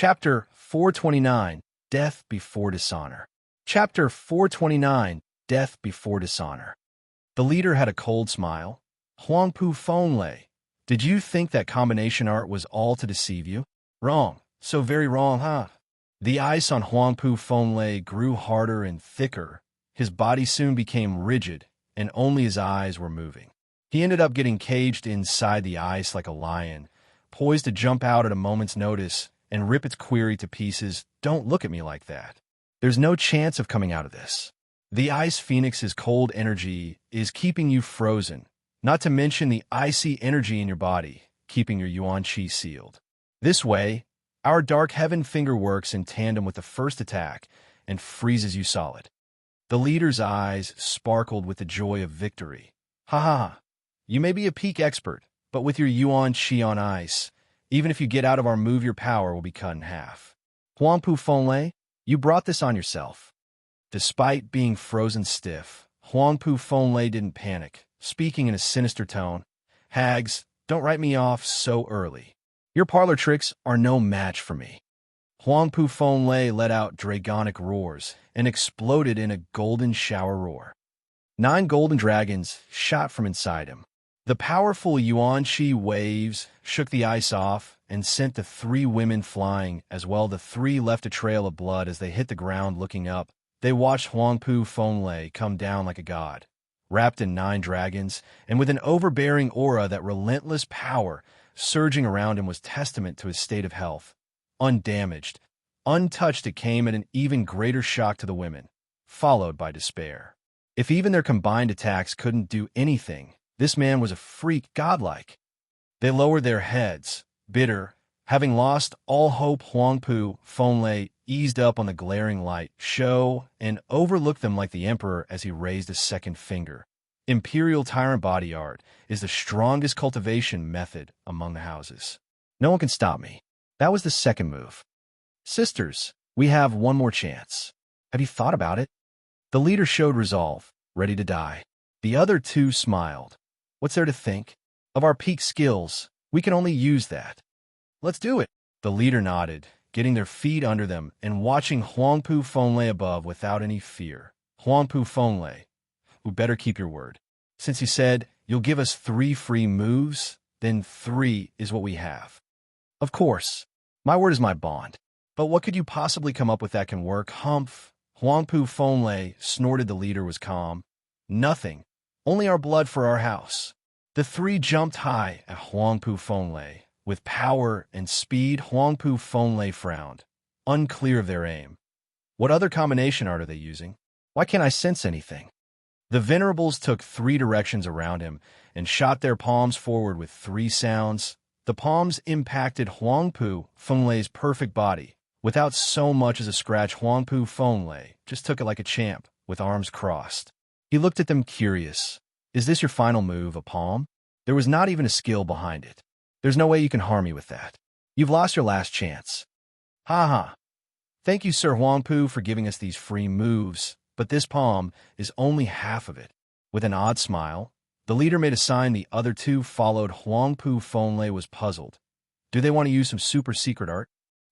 Chapter 429, Death Before Dishonor. Chapter 429, Death Before Dishonor. The leader had a cold smile. Huangpu Fenglei, did you think that combination art was all to deceive you? Wrong. So very wrong, huh? The ice on Huangpu Fenglei grew harder and thicker. His body soon became rigid, and only his eyes were moving. He ended up getting caged inside the ice like a lion, poised to jump out at a moment's notice and rip its quarry to pieces. Don't look at me like that. There's no chance of coming out of this. The ice phoenix's cold energy is keeping you frozen, not to mention the icy energy in your body, keeping your yuan qi sealed. This way, our dark heaven finger works in tandem with the first attack and freezes you solid. The leader's eyes sparkled with the joy of victory. Ha ha ha. You may be a peak expert, but with your yuan qi on ice, even if you get out of our move, your power will be cut in half. Huangpu Fenglei, you brought this on yourself. Despite being frozen stiff, Huangpu Fenglei didn't panic, speaking in a sinister tone. Hags, don't write me off so early. Your parlor tricks are no match for me. Huangpu Fenglei let out dragonic roars and exploded in a golden shower roar. 9 golden dragons shot from inside him. The powerful yuan qi waves shook the ice off and sent the 3 women flying, as well the 3 left a trail of blood as they hit the ground. Looking up, they watched Huangpu Fenglei come down like a god, wrapped in 9 dragons, and with an overbearing aura. That relentless power surging around him was testament to his state of health. Undamaged, untouched, it came at an even greater shock to the women, followed by despair. If even their combined attacks couldn't do anything, this man was a freak godlike. They lowered their heads, bitter, having lost all hope. Huangpu Fenglei eased up on the glaring light show and overlooked them like the emperor as he raised a second finger. Imperial Tyrant body art is the strongest cultivation method among the houses. No one can stop me. That was the second move. Sisters, we have one more chance. Have you thought about it? The leader showed resolve, ready to die. The other 2 smiled. What's there to think? Of our peak skills, we can only use that. Let's do it. The leader nodded, getting their feet under them and watching Huangpu Fenglei above without any fear. Huangpu Fenglei, who better keep your word. Since you said you'll give us 3 free moves, then 3 is what we have. Of course, my word is my bond. But what could you possibly come up with that can work? Humph. Huangpu Fenglei snorted. The leader was calm. Nothing. Only our blood for our house. The 3 jumped high at Huangpu Fenglei. With power and speed, Huangpu Fenglei frowned, unclear of their aim. What other combination art are they using? Why can't I sense anything? The venerables took 3 directions around him and shot their palms forward with 3 sounds. The palms impacted Huangpu Fenglei's perfect body. Without so much as a scratch, Huangpu Fenglei just took it like a champ, with arms crossed. He looked at them curious. Is this your final move, a palm? There was not even a skill behind it. There's no way you can harm me with that. You've lost your last chance. Ha ha. Thank you, Sir Huangpu, for giving us these free moves, but this palm is only half of it. With an odd smile, the leader made a sign. The other 2 followed. Huangpu Fenglei was puzzled. Do they want to use some super secret art?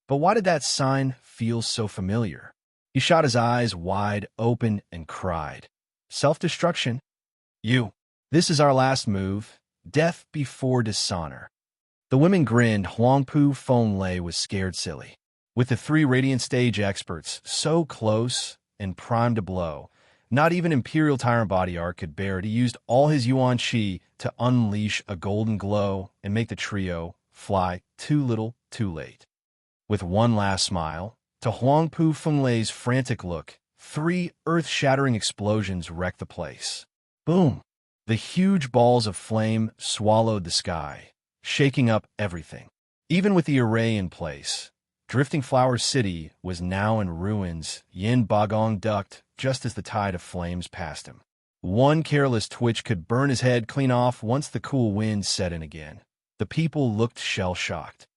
But why did that sign feel so familiar? He shot his eyes wide open and cried. Self-destruction? You. This is our last move. Death before dishonor. The women grinned. Huangpu Fenglei was scared silly. With the 3 radiant stage experts so close and primed to blow, not even Imperial Tyrant body art could bear it. He used all his yuan qi to unleash a golden glow and make the trio fly too little, too late. With one last smile, to Huangpu Fenglei's frantic look, 3 earth-shattering explosions wrecked the place. Boom! The huge balls of flame swallowed the sky, shaking up everything. Even with the array in place, Drifting Flower City was now in ruins. Yin Bagong ducked just as the tide of flames passed him. One careless twitch could burn his head clean off once the cool wind set in again. The people looked shell-shocked.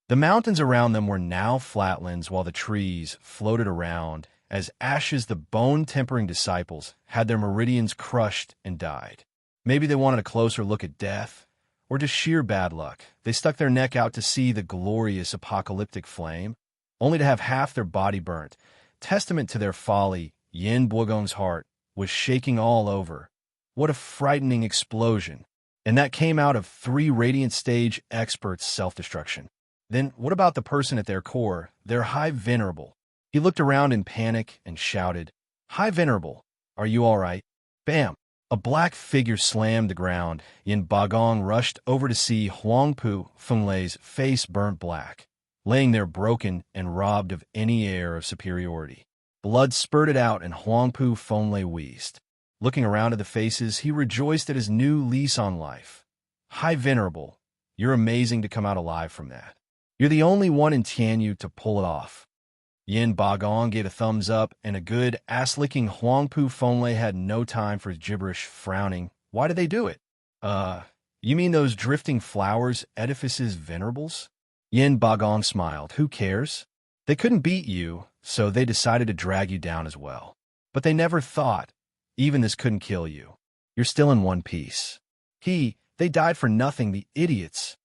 The mountains around them were now flatlands while the trees floated around as ashes. The bone-tempering disciples had their meridians crushed and died. Maybe they wanted a closer look at death, or just sheer bad luck. They stuck their neck out to see the glorious apocalyptic flame. only to have half their body burnt. Testament to their folly, Yin Bogong's heart was shaking all over. What a frightening explosion. And that came out of 3 Radiant Stage experts' self-destruction. Then what about the person at their core, their High Venerable? He looked around in panic and shouted, "High Venerable, are you all right?" Bam! A black figure slammed the ground. Yin Bagong rushed over to see Huangpu Fenglei's face burnt black, laying there broken and robbed of any air of superiority. Blood spurted out and Huangpu Fenglei wheezed. Looking around at the faces, he rejoiced at his new lease on life. "High Venerable, you're amazing to come out alive from that. You're the only one in Tianyu to pull it off." Yin Bagong gave a thumbs up, and a good ass-licking Huangpu Fenglei had no time for his gibberish, frowning. "Why did they do it?" You mean those drifting flowers, edifices, venerables?" Yin Bagong smiled. "Who cares? They couldn't beat you, so they decided to drag you down as well. But they never thought, even this couldn't kill you. You're still in one piece." They died for nothing, the idiots."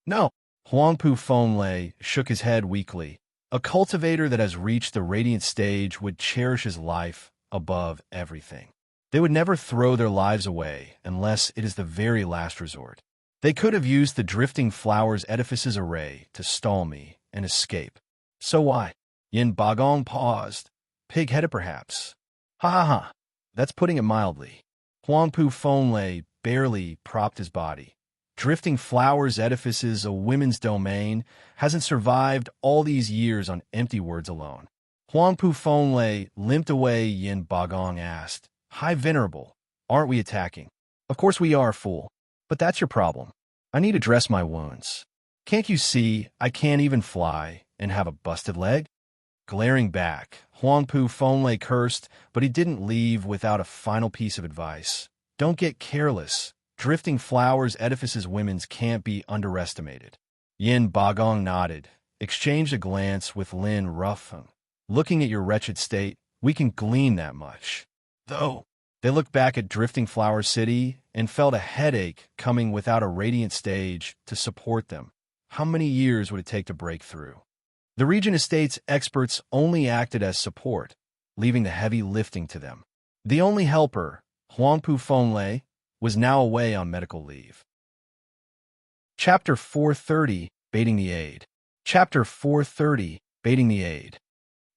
"No." Huangpu Fenglei shook his head weakly. A cultivator that has reached the Radiant Stage would cherish his life above everything. They would never throw their lives away unless it is the very last resort. They could have used the Drifting Flowers Edifices array to stall me and escape. So why? Yin Bagong paused. Pig-headed perhaps. Ha ha ha. That's putting it mildly. Huangpu Fenglei barely propped his body. Drifting Flowers Edifices, a women's domain, hasn't survived all these years on empty words alone. Huangpu Fenglei limped away. Yin Bagong asked, "High Venerable, aren't we attacking?" "Of course we are, fool. But that's your problem. I need to dress my wounds. Can't you see I can't even fly and have a busted leg?" Glaring back, Huangpu Fenglei cursed, but he didn't leave without a final piece of advice. "Don't get careless. Drifting Flowers Edifices women's can't be underestimated." Yin Bagong nodded, exchanged a glance with Lin Ruffeng. "Looking at your wretched state, we can glean that much. Though," they looked back at Drifting Flower City and felt a headache coming without a Radiant Stage to support them. How many years would it take to break through? The Region Estates experts only acted as support, leaving the heavy lifting to them. The only helper, Huangpu Fenglei, was now away on medical leave. Chapter 430, Baiting the Aid. Chapter 430, Baiting the Aid.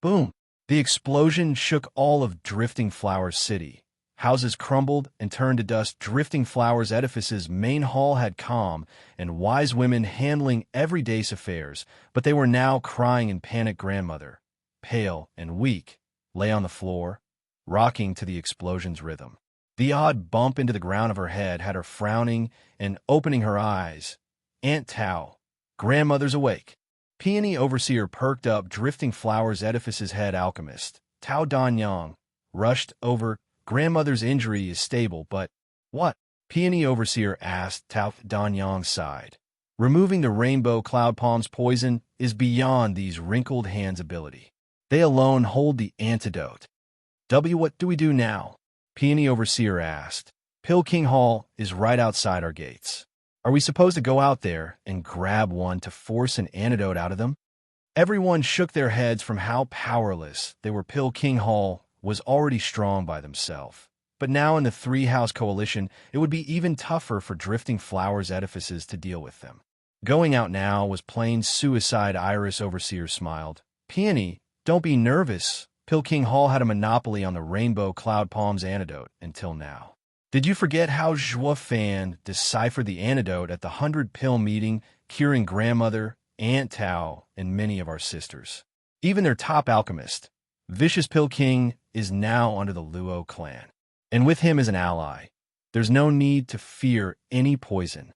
Boom! The explosion shook all of Drifting Flowers City. Houses crumbled and turned to dust. Drifting Flowers Edifices' main hall had calm and wise women handling everyday's affairs, but they were now crying in panic. Grandmother, pale and weak, lay on the floor, rocking to the explosion's rhythm. The odd bump into the ground of her head had her frowning and opening her eyes. "Aunt Tao, grandmother's awake." Peony Overseer perked up. Drifting Flowers Edifice's head alchemist, Tao Danyang, rushed over. "Grandmother's injury is stable, but..." "What?" Peony Overseer asked. Tao Danyang sighed. "Removing the rainbow cloud palm's poison is beyond these wrinkled hands' ability. They alone hold the antidote." What do we do now?" Peony Overseer asked. "Pill King Hall is right outside our gates. Are we supposed to go out there and grab one to force an antidote out of them?" Everyone shook their heads from how powerless they were. Pill King Hall was already strong by themselves, but now in the 3-house coalition, it would be even tougher for Drifting Flowers Edifices to deal with them. Going out now was plain suicide. Iris Overseer smiled. "Peony, don't be nervous. Pill King Hall had a monopoly on the rainbow cloud palm's antidote until now. Did you forget how Zhua Fan deciphered the antidote at the 100-pill meeting, curing grandmother, Aunt Tao, and many of our sisters? Even their top alchemist, Vicious Pill King, is now under the Luo clan, and with him as an ally. There's no need to fear any poison.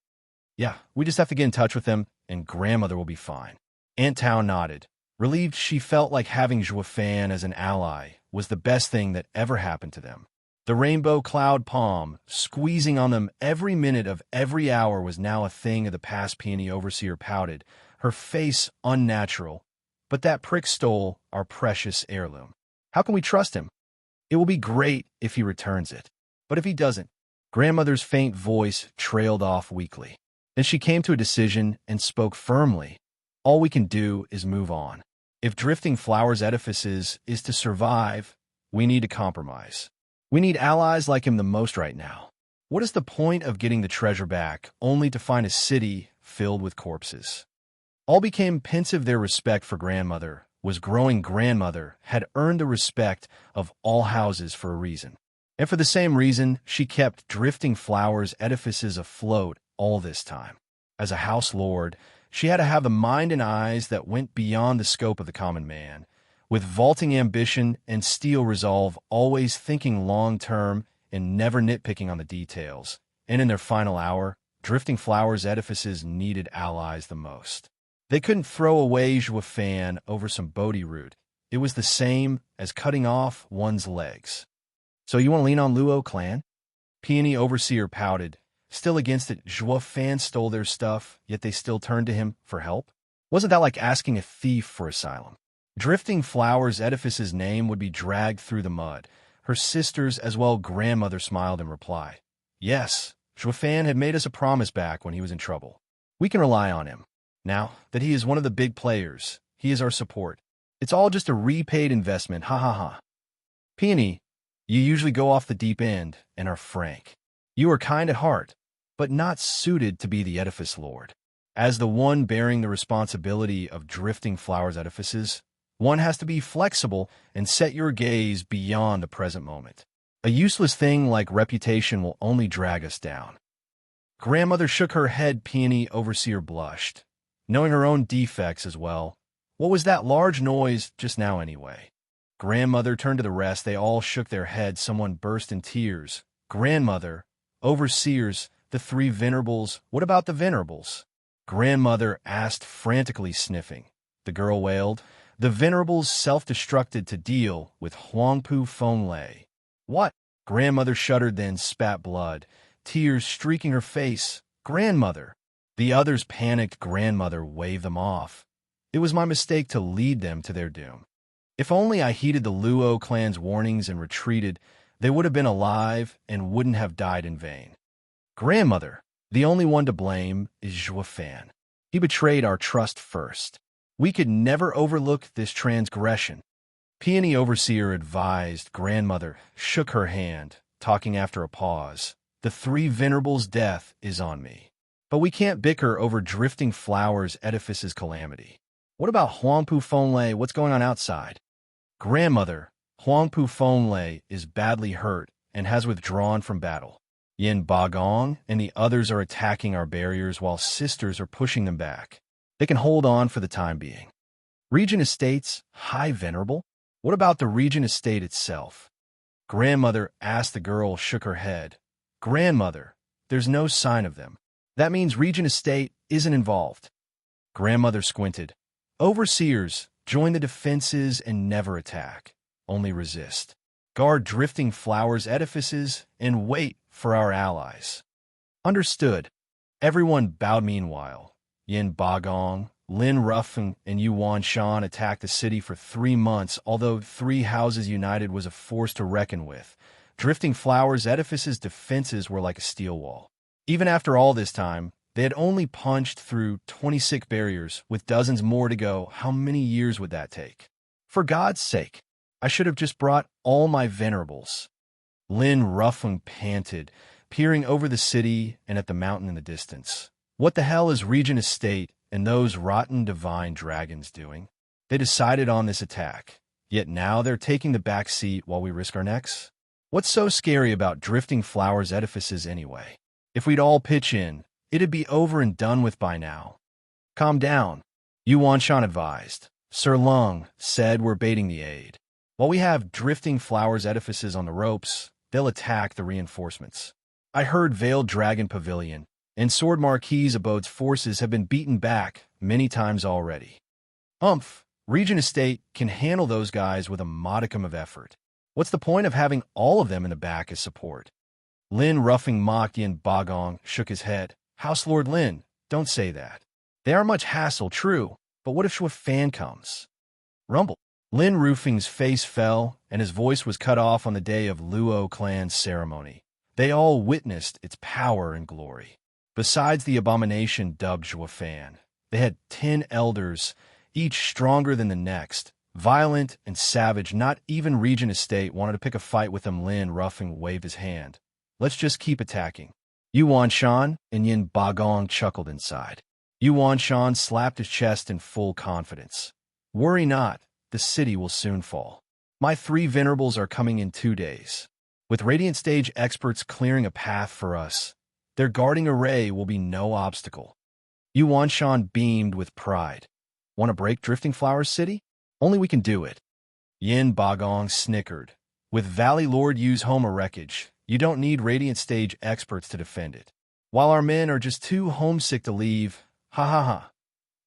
Yeah, we just have to get in touch with them, and grandmother will be fine." Aunt Tao nodded, relieved. She felt like having Zhua Fan as an ally was the best thing that ever happened to them. The rainbow cloud palm, squeezing on them every minute of every hour, was now a thing of the past. Peony Overseer pouted, her face unnatural. "But that prick stole our precious heirloom. How can we trust him? It will be great if he returns it. But if he doesn't..." Grandmother's faint voice trailed off weakly. Then she came to a decision and spoke firmly. "All we can do is move on. If Drifting Flowers Edifices is to survive, we need to compromise. We need allies like him the most right now. What is the point of getting the treasure back, only to find a city filled with corpses? All became pensive. Their respect for grandmother was growing. Grandmother had earned the respect of all houses for a reason. And for the same reason, she kept Drifting Flowers Edifices afloat all this time. As a house lord, she had to have the mind and eyes that went beyond the scope of the common man, with vaulting ambition and steel resolve, always thinking long-term and never nitpicking on the details. And in their final hour, Drifting Flowers Edifices needed allies the most. They couldn't throw away Juefan over some Bodhi root. It was the same as cutting off one's legs. So you want to lean on Luo clan? Peony Overseer pouted. Still against it, Juefan stole their stuff, yet they still turned to him for help? Wasn't that like asking a thief for asylum? Drifting Flowers Edifice's name would be dragged through the mud. Her sisters as well. Grandmother smiled in reply. Yes, Juefan had made us a promise back when he was in trouble. We can rely on him. Now that he is one of the big players, he is our support. It's all just a repaid investment, ha ha ha. Peony, you usually go off the deep end and are frank. You are kind at heart, but not suited to be the edifice lord. As the one bearing the responsibility of Drifting Flowers Edifices, one has to be flexible and set your gaze beyond the present moment. A useless thing like reputation will only drag us down. Grandmother shook her head. Peony Overseer blushed, knowing her own defects as well. What was that large noise just now anyway? Grandmother turned to the rest. They all shook their heads. Someone burst in tears. Grandmother, Overseers, the three venerables. What about the venerables? Grandmother asked, frantically sniffing. The girl wailed. The venerables self-destructed to deal with Huangpu Fenglei. What? Grandmother shuddered, then spat blood, tears streaking her face. Grandmother! The others panicked. Grandmother waved them off. It was my mistake to lead them to their doom. If only I heeded the Luo clan's warnings and retreated, they would have been alive and wouldn't have died in vain. Grandmother, the only one to blame is Juefan. He betrayed our trust first. We could never overlook this transgression. Peony Overseer advised. Grandmother shook her hand, talking after a pause. The three venerables' death is on me. But we can't bicker over Drifting Flowers Edifice's calamity. What about Huangpu Fenglei? What's going on outside? Grandmother, Huangpu Fenglei is badly hurt and has withdrawn from battle. Yin Bagong and the others are attacking our barriers while sisters are pushing them back. They can hold on for the time being. Regent Estates, High Venerable? What about the Regent Estate itself? Grandmother asked. The girl shook her head. Grandmother, there's no sign of them. That means Regent Estate isn't involved. Grandmother squinted. Overseers, join the defenses and never attack. Only resist. Guard Drifting Flowers Edifices and wait for our allies. Understood. Everyone bowed. Meanwhile, Yin Bagong, Lin Ruffin, and Yuan Shan attacked the city for 3 months. Although three houses united was a force to reckon with, Drifting Flowers Edifices' defenses were like a steel wall. Even after all this time, they had only punched through 26 barriers, with dozens more to go. How many years would that take? For God's sake, I should have just brought all my venerables. Lin Ruffin panted, peering over the city and at the mountain in the distance. What the hell is Regent Estate and those rotten divine dragons doing? They decided on this attack, yet now they're taking the back seat while we risk our necks? What's so scary about Drifting Flowers Edifices anyway? If we'd all pitch in, it'd be over and done with by now. Calm down, Yuan Shan advised. Sir Lung said we're baiting the aid. While we have Drifting Flowers Edifices on the ropes, they'll attack the reinforcements. I heard Veiled Dragon Pavilion and Sword Marquis Abode's forces have been beaten back many times already. Regent Estate can handle those guys with a modicum of effort. What's the point of having all of them in the back as support? Lin Ruffing mocked. Yin Bagong shook his head. House Lord Lin, don't say that. They are much hassle, true, but what if Juefan comes? Rumble. Lin Ruffing's face fell, and his voice was cut off on the day of Luo clan's ceremony. They all witnessed its power and glory. Besides the abomination dubbed Juefan, they had 10 elders, each stronger than the next. Violent and savage, not even Regent Estate wanted to pick a fight with them. Lin Ruffing waved his hand. Let's just keep attacking. Yuan Shan and Yin Bagong chuckled inside. Yuan Shan slapped his chest in full confidence. Worry not, the city will soon fall. My 3 venerables are coming in 2 days. With Radiant Stage experts clearing a path for us, their guarding array will be no obstacle. Yuan Shan beamed with pride. Want to break Drifting Flowers City? Only we can do it. Yin Bagong snickered. With Valley Lord Yu's home a wreckage, you don't need Radiant Stage experts to defend it. While our men are just too homesick to leave, ha ha ha.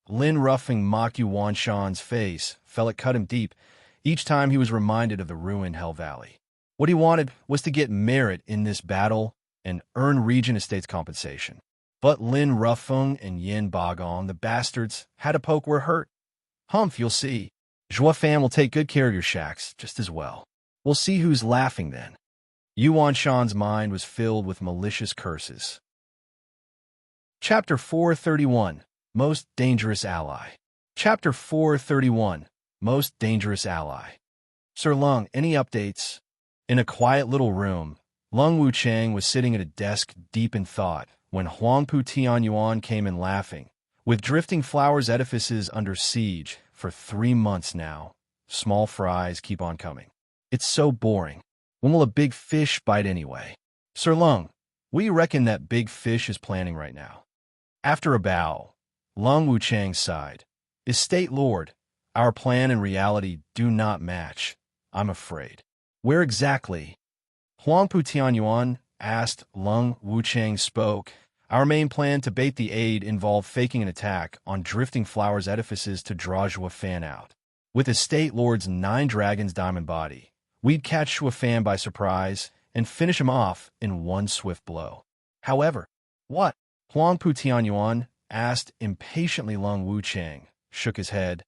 Lin Ruffing mocked Yuan Shan's face, felt it cut him deep, each time he was reminded of the ruined Hell Valley. What he wanted was to get merit in this battle and earn Regent Estate's compensation. But Lin Ruffeng and Yin Bagong, the bastards, had a poke where hurt. Humph, you'll see. Zhua Fan will take good care of your shacks, just as well. We'll see who's laughing then. Yuan Shan's mind was filled with malicious curses. Chapter 431, Most Dangerous Ally. Chapter 431, Most Dangerous Ally. Sir Lung, any updates? In a quiet little room, Lung Wuchang was sitting at a desk deep in thought when Huangpu Tianyuan came in laughing. With Drifting Flowers edifices under siege for 3 months now, small fries keep on coming. It's so boring. When will a big fish bite anyway? Sir Lung, what do you reckon that big fish is planning right now? After a bow, Lung Wuchang sighed. Estate Lord, our plan and reality do not match, I'm afraid. Where exactly? Huangpu Tianyuan asked. Lung Wuchang spoke. Our main plan to bait the aid involved faking an attack on Drifting Flowers edifices to draw Zhua Fan out. With Estate Lord's 9 dragons diamond body, we'd catch Zhua Fan by surprise and finish him off in one swift blow. However, what? Huangpu Tianyuan asked impatiently. Lung Wuchang shook his head.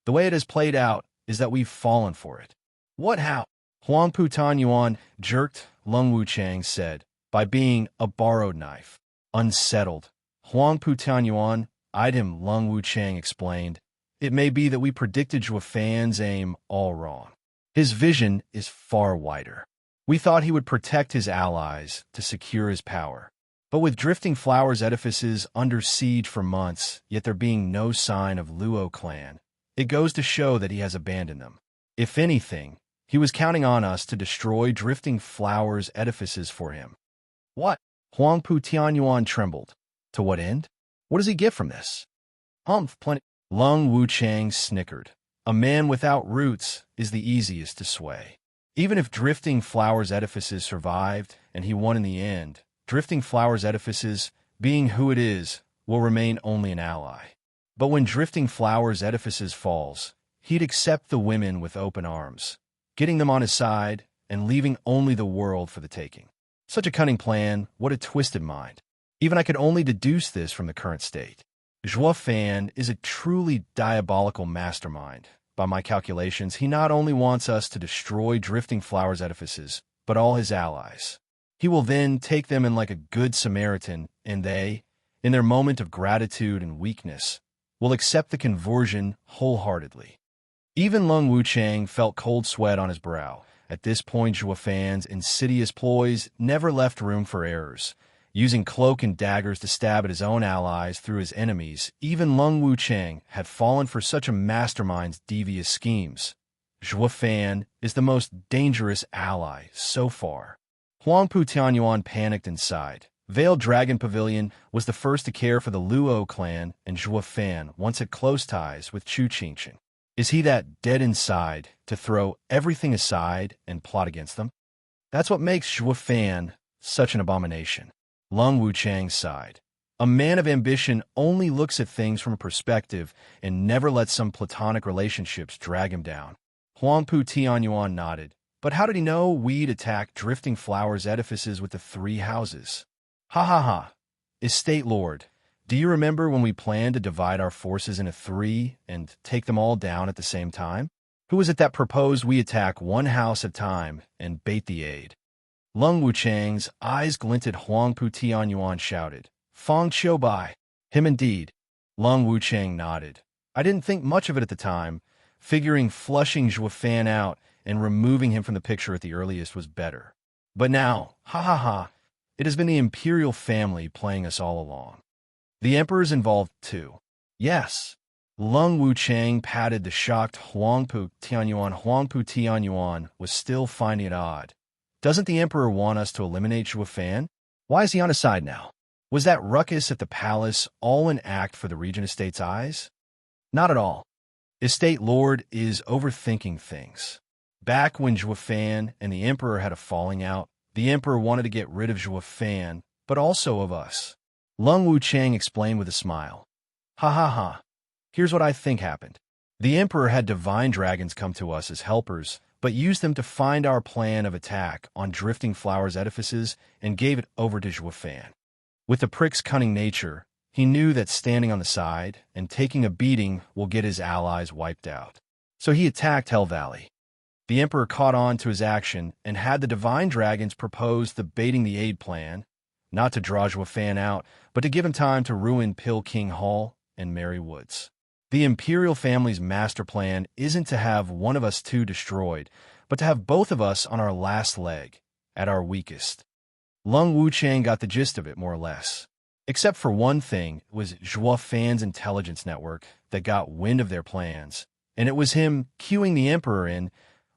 The way it has played out is that we've fallen for it. What how? Huangpu Tianyuan jerked. Lung Wuchang said, by being a borrowed knife. Unsettled, Huangpu Tianyuan eyed him. Lung Wuchang explained, it may be that we predicted Zhua Fan's aim all wrong. His vision is far wider. We thought he would protect his allies to secure his power. But with Drifting Flowers edifices under siege for months, yet there being no sign of Luo clan, it goes to show that he has abandoned them. If anything, he was counting on us to destroy Drifting Flowers edifices for him. What? Huangpu Tianyuan trembled. To what end? What does he get from this? Humph, plenty. Lung Wuchang snickered. A man without roots is the easiest to sway. Even if Drifting Flowers edifices survived and he won in the end, Drifting Flowers edifices, being who it is, will remain only an ally. But when Drifting Flowers edifices falls, he'd accept the women with open arms, getting them on his side and leaving only the world for the taking. Such a cunning plan, what a twisted mind. Even I could only deduce this from the current state. Zhua Fan is a truly diabolical mastermind. By my calculations, he not only wants us to destroy Drifting Flowers edifices, but all his allies. He will then take them in like a good Samaritan, and they, in their moment of gratitude and weakness, will accept the conversion wholeheartedly. Even Lung Wuchang felt cold sweat on his brow. At this point, Zhua Fan's insidious ploys never left room for errors. Using cloak and daggers to stab at his own allies through his enemies, even Lung Wuchang had fallen for such a mastermind's devious schemes. Zhua Fan is the most dangerous ally so far. Huangpu Tianyuan panicked and sighed. Veiled Dragon Pavilion was the first to care for the Luo clan, and Zhua Fan once had close ties with Chu Qingxin. Is he that dead inside to throw everything aside and plot against them? That's what makes Zhua Fan such an abomination. Lung Wuchang sighed. A man of ambition only looks at things from a perspective and never lets some platonic relationships drag him down. Huangpu Tianyuan nodded. But how did he know we'd attack Drifting Flowers edifices with the 3 houses? Ha ha ha. Estate Lord, do you remember when we planned to divide our forces into 3 and take them all down at the same time? Who was it that proposed we attack one house at a time and bait the aid? Lung Wuchang's eyes glinted. Huangpu Tianyuan shouted, Fong Qiubai. Him indeed. Lung Wuchang nodded. I didn't think much of it at the time, figuring flushing Fan out and removing him from the picture at the earliest was better. But now, ha ha ha, it has been the imperial family playing us all along. The emperor's involved too. Yes. Lung Wuchang patted the shocked Huangpu Tianyuan. Huangpu Tianyuan was still finding it odd. Doesn't the emperor want us to eliminate Fan? Why is he on his side now? Was that ruckus at the palace all an act for the Regent Estate's eyes? Not at all. Estate Lord is overthinking things. Back when Fan and the emperor had a falling out, the emperor wanted to get rid of Fan, but also of us. Lung Wuchang explained with a smile. Ha ha ha. Here's what I think happened. The emperor had divine dragons come to us as helpers, but used them to find our plan of attack on Drifting Flowers edifices and gave it over to Fan. With the prick's cunning nature, he knew that standing on the side and taking a beating will get his allies wiped out. So he attacked Hell Valley. The emperor caught on to his action and had the divine dragons propose the baiting the aid plan, not to draw Fan out, but to give him time to ruin Pill King Hall and Mary Woods. The imperial family's master plan isn't to have one of us two destroyed, but to have both of us on our last leg, at our weakest. Lung Wuchang got the gist of it, more or less. Except for one thing, it was Fan's intelligence network that got wind of their plans, and it was him cueing the emperor in,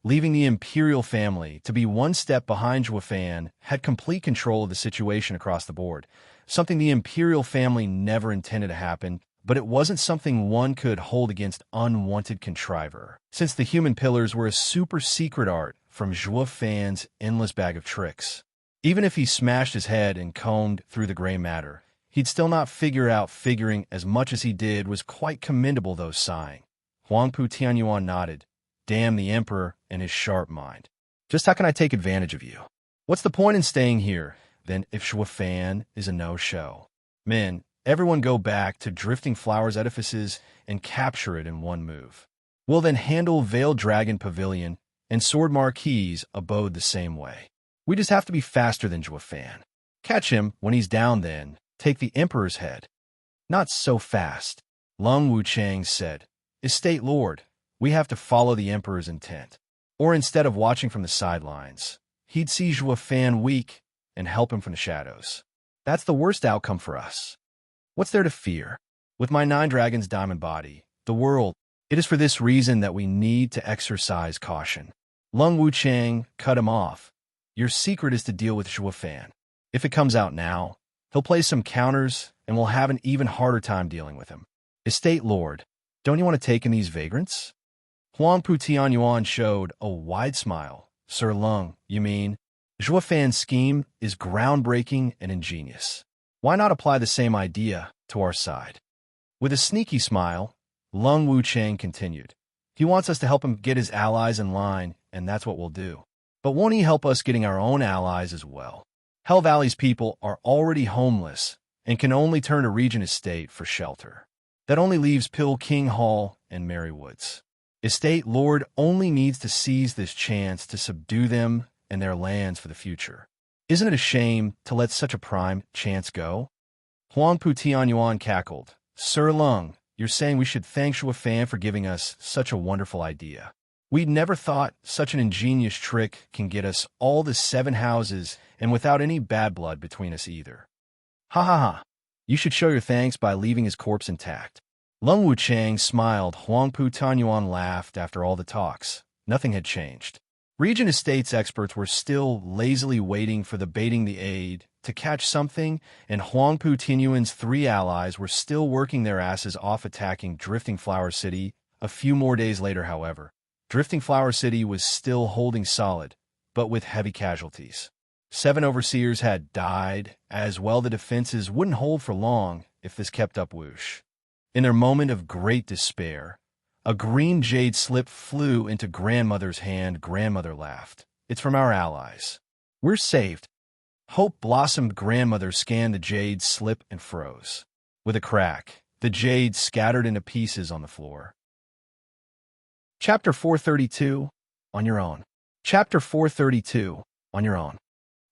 leaving the imperial family to be one step behind Fan, had complete control of the situation across the board, something the imperial family never intended to happen, but it wasn't something one could hold against unwanted contriver, since the human pillars were a super secret art from Fan's endless bag of tricks. Even if he smashed his head and combed through the gray matter, he'd still not figure out figuring as much as he did was quite commendable, though, sighing. Huangpu Tianyuan nodded. Damn the emperor and his sharp mind. Just how can I take advantage of you? What's the point in staying here, then, if Fan is a no-show? Men, everyone go back to Drifting Flowers edifices and capture it in one move. We'll then handle Veiled Dragon Pavilion and Sword Marquis's abode the same way. We just have to be faster than Fan. Catch him when he's down, then take the emperor's head. Not so fast, Lung Wuchang said. Estate Lord, we have to follow the emperor's intent. Or instead of watching from the sidelines, he'd see Fan weak and help him from the shadows. That's the worst outcome for us. What's there to fear? With my 9 dragons diamond body, the world, it is for this reason that we need to exercise caution. Lung Wuchang cut him off. Your secret is to deal with Fan. If it comes out now, he'll play some counters and we'll have an even harder time dealing with him. Estate Lord, don't you want to take in these vagrants? Huangpu Tianyuan showed a wide smile. Sir Lung, you mean? Fan's scheme is groundbreaking and ingenious. Why not apply the same idea to our side? With a sneaky smile, Lung Wuchang continued. He wants us to help him get his allies in line, and that's what we'll do. But won't he help us getting our own allies as well? Hell Valley's people are already homeless and can only turn to Regent Estate for shelter. That only leaves Pill King Hall and Mary Woods. Estate Lord only needs to seize this chance to subdue them and their lands for the future. Isn't it a shame to let such a prime chance go? Huangpu Tianyuan cackled. Sir Lung, you're saying we should thank Fan for giving us such a wonderful idea. We'd never thought such an ingenious trick can get us all the 7 houses and without any bad blood between us either. Ha ha ha. You should show your thanks by leaving his corpse intact. Lung Wuchang smiled. Huangpu Tianyuan laughed. After all the talks, nothing had changed. Regent Estate's experts were still lazily waiting for the baiting the aid to catch something, and Huangpu Tianyuan's 3 allies were still working their asses off attacking Drifting Flower City. A few more days later, however, Drifting Flower City was still holding solid, but with heavy casualties. 7 overseers had died, as well the defenses wouldn't hold for long if this kept up. Whoosh. In their moment of great despair, a green jade slip flew into Grandmother's hand. Grandmother laughed. It's from our allies. We're saved. Hope blossomed. Grandmother scanned the jade slip and froze. With a crack, the jade scattered into pieces on the floor. Chapter 432, On Your Own. Chapter 432, On Your Own.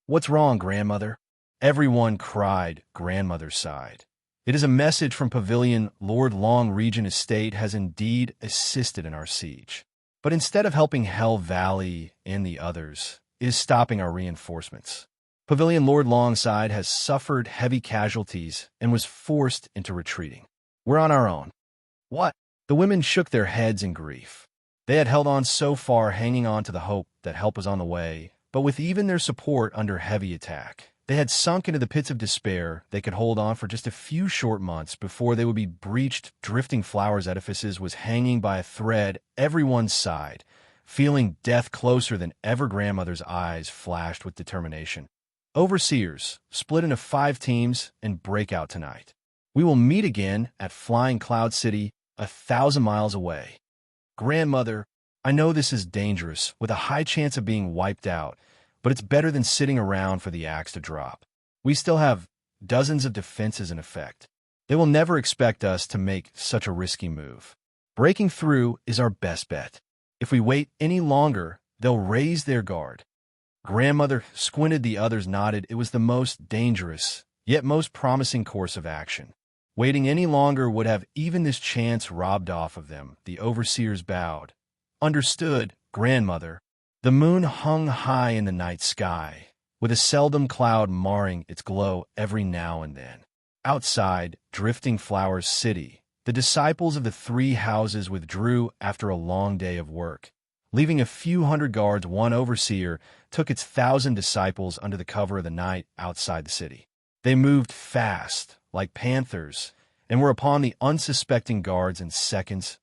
What's wrong, Grandmother? Everyone cried. Grandmother sighed. It is a message from Pavilion. Lord Long Regent Estate has indeed assisted in our siege. But instead of helping Hell Valley and the others, it is stopping our reinforcements. Pavilion Lord Longside has suffered heavy casualties and was forced into retreating. We're on our own. What? The women shook their heads in grief. They had held on so far, hanging on to the hope that help was on the way, but with even their support under heavy attack, they had sunk into the pits of despair. They could hold on for just a few short months before they would be breached. Drifting Flowers Edifices was hanging by a thread. Everyone sighed, feeling death closer than ever. Grandmother's eyes flashed with determination. Overseers, split into 5 teams and break out tonight. We will meet again at Flying Cloud City, 1,000 miles away. Grandmother, I know this is dangerous, with a high chance of being wiped out, but it's better than sitting around for the axe to drop. We still have dozens of defenses in effect. They will never expect us to make such a risky move. Breaking through is our best bet. If we wait any longer, they'll raise their guard. Grandmother squinted. The others nodded. It was the most dangerous, yet most promising course of action. Waiting any longer would have even this chance robbed off of them. The overseers bowed. Understood, Grandmother. The moon hung high in the night sky, with a seldom cloud marring its glow every now and then. Outside Drifting Flowers City, the disciples of the 3 houses withdrew after a long day of work. Leaving a few hundred guards, one overseer took its 1,000 disciples under the cover of the night outside the city. They moved fast, like panthers, and were upon the unsuspecting guards in seconds.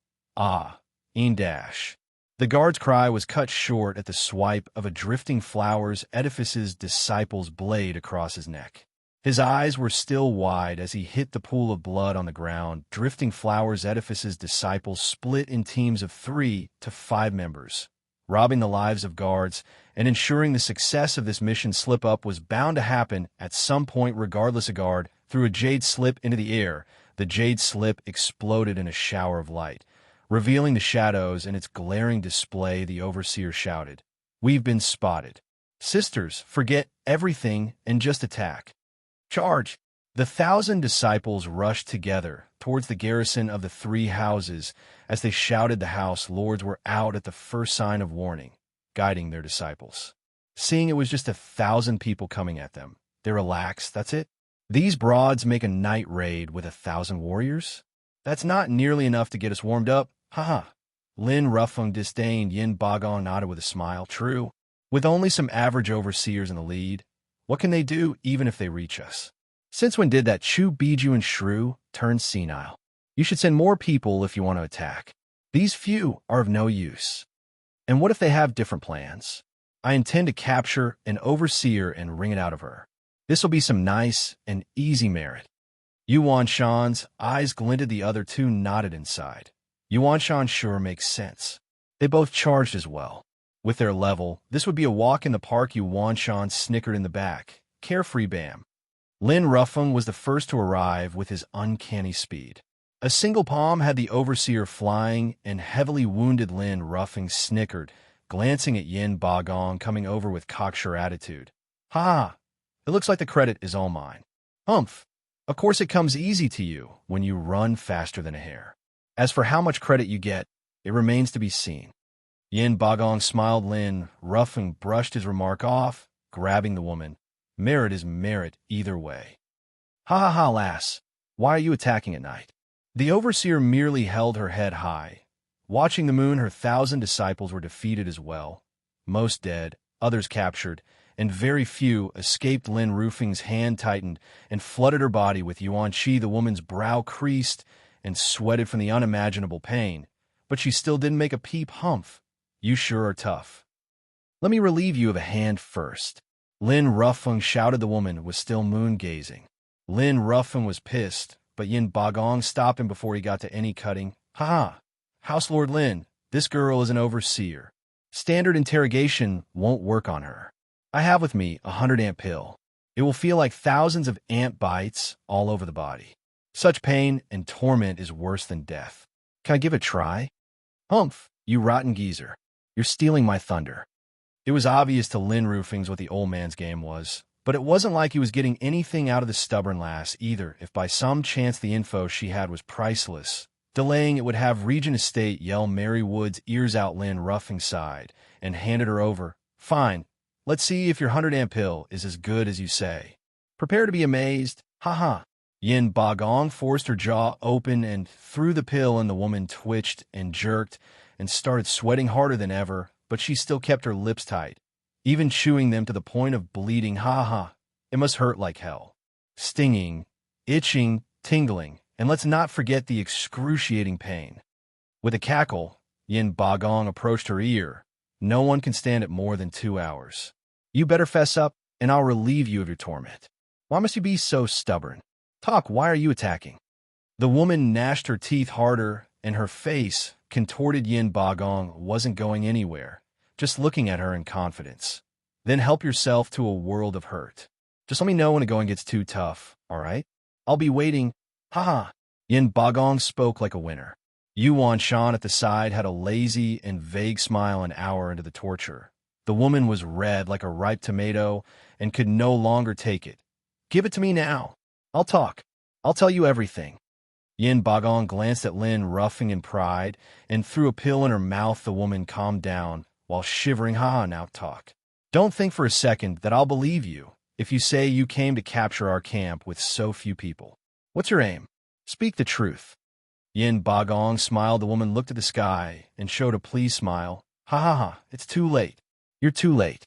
In dash. The guard's cry was cut short at the swipe of a Drifting Flowers Edifice's disciple's blade across his neck. His eyes were still wide as he hit the pool of blood on the ground. Drifting Flowers Edifice's disciples split in teams of 3 to 5 members. Robbing the lives of guards and ensuring the success of this mission slip-up was bound to happen at some point. Regardless, a guard threw a jade slip into the air. The jade slip exploded in a shower of light, revealing the shadows in its glaring display. The overseer shouted, "We've been spotted. Sisters, forget everything and just attack. Charge!" The 1,000 disciples rushed together towards the garrison of the 3 houses. As they shouted, the house lords were out at the first sign of warning, guiding their disciples. Seeing it was just 1,000 people coming at them, they relaxed. That's it? These broads make a night raid with 1,000 warriors? That's not nearly enough to get us warmed up. Haha. Lin Ruffung disdained. Yin Bagong nodded with a smile. True. With only some average overseers in the lead, what can they do even if they reach us? Since when did that Chu Biju and Shrew turn senile? You should send more people if you want to attack. These few are of no use. And what if they have different plans? I intend to capture an overseer and wring it out of her. This will be some nice and easy merit. Yuan Shan's eyes glinted. The other 2 nodded inside. Yuan Shan sure makes sense. They both charged as well. With their level, this would be a walk in the park. Yuan Shan snickered in the back. Carefree bam. Lin Ruffung was the first to arrive with his uncanny speed. A single palm had the overseer flying, and heavily wounded Lin Ruffung snickered, glancing at Yin Bagong coming over with cocksure attitude. Ha! It looks like the credit is all mine. Humph! Of course it comes easy to you when you run faster than a hare. As for how much credit you get, it remains to be seen. Yin Bagong smiled. Lin Ruffung brushed his remark off, grabbing the woman. Merit is merit either way. Ha ha ha, lass. Why are you attacking at night? The overseer merely held her head high. Watching the moon, her 1,000 disciples were defeated as well. Most dead, others captured, and very few escaped. Lin Ruffung's hand tightened and flooded her body with yuan qi. The woman's brow creased and sweated from the unimaginable pain, but she still didn't make a peep. Humph. You sure are tough. Let me relieve you of a hand first. Lin Ruffung shouted. The woman was still moon-gazing. Lin Ruffung was pissed, but Yin Bagong stopped him before he got to any cutting. Ha! House Lord Lin, this girl is an overseer. Standard interrogation won't work on her. I have with me 100 ant pill. It will feel like thousands of ant bites all over the body. Such pain and torment is worse than death. Can I give it a try? Humph, you rotten geezer. You're stealing my thunder. It was obvious to Lin Ruffings what the old man's game was, But it wasn't like he was getting anything out of the stubborn lass either. If by some chance the info she had was priceless, delaying it would have Regent Estate yell Mary Wood's ears out. Lynn Ruffing sighed and handed her over. Fine, let's see if your 100-amp pill is as good as you say. Prepare to be amazed. Ha ha. Yin Bagong forced her jaw open and threw the pill, and the woman twitched and jerked and started sweating harder than ever, but she still kept her lips tight, even chewing them to the point of bleeding. Ha ha. It must hurt like hell. Stinging, itching, tingling, and let's not forget the excruciating pain. With a cackle, Yin Bagong approached her ear. No one can stand it more than 2 hours. You better fess up, and I'll relieve you of your torment. Why must you be so stubborn? Talk, why are you attacking? The woman gnashed her teeth harder, and her face, contorted. Yin Bagong wasn't going anywhere, just looking at her in confidence. Then help yourself to a world of hurt. Just let me know when the going gets too tough, all right? I'll be waiting. Ha ha. Yin Bagong spoke like a winner. Yuan Shan at the side had a lazy and vague smile an hour into the torture. The woman was red like a ripe tomato and could no longer take it. Give it to me now. I'll talk. I'll tell you everything. Yin Bagong glanced at Lin Ruffing in pride and threw a pill in her mouth. The woman calmed down while shivering. Ha, now talk. Don't think for a second that I'll believe you if you say you came to capture our camp with so few people. What's your aim? Speak the truth. Yin Bagong smiled. The woman looked at the sky and showed a pleased smile. Ha ha ha, it's too late. You're too late.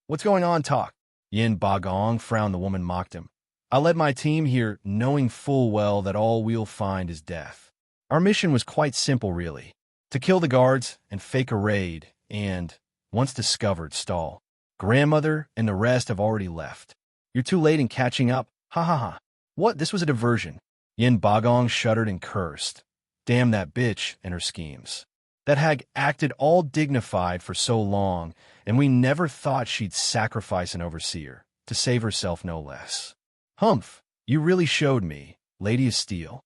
What's going on? Talk. Yin Bagong frowned. The woman mocked him. I led my team here knowing full well that all we'll find is death. Our mission was quite simple, really. To kill the guards and fake a raid and, once discovered, stall. Grandmother and the rest have already left. You're too late in catching up. Ha ha ha. What? This was a diversion. Yin Bagong shuddered and cursed. Damn that bitch and her schemes. That hag acted all dignified for so long, and we never thought she'd sacrifice an overseer, to save herself no less. Humph, you really showed me, Lady of Steel.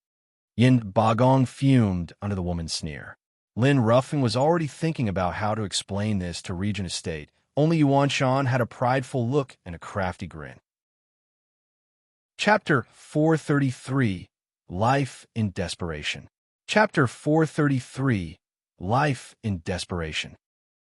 Yin Bagong fumed under the woman's sneer. Lin Ruffing was already thinking about how to explain this to Regent Estate. Only Yuan Shan had a prideful look and a crafty grin. Chapter 433, Life in Desperation. Chapter 433, Life in Desperation.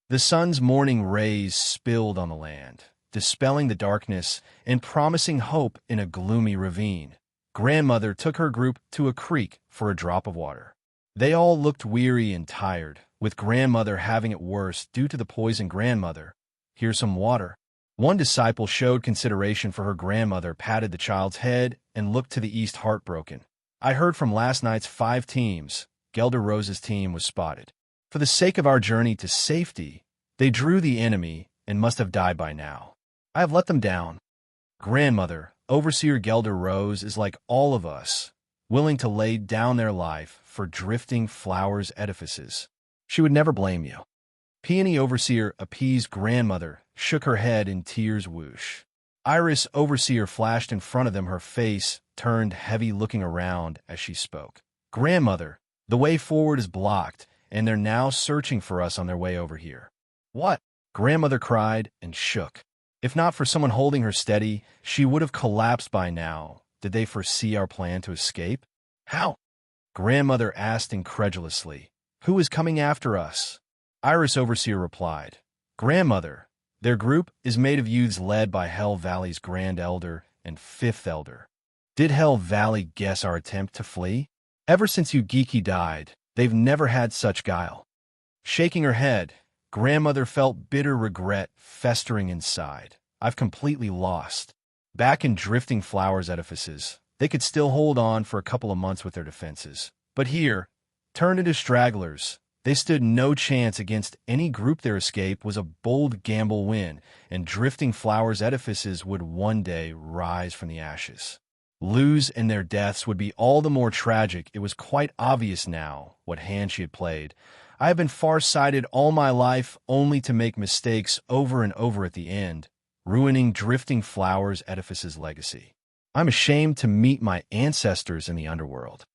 The sun's morning rays spilled on the land, dispelling the darkness and promising hope in a gloomy ravine. Grandmother took her group to a creek for a drop of water. They all looked weary and tired, with Grandmother having it worse due to the poison. Grandmother, here's some water. One disciple showed consideration for her. Grandmother patted the child's head and looked to the east, heartbroken. I heard from last night's 5 teams, Gelder Rose's team was spotted. For the sake of our journey to safety, they drew the enemy and must have died by now. I have let them down. Grandmother, Overseer Gelder Rose is like all of us, willing to lay down their life for drifting flowers' edifices. She would never blame you. Peony Overseer appeased. Grandmother shook her head in tears. Whoosh. Iris Overseer flashed in front of them. Her face turned heavy, looking around as she spoke. Grandmother, the way forward is blocked, and they're now searching for us on their way over here. What? Grandmother cried and shook. If not for someone holding her steady, she would have collapsed by now. Did they foresee our plan to escape? How? Grandmother asked incredulously. Who is coming after us? Iris Overseer replied. Grandmother, their group is made of youths led by Hell Valley's Grand Elder and 5th Elder. Did Hell Valley guess our attempt to flee? Ever since you geeky died, they've never had such guile. Shaking her head, Grandmother felt bitter regret festering inside. I've completely lost. Back in Drifting Flowers edifices, they could still hold on for a couple of months with their defenses. But here, turned into stragglers, they stood no chance against any group. Their escape was a bold gamble win, and Drifting Flowers edifices would one day rise from the ashes. Lose and their deaths would be all the more tragic. It was quite obvious now what hand she had played. I have been far-sighted all my life, only to make mistakes over and over at the end, ruining Drifting Flowers edifice's legacy. I'm ashamed to meet my ancestors in the underworld.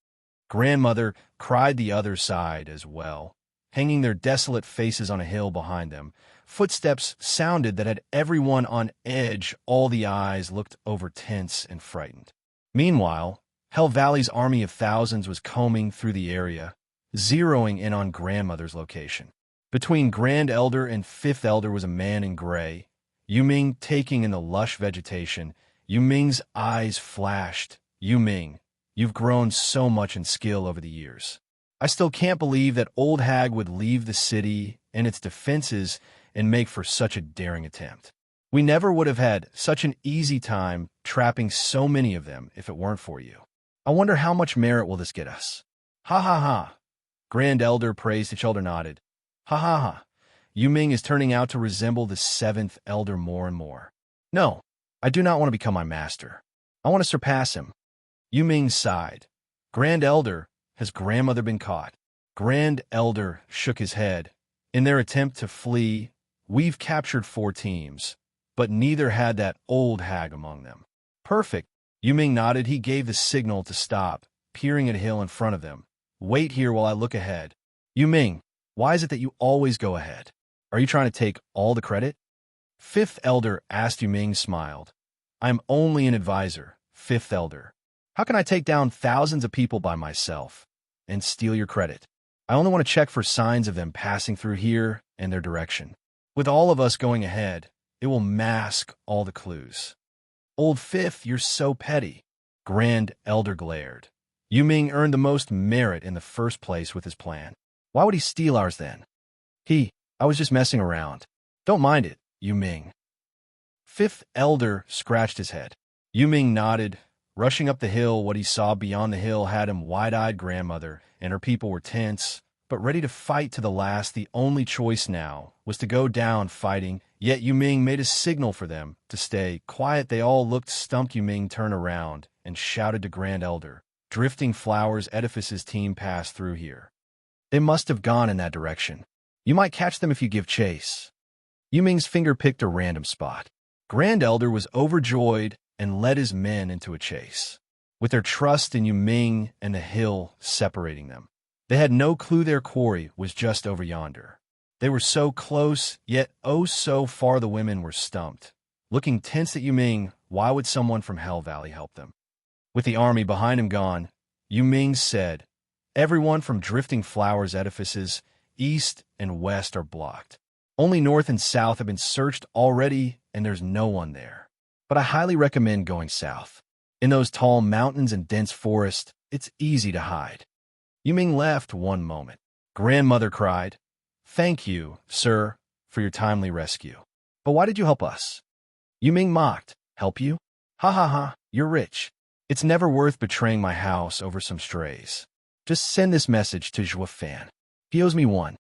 Grandmother cried the other side as well. hanging their desolate faces on a hill behind them. Footsteps sounded that had everyone on edge. All the eyes looked over tense and frightened. Meanwhile, Hell Valley's army of thousands was combing through the area, zeroing in on Grandmother's location. Between Grand Elder and Fifth Elder was a man in gray, Yuming taking in the lush vegetation. Yuming's eyes flashed. Yuming, you've grown so much in skill over the years. I still can't believe that old hag would leave the city and its defenses and make for such a daring attempt. We never would have had such an easy time trapping so many of them if it weren't for you. I wonder how much merit will this get us? Ha ha ha. Grand Elder praised. Each elder nodded. Ha ha ha. Yuming is turning out to resemble the seventh elder more and more. No, I do not want to become my master. I want to surpass him. Yuming sighed. Grand Elder, has Grandmother been caught? Grand Elder shook his head. In their attempt to flee, we've captured 4 teams, but neither had that old hag among them. Perfect. Yuming nodded. He gave the signal to stop, peering at a hill in front of them. Wait here while I look ahead. Yuming, why is it that you always go ahead? Are you trying to take all the credit? Fifth Elder asked. Yuming smiled. I'm only an advisor, Fifth Elder. How can I take down thousands of people by myself and steal your credit? I only want to check for signs of them passing through here and their direction. With all of us going ahead, it will mask all the clues. Old Fifth, you're so petty. Grand Elder glared. Yuming earned the most merit in the first place with his plan. Why would he steal ours then? I was just messing around. Don't mind it, Yuming. Fifth Elder scratched his head. Yuming nodded. Rushing up the hill, what he saw beyond the hill had him wide-eyed. Grandmother and her people were tense, but ready to fight to the last. The only choice now was to go down fighting, yet Yuming made a signal for them to stay quiet. They all looked stumped. Yuming turned around and shouted to Grand Elder, Drifting Flowers Edifice's team passed through here. They must have gone in that direction. You might catch them if you give chase. Yuming's finger picked a random spot. Grand Elder was overjoyed and led his men into a chase, with their trust in Yuming and the hill separating them. They had no clue their quarry was just over yonder. They were so close, yet oh so far. The women were stumped. Looking tense at Yuming, why would someone from Hell Valley help them? With the army behind him gone, Yuming said, Everyone from Drifting Flowers Edifices, east and west, are blocked. Only north and south have been searched already, and there's no one there. But I highly recommend going south. In those tall mountains and dense forest, it's easy to hide. Yuming left one moment. Grandmother cried, Thank you, sir, for your timely rescue. But why did you help us? Yuming mocked. Help you? Ha ha ha, you're rich. It's never worth betraying my house over some strays. Just send this message to Zhuofan. He owes me one.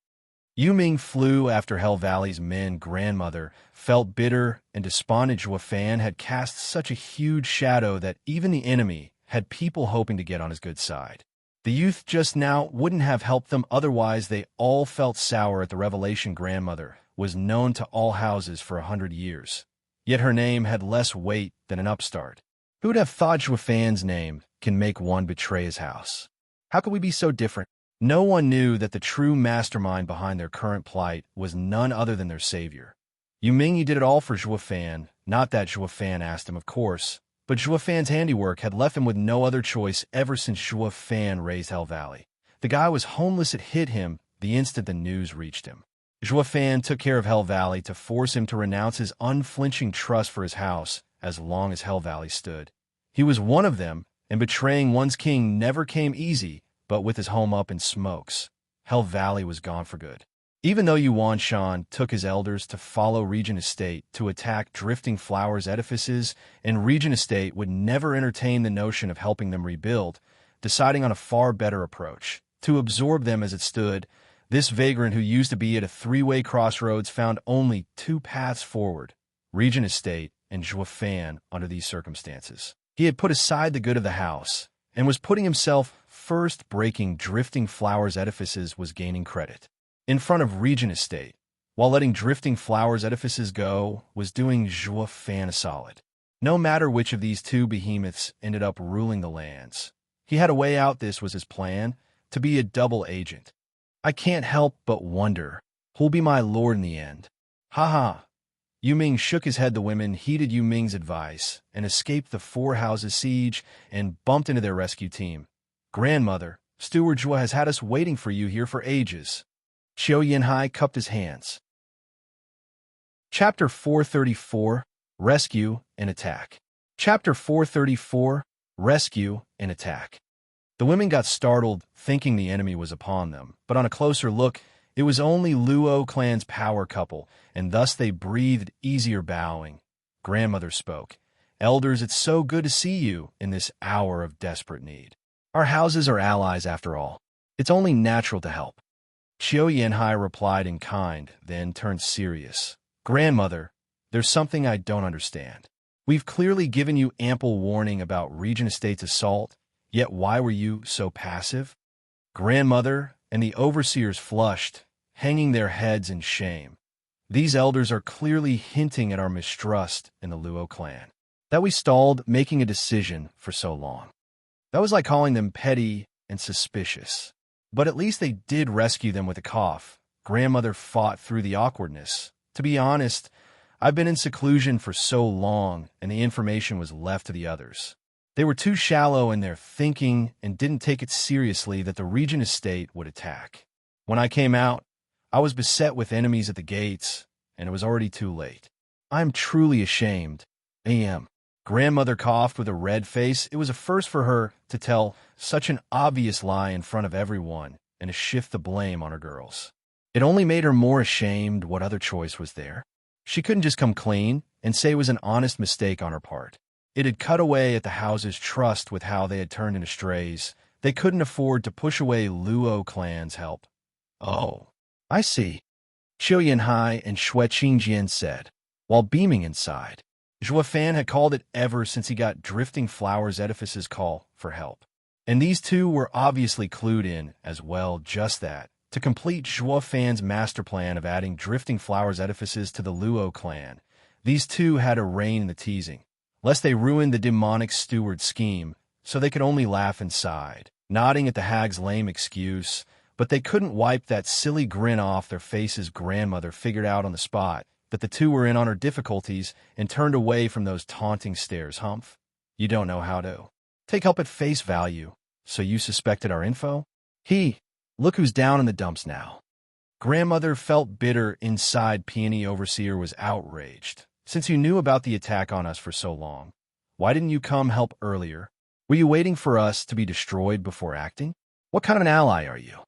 Yuming flew after Hell Valley's men. Grandmother felt bitter and despondent. Zhuofan had cast such a huge shadow that even the enemy had people hoping to get on his good side. The youth just now wouldn't have helped them otherwise. They all felt sour at the revelation. Grandmother was known to all houses for 100 years, yet her name had less weight than an upstart. Who'd have thought Zhuofan's name can make one betray his house? How could we be so different? No one knew that the true mastermind behind their current plight was none other than their savior. Yuming did it all for Zhuofan, not that Zhuofan asked him, of course, but Zhuofan's handiwork had left him with no other choice ever since Zhuofan raised Hell Valley. The guy was homeless. It hit him the instant the news reached him. Zhuofan took care of Hell Valley to force him to renounce his unflinching trust for his house as long as Hell Valley stood. He was one of them, and betraying one's king never came easy. But with his home up in smokes, Hell Valley was gone for good. Even though Yuan Shan took his elders to follow Regent Estate to attack Drifting Flowers Edifices, and Regent Estate would never entertain the notion of helping them rebuild, deciding on a far better approach, to absorb them as it stood, this vagrant who used to be at a 3-way crossroads found only 2 paths forward, Regent Estate and Zhuofan under these circumstances. He had put aside the good of the house, and was putting himself first. Breaking Drifting Flowers Edifices was gaining credit in front of Regent Estate, while letting Drifting Flowers Edifices go was doing Zhuofan a solid. No matter which of these 2 behemoths ended up ruling the lands, he had a way out. This was his plan, to be a double agent. I can't help but wonder who'll be my lord in the end. Ha ha. Yu Ming shook his head. The women heeded Yu Ming's advice and escaped the four houses siege and bumped into their rescue team. Grandmother, Steward Zhua has had us waiting for you here for ages. Qiu Yanhai cupped his hands. Chapter 434, Rescue and Attack. Chapter 434, Rescue and Attack. The women got startled, thinking the enemy was upon them, but on a closer look, it was only Luo clan's power couple, and thus they breathed easier. Bowing, Grandmother spoke. Elders, it's so good to see you in this hour of desperate need. Our houses are allies after all. It's only natural to help. Qiu Yanhai replied in kind, then turned serious. Grandmother, there's something I don't understand. We've clearly given you ample warning about Regent Estate's assault, yet why were you so passive? Grandmother and the overseers flushed, hanging their heads in shame. These elders are clearly hinting at our mistrust in the Luo clan, that we stalled making a decision for so long. That was like calling them petty and suspicious. But at least they did rescue them with a cough. Grandmother fought through the awkwardness. To be honest, I've been in seclusion for so long, and the information was left to the others. They were too shallow in their thinking and didn't take it seriously that the Regent Estate would attack. When I came out, I was beset with enemies at the gates, and it was already too late. I'm truly ashamed. A.M. Grandmother coughed with a red face. It was a first for her to tell such an obvious lie in front of everyone and to shift the blame on her girls. It only made her more ashamed. What other choice was there? She couldn't just come clean and say it was an honest mistake on her part. It had cut away at the house's trust with how they had turned into strays. They couldn't afford to push away Luo clan's help. Oh, I see, Qiu Yanhai and Xue Qingjian said, while beaming inside. Zhua Fan had called it ever since he got Drifting Flowers Edifice's call for help. And these two were obviously clued in as well. Just that, to complete Zhua Fan's master plan of adding Drifting Flowers Edifices to the Luo clan, these two had a rein in the teasing, lest they ruined the demonic steward scheme, so they could only laugh inside, nodding at the hag's lame excuse, but they couldn't wipe that silly grin off their faces. Grandmother figured out on the spot that the two were in on her difficulties and turned away from those taunting stares. Humph, you don't know how to take help at face value, so you suspected our info? Look who's down in the dumps now. Grandmother felt bitter inside. Peony Overseer was outraged. Since you knew about the attack on us for so long, why didn't you come help earlier? Were you waiting for us to be destroyed before acting? What kind of an ally are you?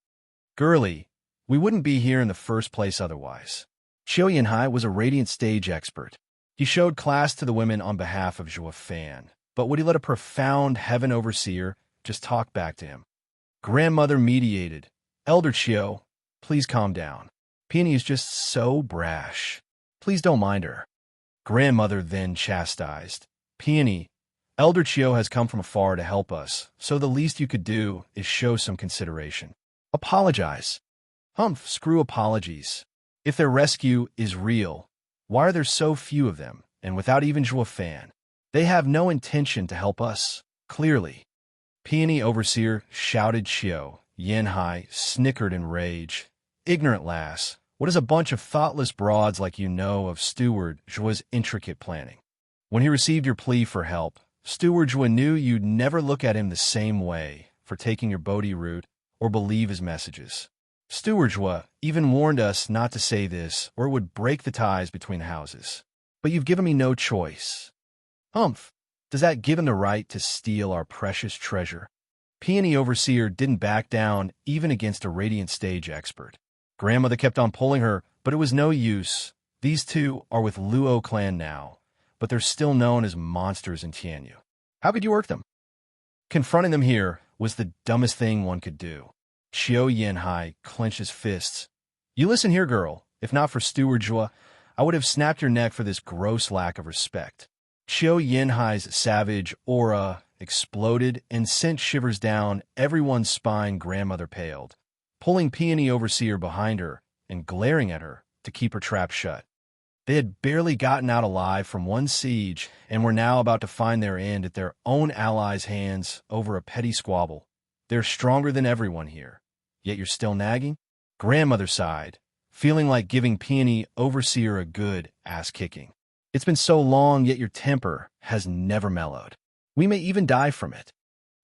Girly, we wouldn't be here in the first place otherwise. Qiu Yanhai was a radiant stage expert. He showed class to the women on behalf of Zhua Fan, but would he let a profound heaven overseer just talk back to him? Grandmother mediated. Elder Qiu, please calm down. Peony is just so brash. Please don't mind her. Grandmother then chastised. Peony, Elder Qiu has come from afar to help us, so the least you could do is show some consideration. Apologize. Humph, screw apologies. If their rescue is real, why are there so few of them, and without even Zhua Fan? They have no intention to help us, clearly. Peony Overseer shouted. Qiu Yanhai snickered in rage. Ignorant lass, what does a bunch of thoughtless broads like you know of Steward Zhua's intricate planning? When he received your plea for help, Steward Zhua knew you'd never look at him the same way for taking your Bodhi route or believe his messages. Steward Zhua even warned us not to say this or it would break the ties between the houses. But you've given me no choice. Humph, does that give him the right to steal our precious treasure? Peony Overseer didn't back down even against a radiant stage expert. Grandmother kept on pulling her, but it was no use. These two are with Luo clan now, but they're still known as monsters in Tianyu. How could you work them? Confronting them here was the dumbest thing one could do. Qiu Yanhai clenched his fists. You listen here, girl. If not for Steward Zhua, I would have snapped your neck for this gross lack of respect. Qiu Yanhai's savage aura exploded and sent shivers down everyone's spine. Grandmother paled, pulling Peony Overseer behind her and glaring at her to keep her trap shut. They had barely gotten out alive from one siege and were now about to find their end at their own allies' hands over a petty squabble. They're stronger than everyone here, yet you're still nagging? Grandmother sighed, feeling like giving Peony Overseer a good ass-kicking. It's been so long, yet your temper has never mellowed. We may even die from it.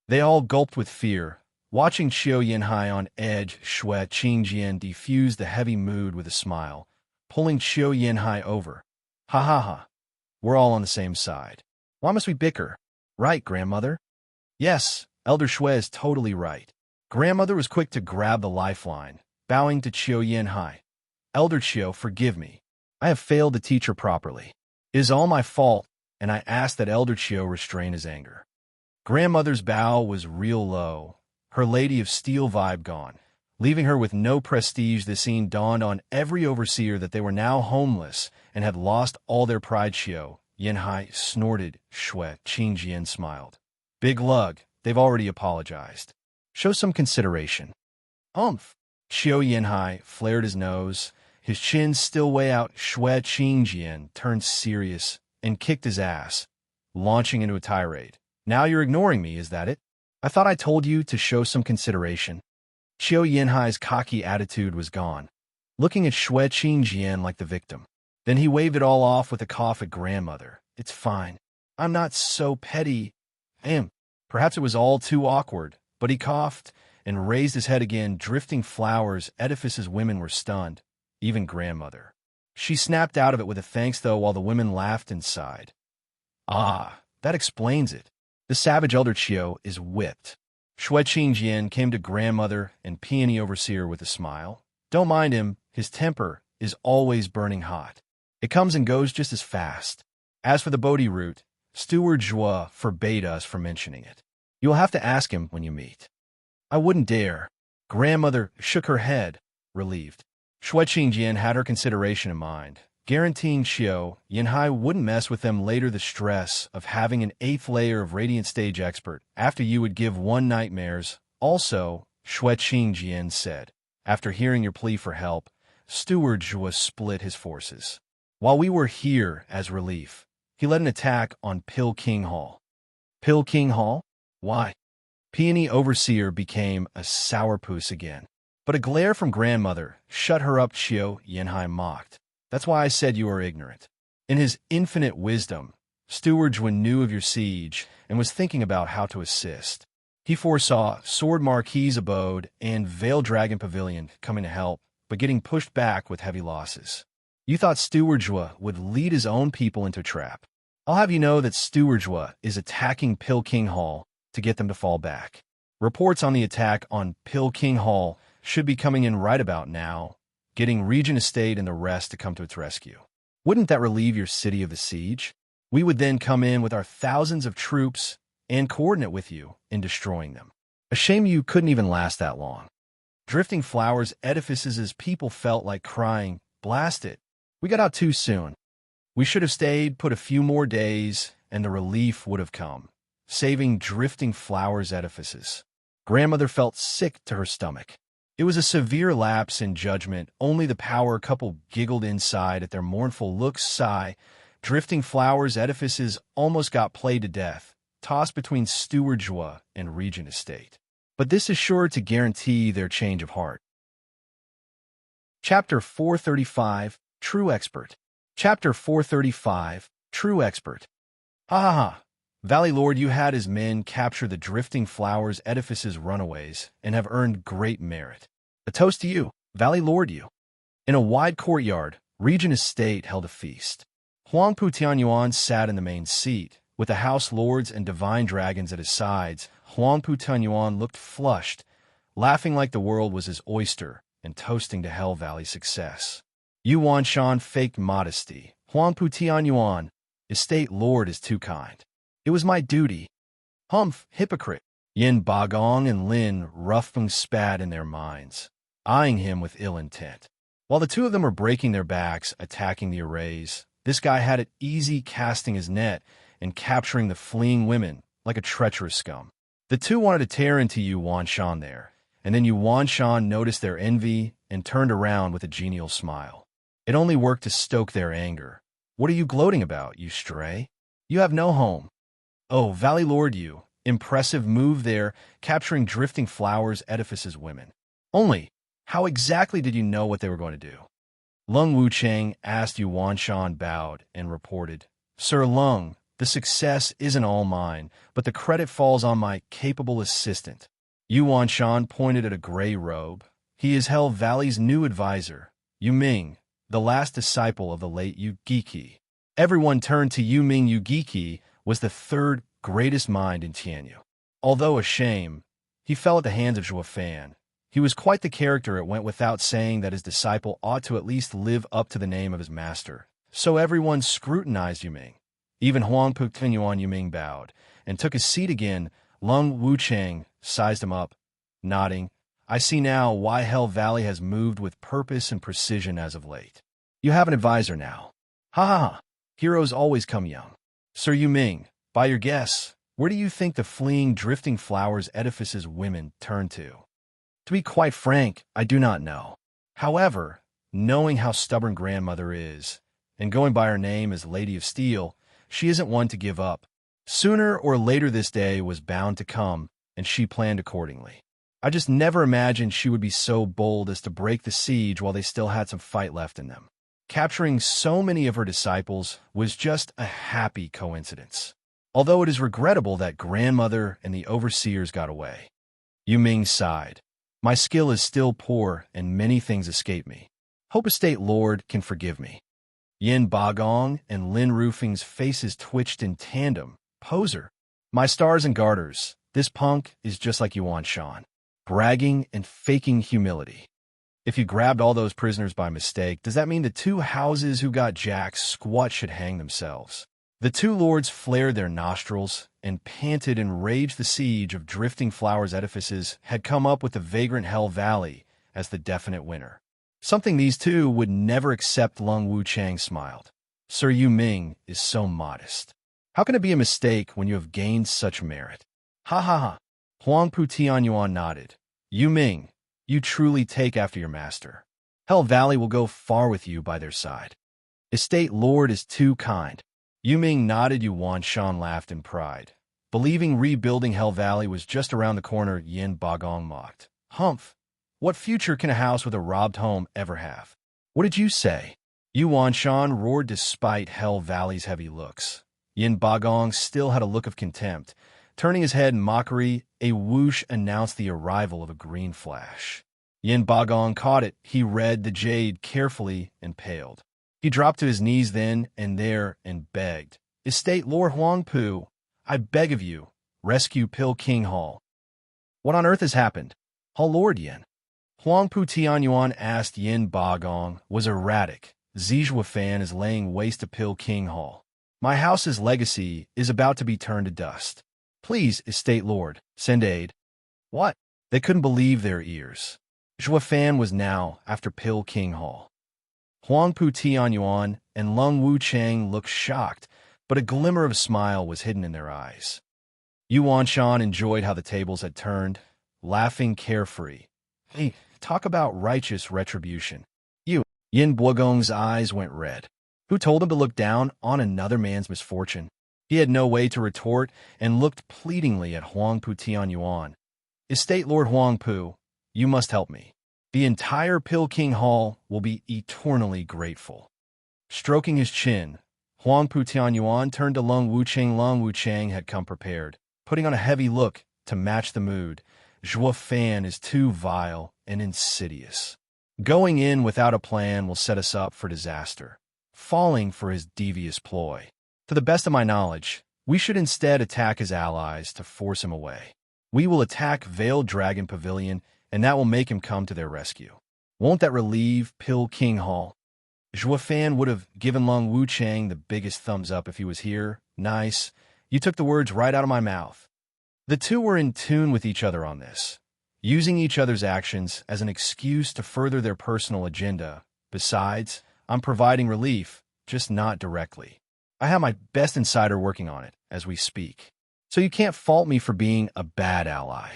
They all gulped with fear, watching Xiao Yanhai on edge. Shui Qingjian diffused the heavy mood with a smile, pulling Xiao Yanhai over. Ha ha ha. We're all on the same side. Why must we bicker? Right, Grandmother? Yes, Elder Shui is totally right. Grandmother was quick to grab the lifeline, bowing to Xiao Yanhai. Elder Xiao, forgive me. I have failed to teach her properly. It is all my fault, and I ask that Elder Xiao restrain his anger. Grandmother's bow was real low, her Lady of Steel vibe gone, leaving her with no prestige. The scene dawned on every overseer that they were now homeless and had lost all their pride. Xiao Yanhai snorted. Shui Qingjian smiled. Big lug, they've already apologized. Show some consideration. Xiao Yanhai flared his nose, his chin still way out. Shui Qingjian turned serious and kicked his ass, launching into a tirade. Now you're ignoring me, is that it? I thought I told you to show some consideration. Xiao Yanhai's cocky attitude was gone, looking at Shui Qingjian like the victim. Then he waved it all off with a cough at Grandmother. It's fine. I'm not so petty. Perhaps it was all too awkward, but he coughed and raised his head again. Drifting flowers, edifices. Women were stunned, even Grandmother. She snapped out of it with a thanks, though, while the women laughed and sighed. Ah, that explains it. The savage Elder Qiao is whipped. Shui Qingjian came to Grandmother and Peony Overseer with a smile. Don't mind him, his temper is always burning hot. It comes and goes just as fast. As for the Bodhi root, Steward Zhua forbade us from mentioning it. You'll have to ask him when you meet. I wouldn't dare. Grandmother shook her head, relieved. Shui Qingjian had her consideration in mind, guaranteeing Xiao Yanhai wouldn't mess with them later. The stress of having an 8th layer of Radiant Stage expert after you would give one nightmares. Also, Shui Qingjian said, after hearing your plea for help, Steward Zhua split his forces. While we were here as relief, he led an attack on Pill King Hall. Pill King Hall? Why? Peony Overseer became a sourpuss again. But a glare from Grandmother shut her up. Xiao Yanhai mocked. That's why I said you are ignorant. In his infinite wisdom, Steward Zhua knew of your siege and was thinking about how to assist. He foresaw Sword Marquis's abode and Veil Dragon Pavilion coming to help, but getting pushed back with heavy losses. You thought Steward Zhua would lead his own people into a trap. I'll have you know that Steward Zhua is attacking Pill King Hall to get them to fall back. Reports on the attack on Pill King Hall should be coming in right about now, getting Regent Estate and the rest to come to its rescue. Wouldn't that relieve your city of the siege? We would then come in with our thousands of troops and coordinate with you in destroying them. A shame you couldn't even last that long. Drifting flowers, edifices. As people felt like crying, blast it. We got out too soon. We should have stayed, put a few more days, and the relief would have come, saving drifting flowers, edifices. Grandmother felt sick to her stomach. It was a severe lapse in judgment. Only the power couple giggled inside at their mournful looks. Sigh. Drifting flowers, edifices almost got played to death, tossed between Steward Zhua and Regent Estate. But this is sure to guarantee their change of heart. Chapter 435, True Expert. Chapter 435, True Expert. Ha ha ha. Valley Lord, you had his men capture the drifting flowers, edifices, runaways, and have earned great merit. A toast to you, Valley Lord you. In a wide courtyard, Regent Estate held a feast. Huangpu Tianyuan sat in the main seat, with the house lords and divine dragons at his sides. Huangpu Tianyuan looked flushed, laughing like the world was his oyster, and toasting to Hell Valley's success. Yu Wanshan faked modesty. Huangpu Tianyuan, Estate Lord is too kind. It was my duty. Humph, hypocrite. Yin Bagong and Lin Ruffeng spat in their minds, eyeing him with ill intent. While the two of them were breaking their backs, attacking the arrays, this guy had it easy, casting his net and capturing the fleeing women like a treacherous scum. The two wanted to tear into Yu Wanshan there, and then Yu Wanshan noticed their envy and turned around with a genial smile. It only worked to stoke their anger. What are you gloating about, you stray? You have no home. Oh, Valley Lord you, impressive move there, capturing drifting flowers, edifices, women. Only, How exactly did you know what they were going to do? Lung Wucheng asked. Yuan Shan bowed and reported, Sir Lung, the success isn't all mine, but the credit falls on my capable assistant. Yuan Shan pointed at a gray robe. He is Hell Valley's new advisor, Yu Ming, the last disciple of the late Yu Giki. Everyone turned to Yu Ming. Yu Giki was the third greatest mind in Tianyu. Although a shame, he fell at the hands of Zhuo Fan. He was quite the character. It went without saying that his disciple ought to at least live up to the name of his master. So everyone scrutinized Yu Ming. Even Huang Putingyuan. Yu Ming bowed and took his seat again. Lung Wucheng sized him up, nodding. I see now why Hell Valley has moved with purpose and precision as of late. You have an advisor now. Ha ha ha. Heroes always come young. Sir Yu Ming, by your guess, where do you think the fleeing, drifting flowers edifices women turn to? To be quite frank, I do not know. However, knowing how stubborn grandmother is, and going by her name as Lady of Steel, she isn't one to give up. Sooner or later this day was bound to come, and she planned accordingly. I just never imagined she would be so bold as to break the siege while they still had some fight left in them. Capturing so many of her disciples was just a happy coincidence. Although it is regrettable that grandmother and the overseers got away. Yu Ming sighed. My skill is still poor and many things escape me. Hope Estate Lord can forgive me. Yin Bagong and Lin Roofing's faces twitched in tandem. Poser. My stars and garters, this punk is just like Yuan Shan. Bragging and faking humility. If you grabbed all those prisoners by mistake, does that mean the two houses who got jacked squat should hang themselves? The two lords flared their nostrils and panted and raged. The siege of drifting flowers edifices had come up with the vagrant Hell Valley as the definite winner. Something these two would never accept. Lung Wucheng smiled. Sir Yu Ming is so modest. How can it be a mistake when you have gained such merit? Ha ha ha. Huang Putingyuan nodded. Yu Ming, you truly take after your master. Hell Valley will go far with you by their side. Estate Lord is too kind. Yu Ming nodded. Yuan Shan laughed in pride. Believing rebuilding Hell Valley was just around the corner, Yin Bagong mocked. Humph! What future can a house with a robbed home ever have? What did you say? Yuan Shan roared despite Hell Valley's heavy looks. Yin Bagong still had a look of contempt. Turning his head in mockery, a whoosh announced the arrival of a green flash. Yin Bagong caught it. He read the jade carefully and paled. He dropped to his knees then and there and begged, Estate Lord Huang Pu, I beg of you, rescue Pil King Hall. What on earth has happened? Hall Lord Yin. Huang Pu Tianyuan asked. Yin Bagong was erratic. Zijua Fan is laying waste to Pil King Hall. My house's legacy is about to be turned to dust. Please, Estate Lord, send aid. What? They couldn't believe their ears. Zhuo Fan was now after Pil King Hall. Huang Pu Tianyuan and Lung Wucheng looked shocked, but a glimmer of a smile was hidden in their eyes. Yuan Shan enjoyed how the tables had turned, laughing carefree. Hey, talk about righteous retribution. Yin Bagong's eyes went red. Who told him to look down on another man's misfortune? He had no way to retort and looked pleadingly at Huang Pu Tianyuan. Estate Lord Huang Pu, you must help me. The entire Pil King Hall will be eternally grateful. Stroking his chin, Huang Pu Tianyuan turned to Lung Wucheng. Lung Wucheng had come prepared, putting on a heavy look to match the mood. Zhuo Fan is too vile and insidious. Going in without a plan will set us up for disaster, falling for his devious ploy. To the best of my knowledge, we should instead attack his allies to force him away. We will attack Veiled Dragon Pavilion, and that will make him come to their rescue. Won't that relieve Pil King Hall? Zhuo Fan would have given Lung Wucheng the biggest thumbs up if he was here. Nice. You took the words right out of my mouth. The two were in tune with each other on this, using each other's actions as an excuse to further their personal agenda. Besides, I'm providing relief, just not directly. I have my best insider working on it as we speak. So you can't fault me for being a bad ally.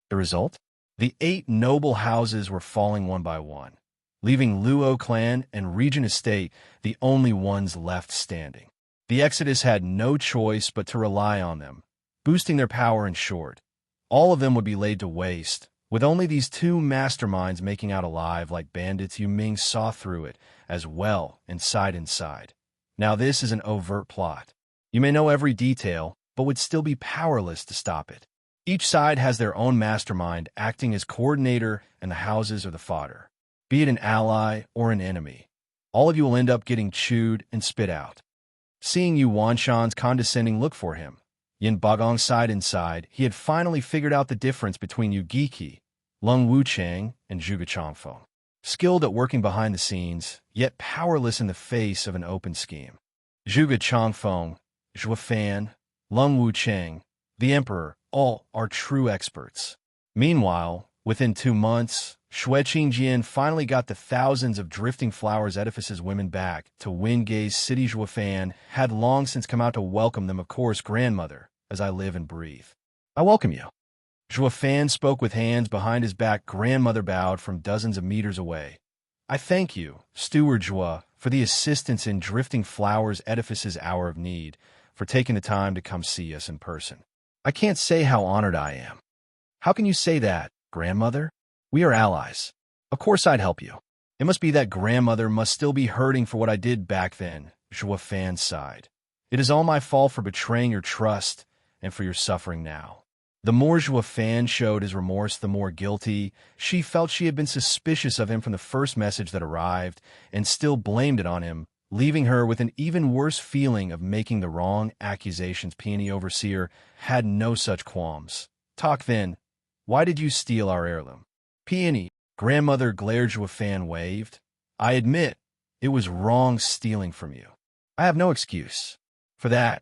The result? The 8 noble houses were falling one by one, leaving Luo clan and Regent Estate the only ones left standing. The Exodus had no choice but to rely on them, boosting their power in short. All of them would be laid to waste, With only these two masterminds making out alive like bandits, Yu Ming saw through it as well, inside. Now this is an overt plot. You may know every detail, but would still be powerless to stop it. Each side has their own mastermind acting as coordinator, and the houses are the fodder. Be it an ally or an enemy, all of you will end up getting chewed and spit out. Seeing Yu Wanshan's condescending look for him, Yin Bagong sighed inside. He had finally figured out the difference between Yu Giki, Lung Wuchang, and Zhuge Changfeng. Skilled at working behind the scenes, yet powerless in the face of an open scheme. Zhuge Changfeng, Zhou Fan, Lung Wuchang, the Emperor, all are true experts. Meanwhile, within 2 months, Shui Qingjian finally got the thousands of Drifting Flowers Edifice's women back to Wingay's city. Zhou Fan had long since come out to welcome them. Of course, grandmother, as I live and breathe, I welcome you. Zhou Fan spoke with hands behind his back. Grandmother bowed from dozens of meters away. I thank you, Steward Zhua, for the assistance in Drifting Flowers Edifice's hour of need, for taking the time to come see us in person. I can't say how honored I am. How can you say that, grandmother? We are allies. Of course I'd help you. It must be that grandmother must still be hurting for what I did back then, Zhou Fan sighed. It is all my fault for betraying your trust and for your suffering now. The more Zhou Fan showed his remorse, the more guilty she felt. She had been suspicious of him from the first message that arrived and still blamed it on him, leaving her with an even worse feeling of making the wrong accusations. Peony Overseer had no such qualms. Talk then. Why did you steal our heirloom? Peony, grandmother glared. Zhou Fan waved. I admit, it was wrong stealing from you. I have no excuse. For that,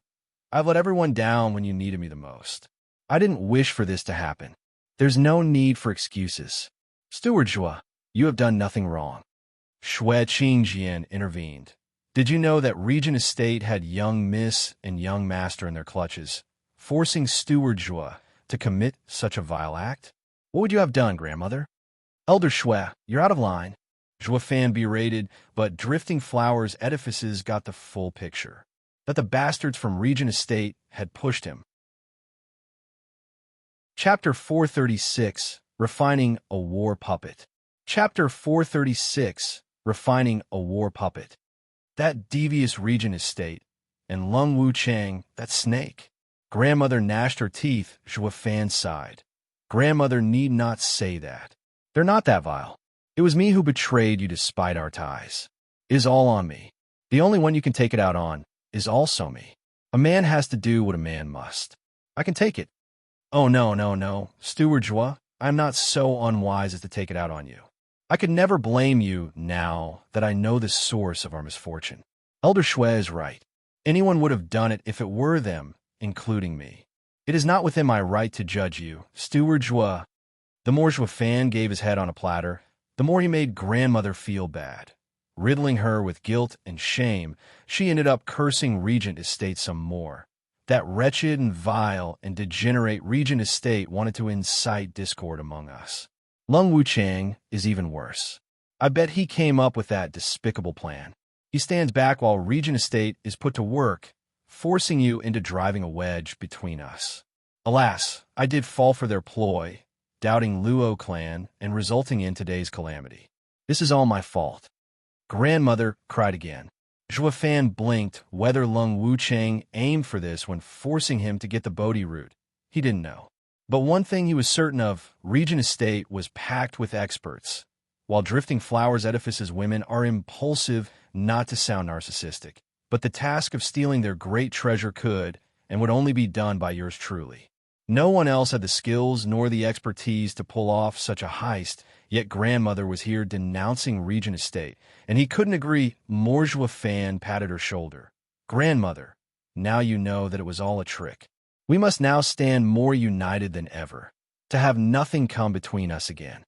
I've let everyone down when you needed me the most. I didn't wish for this to happen. There's no need for excuses. Steward Zhua, you have done nothing wrong. Shui Qingjian intervened. Did you know that Regent Estate had young Miss and young Master in their clutches, forcing Steward Zhua to commit such a vile act? What would you have done, grandmother? Elder Shui, you're out of line. Zhou Fan berated, but Drifting Flowers Edifices got the full picture. That the bastards from Regent Estate had pushed him. Chapter 436, Refining a War Puppet. Chapter 436, Refining a War Puppet. That devious Regent Estate, and Lung Wuchang, that snake. Grandmother gnashed her teeth. Zhou Fan sighed. Grandmother need not say that. They're not that vile. It was me who betrayed you despite our ties. It is all on me. The only one you can take it out on is also me. A man has to do what a man must. I can take it. Oh, no, Steward Zhua, I'm not so unwise as to take it out on you. I could never blame you now that I know the source of our misfortune. Elder Shui is right. Anyone would have done it if it were them, including me. It is not within my right to judge you, Steward Zhua. The more Zhou Fan gave his head on a platter, the more he made grandmother feel bad. Riddling her with guilt and shame, she ended up cursing Regent Estate some more. That wretched and vile and degenerate Regent Estate wanted to incite discord among us. Lung Wuchang is even worse. I bet he came up with that despicable plan. He stands back while Regent Estate is put to work, forcing you into driving a wedge between us. Alas, I did fall for their ploy, doubting Luo clan and resulting in today's calamity. This is all my fault. Grandmother cried again. Zhou Fan blinked whether Lung Wuchang aimed for this when forcing him to get the Bodhi root. He didn't know. But one thing he was certain of, Regent Estate was packed with experts, while Drifting Flowers Edifice's women are impulsive, not to sound narcissistic. But the task of stealing their great treasure could and would only be done by yours truly. No one else had the skills nor the expertise to pull off such a heist, yet grandmother was here denouncing Regent Estate, and he couldn't agree more. Zhou Fan patted her shoulder. Grandmother, now you know that it was all a trick. We must now stand more united than ever, to have nothing come between us again.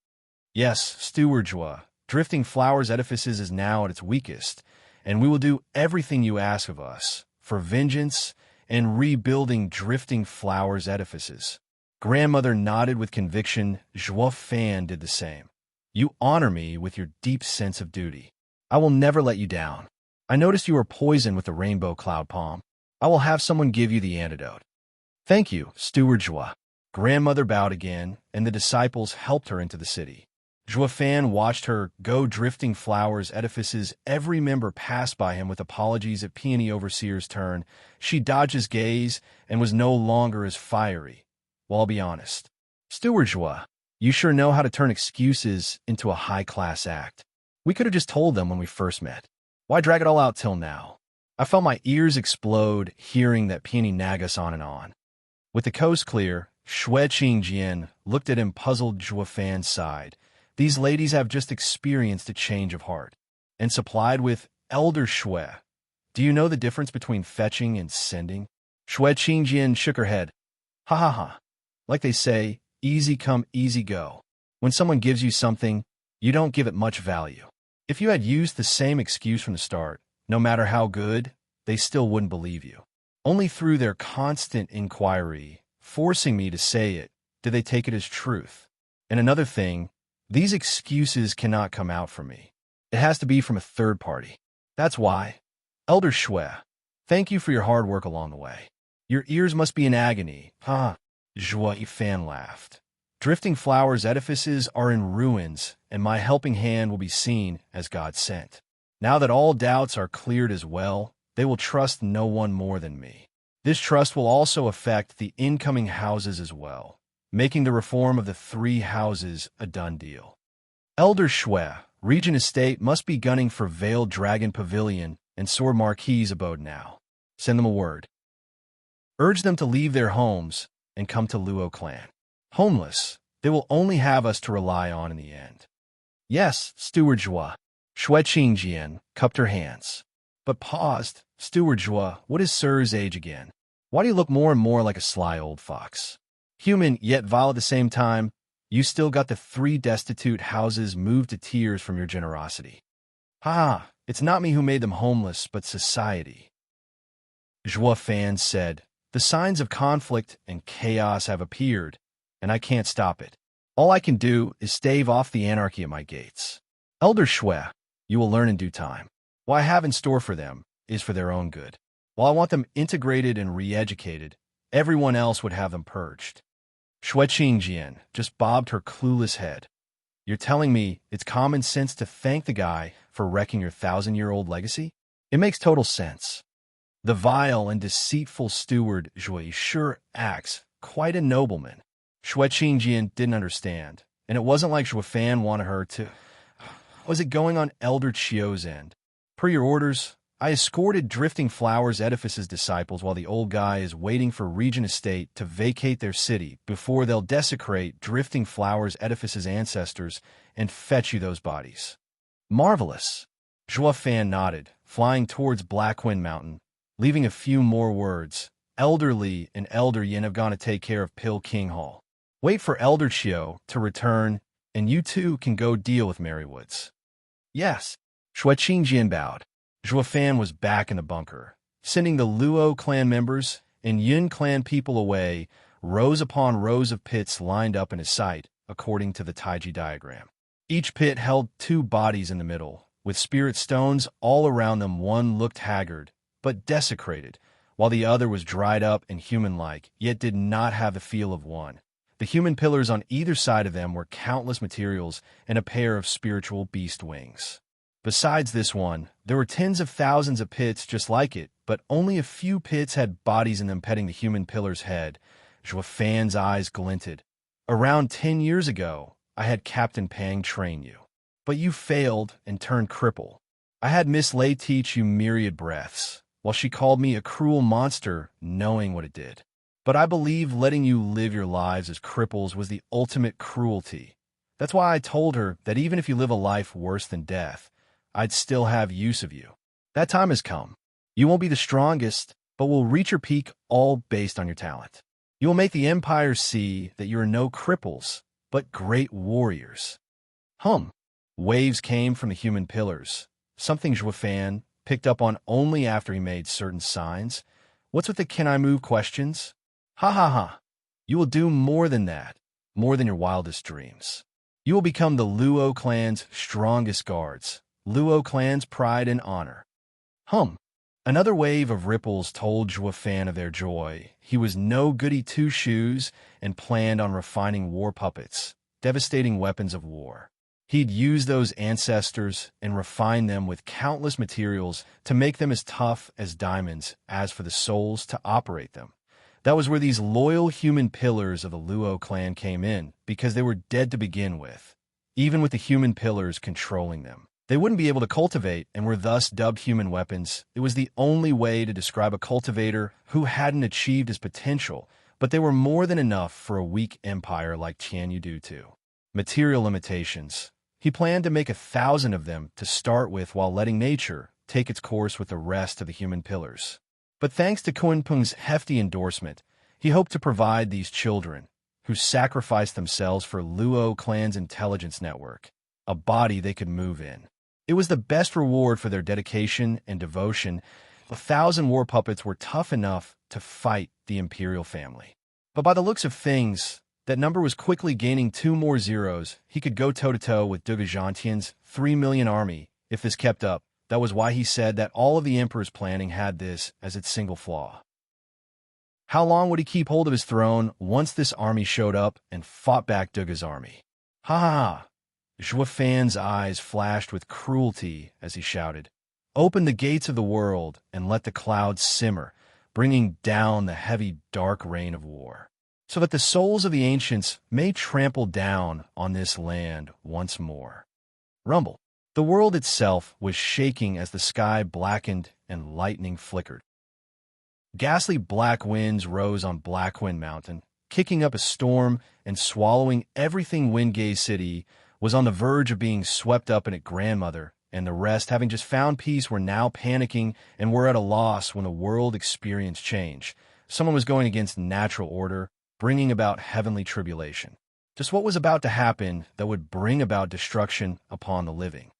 Yes, Steward Zhua, Drifting Flowers Edifices is now at its weakest, and we will do everything you ask of us, for vengeance and rebuilding Drifting Flowers Edifices. Grandmother nodded with conviction. Zhou Fan did the same. You honor me with your deep sense of duty. I will never let you down. I noticed you are poisoned with the rainbow cloud palm. I will have someone give you the antidote. Thank you, Steward Zhua. Grandmother bowed again, and the disciples helped her into the city. Juefan watched her go drifting flowers edifices. Every member passed by him with apologies at peony overseer's turn. She dodged his gaze and was no longer as fiery. Well, I'll be honest. Steward Jua, you sure know how to turn excuses into a high-class act. We could have just told them when we first met. Why drag it all out till now? I felt my ears explode hearing that peony nag us on and on. With the coast clear, Xue Qingjian looked at him, puzzled. Juefan sighed. These ladies have just experienced a change of heart. And supplied with Elder Xue. Do you know the difference between fetching and sending? Xue Qingjian shook her head. Ha ha ha. Like they say, easy come, easy go. When someone gives you something, you don't give it much value. If you had used the same excuse from the start, no matter how good, they still wouldn't believe you. Only through their constant inquiry, forcing me to say it, did they take it as truth. And another thing, these excuses cannot come out from me. It has to be from a third party. That's why. Elder Xue, thank you for your hard work along the way. Your ears must be in agony. Huh? Juefan laughed. Drifting flowers edifices are in ruins, and my helping hand will be seen as God sent. Now that all doubts are cleared as well, they will trust no one more than me. This trust will also affect the incoming houses as well, making the reform of the 3 houses a done deal. Elder Xue, Regent Estate must be gunning for Veiled Dragon Pavilion and Sword Marquis's abode now. Send them a word. Urge them to leave their homes and come to Luo clan. Homeless, they will only have us to rely on in the end. Yes, Steward Jua. Xue Qingjian cupped her hands, but paused. Steward Jua, what is Sir's age again? Why do you look more and more like a sly old fox? Human, yet vile at the same time, you still got the 3 destitute houses moved to tears from your generosity. Ha! It's not me who made them homeless, but society. Juefan said, the signs of conflict and chaos have appeared, and I can't stop it. All I can do is stave off the anarchy at my gates. Elder Xue, you will learn in due time. What I have in store for them is for their own good. While I want them integrated and re-educated, everyone else would have them purged. Xue Qingjian just bobbed her clueless head. You're telling me it's common sense to thank the guy for wrecking your 1,000-year-old legacy? It makes total sense. The vile and deceitful steward Jui sure acts quite a nobleman. Xue Qingjian didn't understand, and it wasn't like Juefan wanted her to. Was it going on Elder Chio's end? Per your orders, I escorted Drifting Flowers Edifice's disciples while the old guy is waiting for Regent Estate to vacate their city before they'll desecrate Drifting Flowers Edifice's ancestors and fetch you those bodies. Marvelous. Juefan nodded, flying towards Blackwind Mountain, leaving a few more words. Elder Li and Elder Yin have gone to take care of Pill King Hall. Wait for Elder Chio to return, and you two can go deal with Merrywoods. Yes. Xue Qingjian bowed. Juefan was back in the bunker, sending the Luo clan members and Yun clan people away, rows upon rows of pits lined up in his sight, according to the Taiji diagram. Each pit held 2 bodies in the middle, with spirit stones all around them. One looked haggard, but desecrated, while the other was dried up and human-like, yet did not have the feel of one. The human pillars on either side of them were countless materials and a pair of spiritual beast wings. Besides this one, there were tens of thousands of pits just like it, but only a few pits had bodies in them petting the human pillar's head. Juefan's eyes glinted. Around 10 years ago, I had Captain Pang train you. But you failed and turned cripple. I had Miss Lei teach you myriad breaths, while she called me a cruel monster, knowing what it did. But I believe letting you live your lives as cripples was the ultimate cruelty. That's why I told her that even if you live a life worse than death, I'd still have use of you. That time has come. You won't be the strongest, but will reach your peak all based on your talent. You will make the Empire see that you are no cripples, but great warriors. Waves came from the human pillars, something Juefan picked up on only after he made certain signs. What's with the can I move questions? Ha ha ha. You will do more than that, more than your wildest dreams. You will become the Luo clan's strongest guards. Luo clan's pride and honor. Another wave of ripples told Zhuofan of their joy. He was no goody two-shoes and planned on refining war puppets, devastating weapons of war. He'd use those ancestors and refine them with countless materials to make them as tough as diamonds, as for the souls to operate them. That was where these loyal human pillars of the Luo clan came in, because they were dead to begin with, even with the human pillars controlling them. They wouldn't be able to cultivate and were thus dubbed human weapons. It was the only way to describe a cultivator who hadn't achieved his potential, but they were more than enough for a weak empire like Tian Yudu. Material limitations. He planned to make 1,000 of them to start with while letting nature take its course with the rest of the human pillars. But thanks to Kunpeng's hefty endorsement, he hoped to provide these children, who sacrificed themselves for Luo clan's intelligence network, a body they could move in. It was the best reward for their dedication and devotion. 1,000 war puppets were tough enough to fight the imperial family. But by the looks of things, that number was quickly gaining 2 more zeros. He could go toe-to-toe with Dugajantyan's 3 million army if this kept up. That was why he said that all of the emperor's planning had this as its single flaw. How long would he keep hold of his throne once this army showed up and fought back Duga's army? Ha ha ha! Zhuofan's eyes flashed with cruelty as he shouted, "Open the gates of the world and let the clouds simmer, bringing down the heavy dark rain of war, so that the souls of the ancients may trample down on this land once more." Rumble. The world itself was shaking as the sky blackened and lightning flickered. Ghastly black winds rose on Blackwind Mountain, kicking up a storm and swallowing everything. Windgate City was on the verge of being swept up in it. Grandmother and the rest, having just found peace, were now panicking and were at a loss when the world experienced change. Someone was going against natural order, bringing about heavenly tribulation. Just what was about to happen that would bring about destruction upon the living?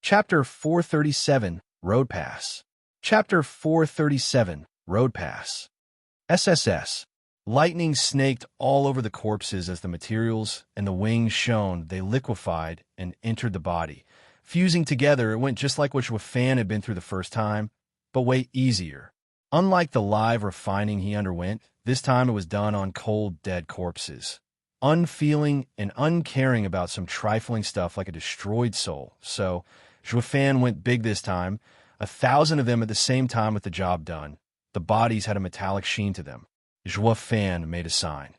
Chapter 437, Road Pass. Chapter 437, Road Pass. SSS. Lightning snaked all over the corpses as the materials and the wings shone. They liquefied and entered the body. Fusing together, it went just like what Zhuofan had been through the first time, but way easier. Unlike the live refining he underwent, this time it was done on cold, dead corpses. Unfeeling and uncaring about some trifling stuff like a destroyed soul. So, Zhuofan went big this time, 1,000 of them at the same time with the job done. The bodies had a metallic sheen to them. Zhuofan made a sign.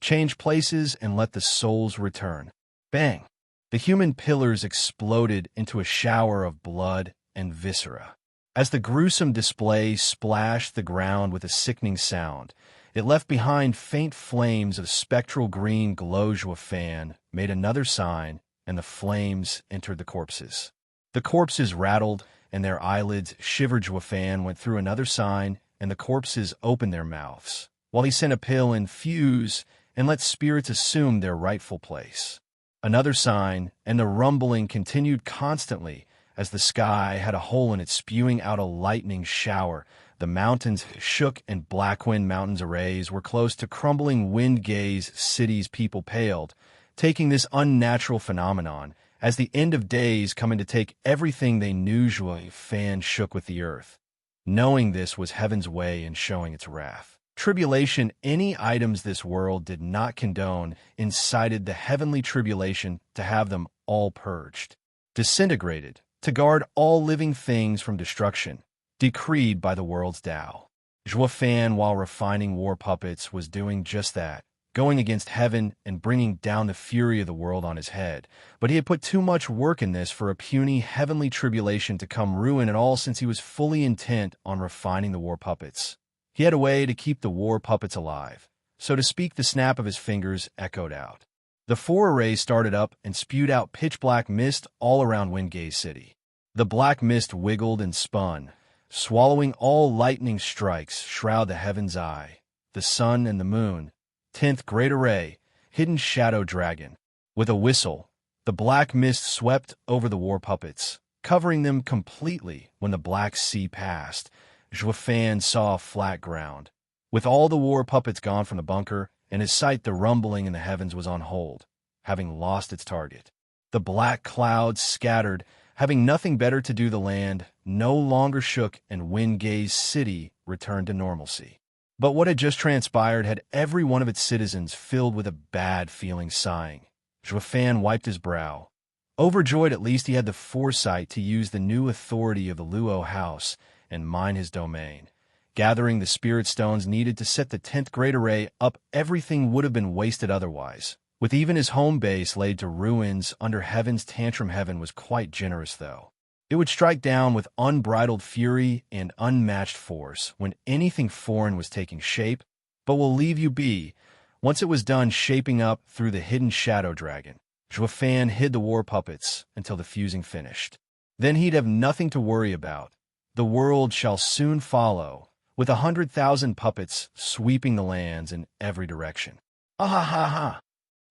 Change places and let the souls return. Bang! The human pillars exploded into a shower of blood and viscera. As the gruesome display splashed the ground with a sickening sound, it left behind faint flames of spectral green glow. Zhuofan made another sign, and the flames entered the corpses. The corpses rattled, and their eyelids shivered. Zhuofan went through another sign, and the corpses opened their mouths, while he sent a pill infuse and let spirits assume their rightful place. Another sign, and the rumbling continued constantly as the sky had a hole in it, spewing out a lightning shower. The mountains shook, and Blackwind Mountain's arrays were close to crumbling. Windgate City's people paled, taking this unnatural phenomenon as the end of days coming to take everything they knew. Zhuofan shook with the earth, knowing this was heaven's way in showing its wrath. Tribulation, any items this world did not condone, incited the heavenly tribulation to have them all purged, disintegrated, to guard all living things from destruction, decreed by the world's Tao. Zhuofan, while refining war puppets, was doing just that, going against heaven and bringing down the fury of the world on his head. But he had put too much work in this for a puny heavenly tribulation to come ruin it all, since he was fully intent on refining the war puppets. He had a way to keep the war puppets alive. So to speak, the snap of his fingers echoed out. The 4 arrays started up and spewed out pitch-black mist all around Windgate City. The black mist wiggled and spun, swallowing all lightning strikes shroud the heaven's eye, the sun and the moon. 10th Great Array, Hidden Shadow Dragon. With a whistle, the black mist swept over the war puppets, covering them completely. When the Black Sea passed, Zhuofan saw flat ground. With all the war puppets gone from the bunker, in his sight the rumbling in the heavens was on hold, having lost its target. The black clouds scattered Having nothing better to do, the land no longer shook and Wingay's city returned to normalcy. But what had just transpired had every one of its citizens filled with a bad feeling, sighing. Juefan wiped his brow. Overjoyed, at least he had the foresight to use the new authority of the Luo house and mine his domain. Gathering the spirit stones needed to set the 10th great array up, everything would have been wasted otherwise. With even his home base laid to ruins under heaven's tantrum, heaven was quite generous, though. It would strike down with unbridled fury and unmatched force when anything foreign was taking shape, but will leave you be. Once it was done shaping up through the hidden shadow dragon, Juefan hid the war puppets until the fusing finished. Then he'd have nothing to worry about. The world shall soon follow, with 100,000 puppets sweeping the lands in every direction. Ah ha ha ha!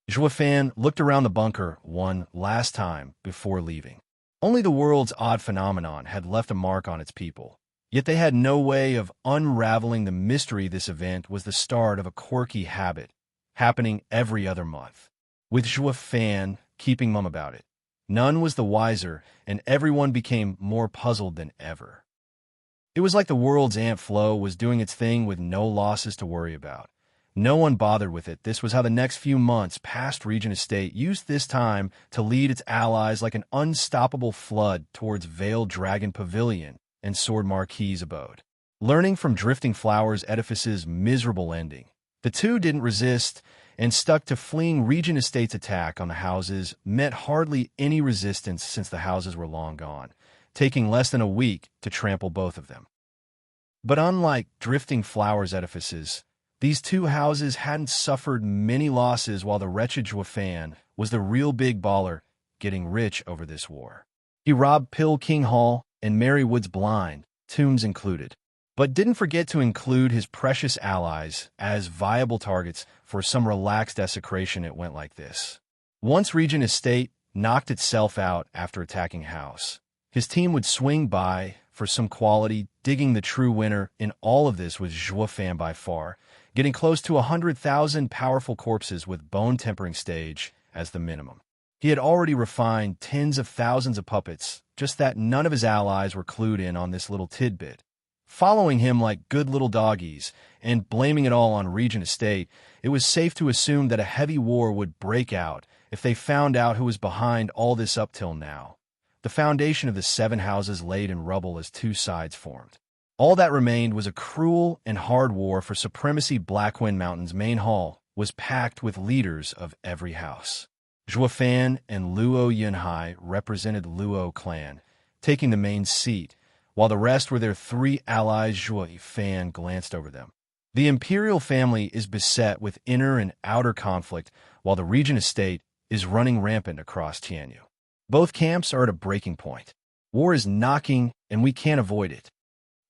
Juefan looked around the bunker one last time before leaving. Only the world's odd phenomenon had left a mark on its people. Yet they had no way of unraveling the mystery. This event was the start of a quirky habit, happening every other month. With Juefan keeping mum about it, none was the wiser, and everyone became more puzzled than ever. It was like the world's ant flow was doing its thing with no losses to worry about. No one bothered with it. This was how the next few months passed. Regent Estate used this time to lead its allies like an unstoppable flood towards Veiled Dragon Pavilion and Sword Marquis's abode. Learning from Drifting Flower's edifice's miserable ending, the two didn't resist and stuck to fleeing. Regent Estate's attack on the houses met hardly any resistance since the houses were long gone, taking less than a week to trample both of them. But unlike Drifting Flower's edifices, these two houses hadn't suffered many losses, while the wretched Juefan was the real big baller, getting rich over this war. He robbed Pill King Hall and Marywood's blind, tombs included, but didn't forget to include his precious allies as viable targets for some relaxed desecration. It went like this. Once Regent Estate knocked itself out after attacking house, his team would swing by for some quality. Digging, the true winner in all of this was Juefan by far, getting close to 100,000 powerful corpses with bone tempering stage as the minimum. He had already refined tens of thousands of puppets, just that none of his allies were clued in on this little tidbit, following him like good little doggies and blaming it all on Regent Estate. It was safe to assume that a heavy war would break out if they found out who was behind all this up till now. The foundation of the 7 houses laid in rubble as two sides formed. All that remained was a cruel and hard war for supremacy. Blackwind Mountain's main hall was packed with leaders of every house. Juefan and Luo Yunhai represented the Luo clan, taking the main seat, while the rest were their 3 allies. Juefan glanced over them. The imperial family is beset with inner and outer conflict, while the Regent Estate is running rampant across Tianyu. Both camps are at a breaking point. War is knocking, and we can't avoid it.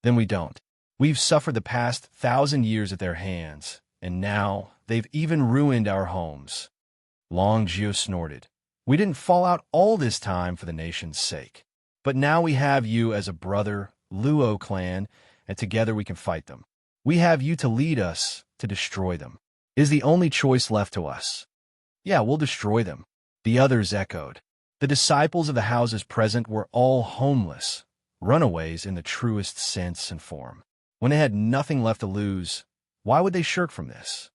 Then we don't. We've suffered the past 1,000 years at their hands, and now they've even ruined our homes. Long Geo snorted. We didn't fall out all this time for the nation's sake. But now we have you as a brother, Luo clan, and together we can fight them. We have you to lead us to destroy them. Is the only choice left to us. Yeah, we'll destroy them. The others echoed. The disciples of the houses present were all homeless, runaways in the truest sense and form. When they had nothing left to lose, why would they shirk from this?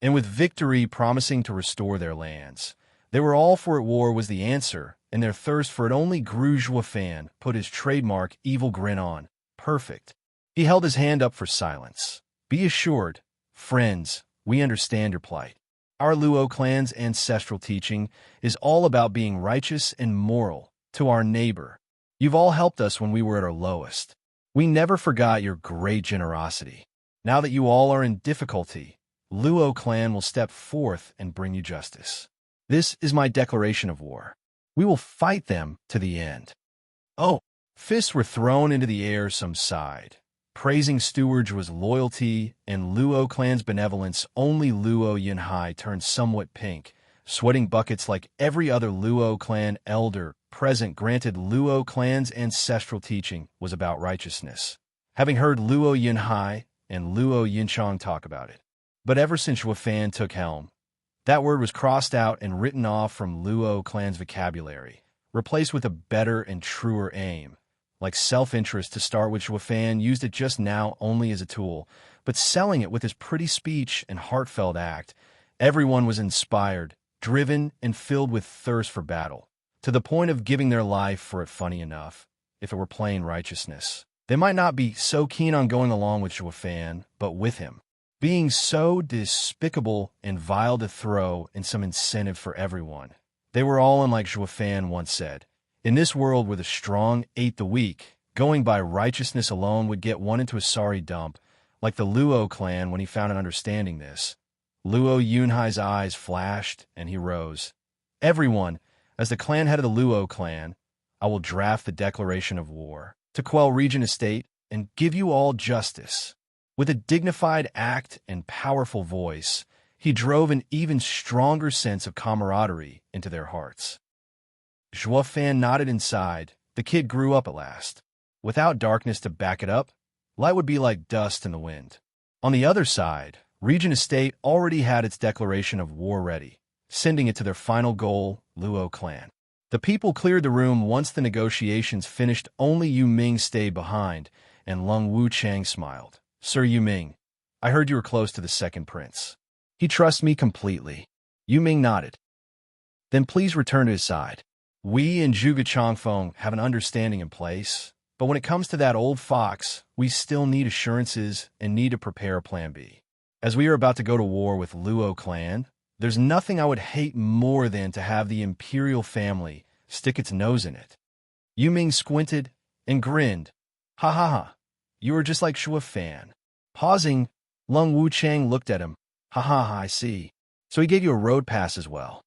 And with victory promising to restore their lands, they were all for it. War was the answer, and their thirst for it only grew. Juefan put his trademark evil grin on. Perfect. He held his hand up for silence. Be assured, friends, we understand your plight. Our Luo clan's ancestral teaching is all about being righteous and moral to our neighbor. You've all helped us when we were at our lowest. We never forgot your great generosity. Now that you all are in difficulty, Luo clan will step forth and bring you justice. This is my declaration of war. We will fight them to the end. Oh, fists were thrown into the air. Some sighed, praising Steward's loyalty and Luo clan's benevolence. Only Luo Yunhai turned somewhat pink, sweating buckets like every other Luo clan elder present. Granted, Luo clan's ancestral teaching was about righteousness, having heard Luo Yunhai and Luo Yunchang talk about it. But ever since Juefan took helm, that word was crossed out and written off from Luo clan's vocabulary. replaced with a better and truer aim. Like self-interest to start with, Fan used it just now only as a tool, but selling it with his pretty speech and heartfelt act, everyone was inspired, driven, and filled with thirst for battle, to the point of giving their life for it. Funny enough, if it were plain righteousness, they might not be so keen on going along with Fan, but with him being so despicable and vile to throw in some incentive for everyone. They were all in, like Fan once said, in this world where the strong ate the weak, going by righteousness alone would get one into a sorry dump, like the Luo clan when he found an understanding this. Luo Yunhai's eyes flashed, and he rose. Everyone, as the clan head of the Luo clan, I will draft the declaration of war to quell Regent Estate and give you all justice. With a dignified act and powerful voice, he drove an even stronger sense of camaraderie into their hearts. Fan nodded inside. The kid grew up at last. Without darkness to back it up, light would be like dust in the wind. On the other side, Regent Estate already had its declaration of war ready, sending it to their final goal, Luo clan. The people cleared the room once the negotiations finished. Only Yu Ming stayed behind, and Lung Wuchang smiled. Sir Yu Ming, I heard you were close to the second prince. He trusts me completely. Yu Ming nodded. Then please return to his side. We and Zhuge Changfeng have an understanding in place, but when it comes to that old fox, we still need assurances and need to prepare a plan B. As we are about to go to war with Luo clan, there's nothing I would hate more than to have the imperial family stick its nose in it. Yu Ming squinted and grinned. Ha ha ha, you are just like Fan. Pausing, Lung Wuchang looked at him. Ha ha ha, I see. So he gave you a road pass as well.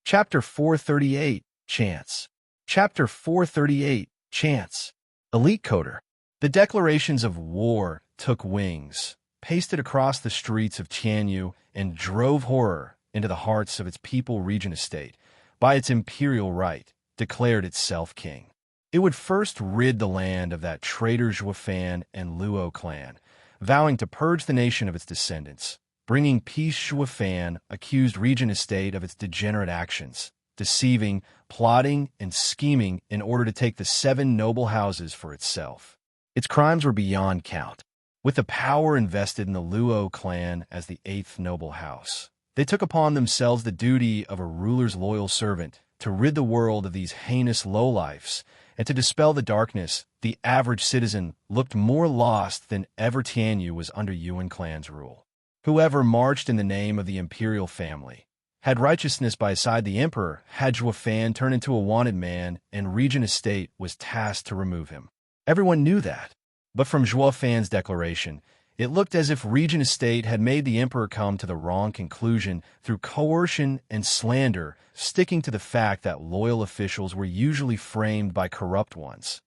Chapter 438, Chance. Chapter 438, Chance. Elite Coder. The declarations of war took wings, pasted across the streets of Tianyu, and drove horror into the hearts of its people. Regent Estate, by its imperial right, declared itself king. It would first rid the land of that traitor Fan and Luo clan, vowing to purge the nation of its descendants. Bringing peace, Fan accused Regent Estate of its degenerate actions, deceiving, plotting, and scheming in order to take the 7 noble houses for itself. Its crimes were beyond count. With the power invested in the Luo clan as the 8th noble house, they took upon themselves the duty of a ruler's loyal servant to rid the world of these heinous lowlifes and to dispel the darkness. The average citizen looked more lost than ever. Tianyu was under Yuan clan's rule. Whoever marched in the name of the imperial family had righteousness by his side. The emperor had Fan turn into a wanted man, and Regent Estate was tasked to remove him. Everyone knew that, but from Fan's declaration, it looked as if Regent Estate had made the emperor come to the wrong conclusion through coercion and slander, sticking to the fact that loyal officials were usually framed by corrupt ones.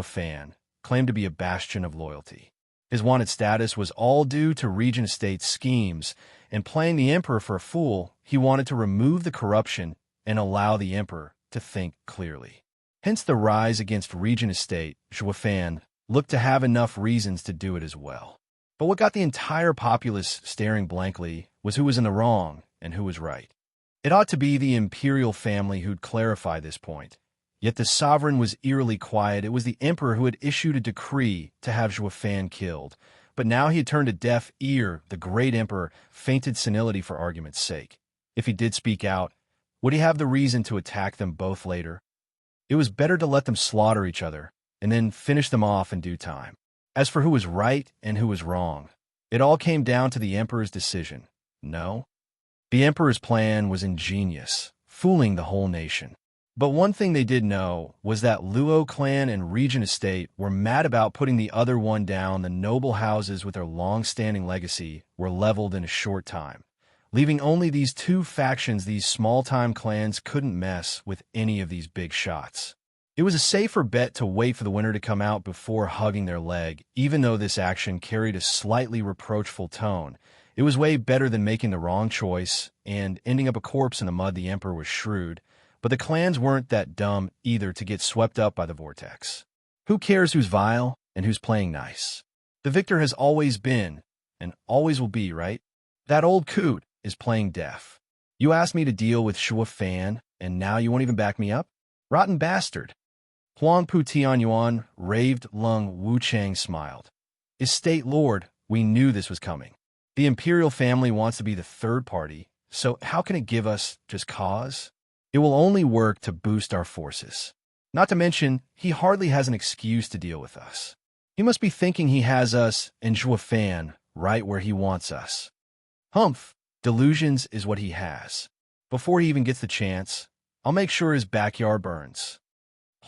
Fan claimed to be a bastion of loyalty. His wanted status was all due to Regent Estate's schemes, and playing the emperor for a fool, he wanted to remove the corruption and allow the emperor to think clearly. Hence the rise against Regent Estate. Fan looked to have enough reasons to do it as well. But what got the entire populace staring blankly was who was in the wrong and who was right. It ought to be the imperial family who'd clarify this point. Yet the sovereign was eerily quiet. It was the emperor who had issued a decree to have Fan killed. But now he had turned a deaf ear. The great emperor feinted senility for argument's sake. If he did speak out, would he have the reason to attack them both later? It was better to let them slaughter each other and then finish them off in due time. As for who was right and who was wrong, it all came down to the emperor's decision. No, the emperor's plan was ingenious, fooling the whole nation. But one thing they did know was that Luo clan and Regent Estate were mad about putting the other one down. The noble houses with their long-standing legacy were leveled in a short time, leaving only these 2 factions. These small-time clans couldn't mess with any of these big shots. It was a safer bet to wait for the winner to come out before hugging their leg. Even though this action carried a slightly reproachful tone, it was way better than making the wrong choice and ending up a corpse in the mud. The emperor was shrewd, but the clans weren't that dumb either to get swept up by the vortex. Who cares who's vile and who's playing nice? The victor has always been, and always will be, right? That old coot is playing deaf. You asked me to deal with Fan And now you won't even back me up? Rotten bastard. Huangpu Tianyuan raved. Lung Wuchang smiled. Estate Lord, we knew this was coming. The imperial family wants to be the third party, so how can it give us just cause? It will only work to boost our forces. Not to mention, he hardly has an excuse to deal with us. He must be thinking he has us and Zhuofan right where he wants us. Humph, delusions is what he has. Before he even gets the chance, I'll make sure his backyard burns.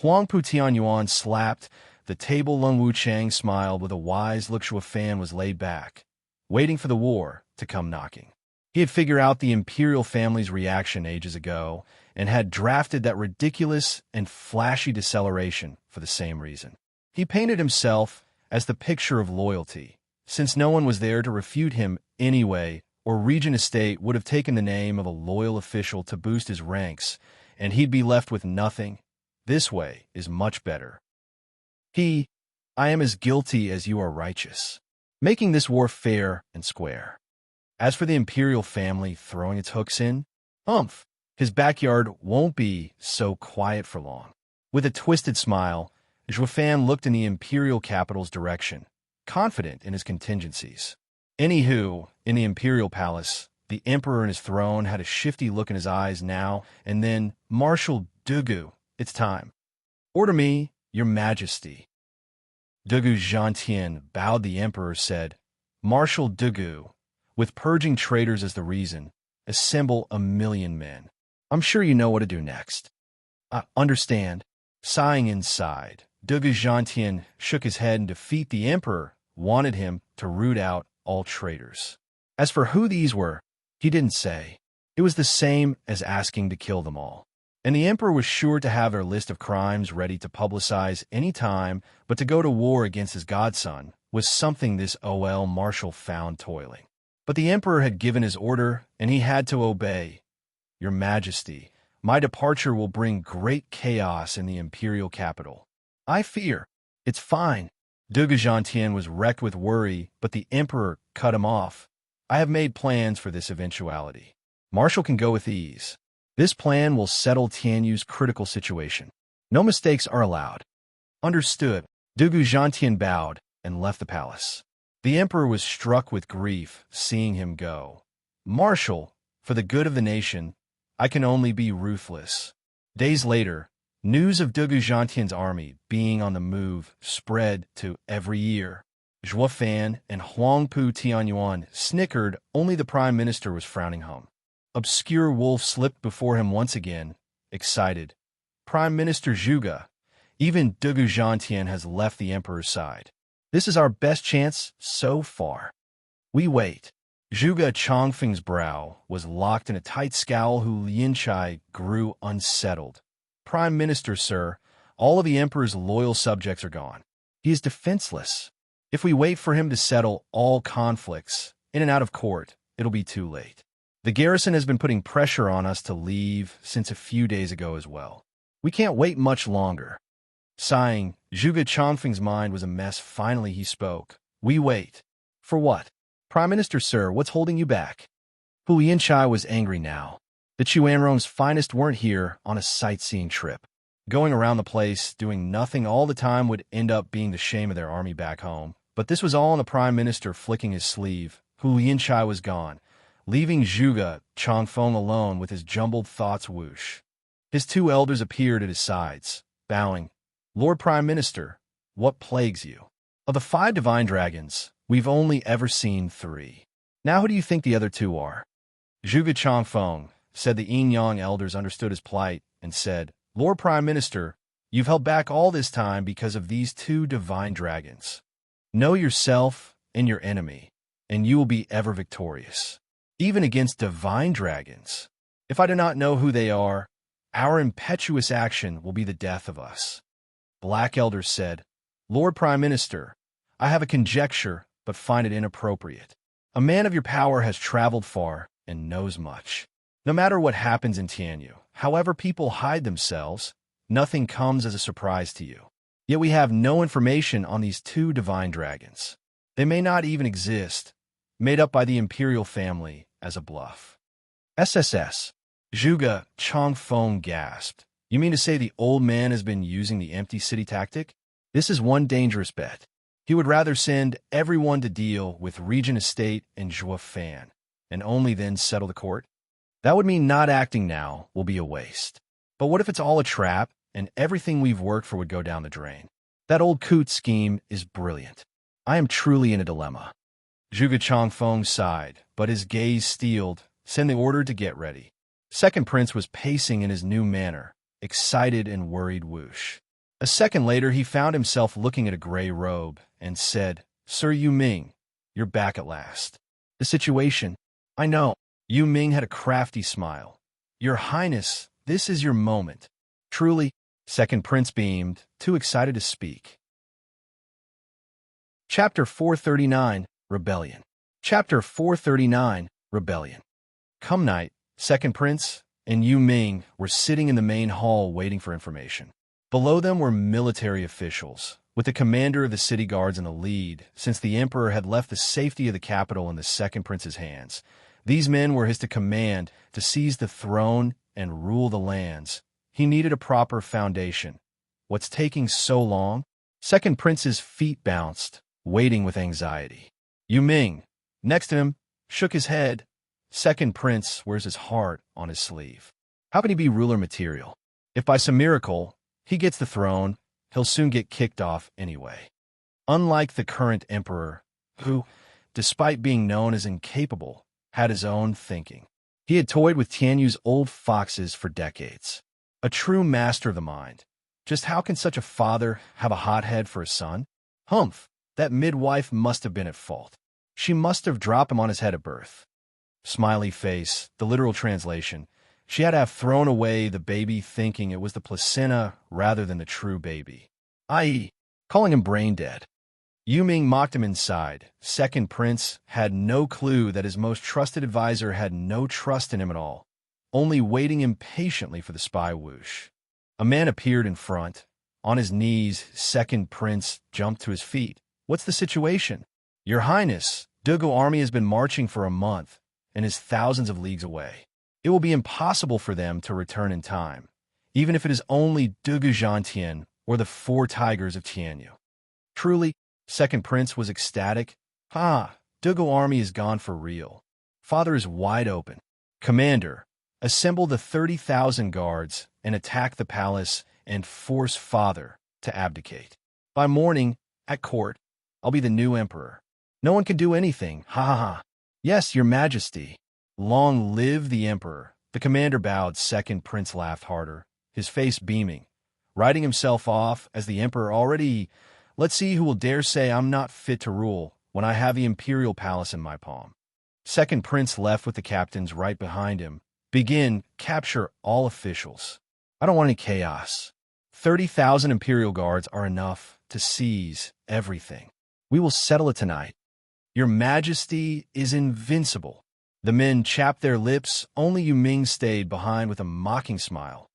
Huangpu Tianyuan slapped the table. Lung Wuchang smiled with a wise look. Zhuofan was laid back, waiting for the war to come knocking. He had figured out the imperial family's reaction ages ago and had drafted that ridiculous and flashy deceleration for the same reason. He painted himself as the picture of loyalty, since no one was there to refute him anyway, or Regent Estate would have taken the name of a loyal official to boost his ranks, and he'd be left with nothing. This way is much better. I am as guilty as you are righteous, making this war fair and square. As for the imperial family throwing its hooks in, his backyard won't be so quiet for long. With a twisted smile, Zhuofan looked in the imperial capital's direction, confident in his contingencies. Anywho, in the imperial palace, the emperor in his throne had a shifty look in his eyes now and then. Marshal Dugu, it's time. Order me, your majesty. Dugu Zhantian bowed. The emperor said, Marshal Dugu, with purging traitors as the reason, assemble 1,000,000 men. I'm sure you know what to do next. I understand. Sighing inside, Dugu Zhantian shook his head. And defeat the emperor wanted him to root out all traitors. As for who these were, he didn't say. It was the same as asking to kill them all. And the emperor was sure to have their list of crimes ready to publicize any time, but to go to war against his godson was something this OL marshal found toiling. But the emperor had given his order, and he had to obey. Your Majesty, my departure will bring great chaos in the imperial capital. I fear. It's fine. Dugu Zhantian was wrecked with worry, but the emperor cut him off. I have made plans for this eventuality. Marshal can go with ease. This plan will settle Tianyu's critical situation. No mistakes are allowed. Understood. Dugu Zhantian bowed and left the palace. The emperor was struck with grief seeing him go. Marshal, for the good of the nation, I can only be ruthless. Days later, news of Dugu Zhantian's army being on the move spread to every ear. Zhuofan and Huangpu Tianyuan snickered. Only the prime minister was frowning home. Obscure wolf slipped before him once again, excited. Prime Minister Zhuge, even Dugu Zhantian has left the emperor's side. This is our best chance so far. We wait. Zhuge Chongfeng's brow was locked in a tight scowl. Hu Lianchai grew unsettled. Prime Minister, sir, all of the emperor's loyal subjects are gone. He is defenseless. If we wait for him to settle all conflicts, in and out of court, it'll be too late. The garrison has been putting pressure on us to leave since a few days ago as well. We can't wait much longer. Sighing, Zhuge Chongfeng's mind was a mess. Finally he spoke. We wait. For what? Prime Minister, sir, what's holding you back? Hu Lianchai was angry now. The Chuanrong's finest weren't here on a sightseeing trip. Going around the place, doing nothing all the time would end up being the shame of their army back home. But this was all on the Prime Minister flicking his sleeve. Hu Lianchai was gone, leaving Zhuge Chongfeng alone with his jumbled thoughts. Whoosh. His two elders appeared at his sides, bowing. Lord Prime Minister, what plagues you? Of the 5 divine dragons, we've only ever seen 3. Now who do you think the other 2 are? Zhuge Chongfeng said. The Yin-Yang elders understood his plight and said, Lord Prime Minister, you've held back all this time because of these 2 divine dragons. Know yourself and your enemy, and you will be ever victorious. Even against divine dragons. If I do not know who they are, our impetuous action will be the death of us. Black elders said, Lord Prime Minister, I have a conjecture, but find it inappropriate. A man of your power has traveled far and knows much. No matter what happens in Tianyu, however people hide themselves, nothing comes as a surprise to you. Yet we have no information on these 2 divine dragons. They may not even exist, made up by the imperial family as a bluff. SSS. Zhuge Changfeng gasped. You mean to say the old man has been using the empty city tactic? This is one dangerous bet. He would rather send everyone to deal with Regent Estate and Zhuo Fan, and only then settle the court? That would mean not acting now will be a waste. But what if it's all a trap, and everything we've worked for would go down the drain? That old coot scheme is brilliant. I am truly in a dilemma. Zhuge Changfeng sighed, but his gaze steeled. Send the order to get ready. Second Prince was pacing in his new manner, excited and worried whoosh. A second later, he found himself looking at a gray robe and said, Sir Yu Ming, you're back at last. The situation, I know. Yu Ming had a crafty smile. Your Highness, this is your moment. Truly, Second Prince beamed, too excited to speak. Chapter 439, Rebellion. Chapter 439, Rebellion. Come night, Second Prince and Yu Ming were sitting in the main hall waiting for information. Below them were military officials, with the commander of the city guards in the lead, since the emperor had left the safety of the capital in the Second Prince's hands. These men were his to command, to seize the throne and rule the lands. He needed a proper foundation. What's taking so long? Second Prince's feet bounced, waiting with anxiety. Yu Ming, next to him, shook his head. Second Prince wears his heart on his sleeve. How can he be ruler material? If by some miracle he gets the throne, he'll soon get kicked off anyway. Unlike the current emperor, who, despite being known as incapable, had his own thinking. He had toyed with Tianyu's old foxes for decades. A true master of the mind. Just how can such a father have a hothead for a son? Humph, that midwife must have been at fault. She must have dropped him on his head at birth. Smiley face, the literal translation. She had to have thrown away the baby thinking it was the placenta rather than the true baby, i.e., calling him brain dead. Yu Ming mocked him inside. Second Prince had no clue that his most trusted advisor had no trust in him at all, only waiting impatiently for the spy whoosh. A man appeared in front. On his knees, Second Prince jumped to his feet. What's the situation? Your Highness, Dugu army has been marching for a month and is thousands of leagues away. It will be impossible for them to return in time, even if it is only Dugu Zhantian or the 4 tigers of Tianyu. Truly, Second Prince was ecstatic. Dugu army is gone for real. Father is wide open. Commander, assemble the 30,000 guards and attack the palace and force Father to abdicate. By morning, at court, I'll be the new emperor. No one can do anything. Yes, your majesty. Long live the emperor. The commander bowed. Second Prince laughed harder, his face beaming, writing himself off as the emperor already. Let's see who will dare say I'm not fit to rule when I have the imperial palace in my palm. Second Prince left with the captains right behind him. Begin, capture all officials. I don't want any chaos. 30,000 imperial guards are enough to seize everything. We will settle it tonight. Your majesty is invincible. The men chapped their lips. Only Yu Ming stayed behind with a mocking smile.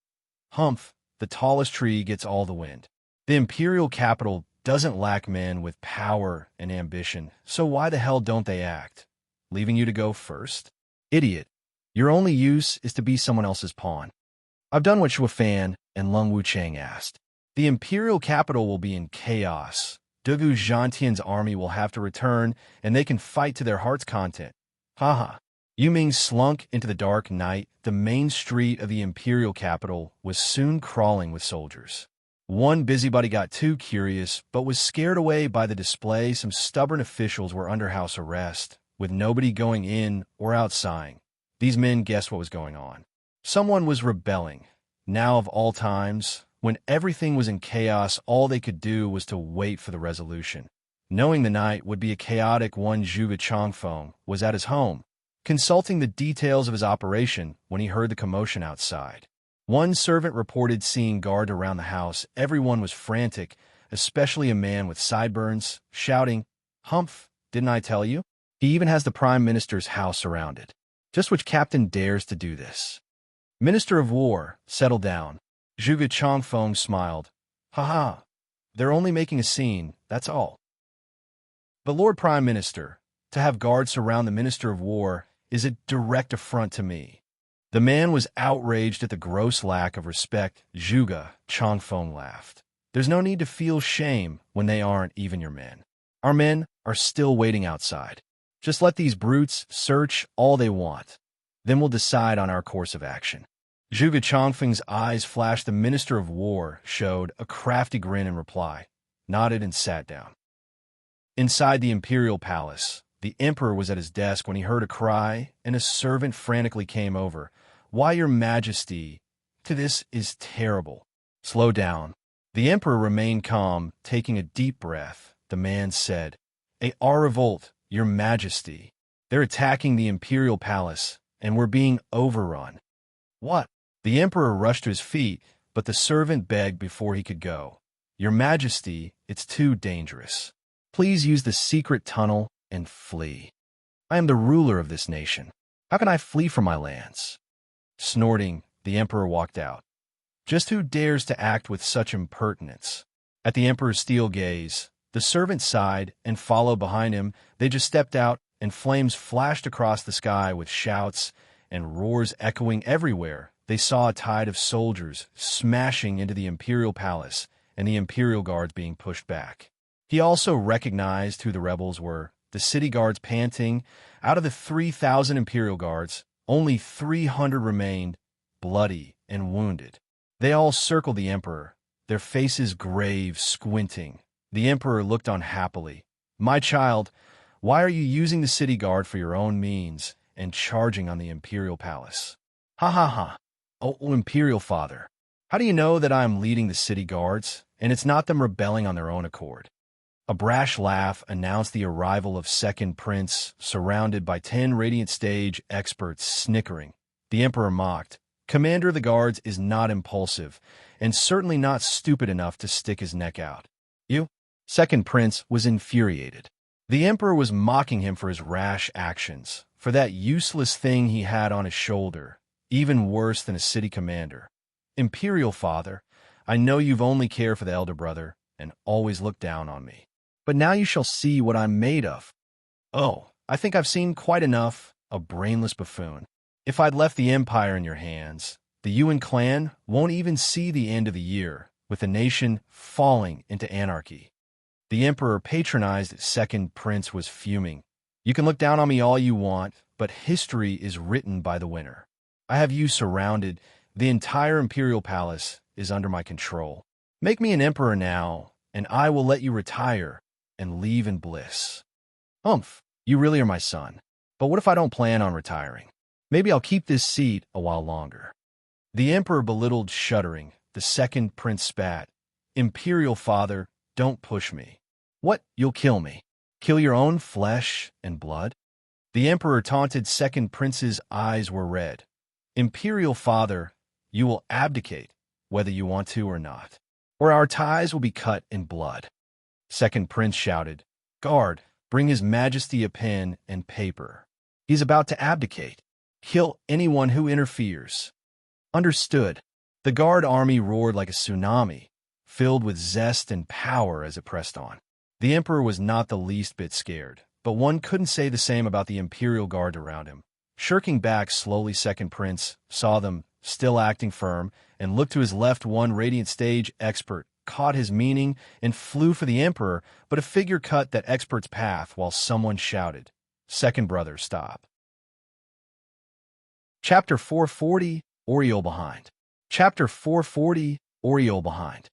Humph, the tallest tree gets all the wind. The imperial capital doesn't lack men with power and ambition, so why the hell don't they act? Leaving you to go first? Idiot. Your only use is to be someone else's pawn. I've done what Shuo Fan and Lung Wuchang asked. The imperial capital will be in chaos. Dugu Zhantian's army will have to return, and they can fight to their heart's content. Yu Ming slunk into the dark night. The main street of the imperial capital was soon crawling with soldiers. One busybody got too curious, but was scared away by the display. Some stubborn officials were under house arrest, with nobody going in or out sighing. These men guessed what was going on. Someone was rebelling. Now of all times, when everything was in chaos, all they could do was to wait for the resolution. Knowing the night would be a chaotic one, Zhuge Changfeng was at his home, consulting the details of his operation when he heard the commotion outside. One servant reported seeing guards around the house. Everyone was frantic, especially a man with sideburns, shouting, "Humph, didn't I tell you? He even has the Prime Minister's house surrounded. Just which captain dares to do this?" Minister of War, settle down. Zhuge Changfeng smiled. They're only making a scene, that's all. But Lord Prime Minister, to have guards surround the Minister of War is a direct affront to me. The man was outraged at the gross lack of respect. Zhuge Changfeng laughed. There's no need to feel shame when they aren't even your men. Our men are still waiting outside. Just let these brutes search all they want. Then we'll decide on our course of action. Zhuge Changfeng's eyes flashed. The Minister of War showed a crafty grin in reply, nodded and sat down. Inside the imperial palace, the emperor was at his desk when he heard a cry, and a servant frantically came over. Why, your majesty, this is terrible. Slow down. The emperor remained calm, taking a deep breath. The man said, Our revolt, your majesty. They're attacking the imperial palace, and we're being overrun. What? The emperor rushed to his feet, but the servant begged before he could go. Your majesty, it's too dangerous. Please use the secret tunnel and flee. I am the ruler of this nation. How can I flee from my lands? Snorting, the emperor walked out. Just who dares to act with such impertinence? At the emperor's steel gaze, the servant sighed and followed behind him. They just stepped out, and flames flashed across the sky with shouts and roars echoing everywhere. They saw a tide of soldiers smashing into the imperial palace and the imperial guards being pushed back. He also recognized who the rebels were, the city guards panting. Out of the 3,000 imperial guards, only 300 remained, bloody and wounded. They all circled the emperor, their faces grave, squinting. The emperor looked on happily. My child, why are you using the city guard for your own means and charging on the imperial palace? Ha ha ha. Oh, imperial father, how do you know that I am leading the city guards, and it's not them rebelling on their own accord? A brash laugh announced the arrival of second prince, surrounded by 10 radiant stage experts snickering. The emperor mocked. Commander of the guards is not impulsive, and certainly not stupid enough to stick his neck out. You? Second prince was infuriated. The emperor was mocking him for his rash actions, for that useless thing he had on his shoulder, even worse than a city commander. Imperial father, I know you've only cared for the elder brother, and always looked down on me. But now you shall see what I'm made of. Oh, I think I've seen quite enough, a brainless buffoon. If I'd left the empire in your hands, the Yuan clan won't even see the end of the year, with the nation falling into anarchy. The emperor patronized second prince was fuming. You can look down on me all you want, but history is written by the winner. I have you surrounded. The entire imperial palace is under my control. Make me an emperor now, and I will let you retire and leave in bliss. Humph, you really are my son. But what if I don't plan on retiring? Maybe I'll keep this seat a while longer. The emperor belittled, shuddering. The second prince spat. Imperial father, don't push me. What, you'll kill me? Kill your own flesh and blood? The emperor taunted. Second prince's eyes were red. Imperial father, you will abdicate, whether you want to or not, or our ties will be cut in blood. Second prince shouted, Guard, bring his majesty a pen and paper. He's about to abdicate. Kill anyone who interferes. Understood. The guard army roared like a tsunami, filled with zest and power as it pressed on. The emperor was not the least bit scared, but one couldn't say the same about the imperial guard around him. Shirking back slowly, second prince saw them, still acting firm, and looked to his left. One radiant stage expert caught his meaning and flew for the emperor, but a figure cut that expert's path while someone shouted, Second brother, stop. Chapter 440, Oriole Behind. Chapter 440, Oriole Behind.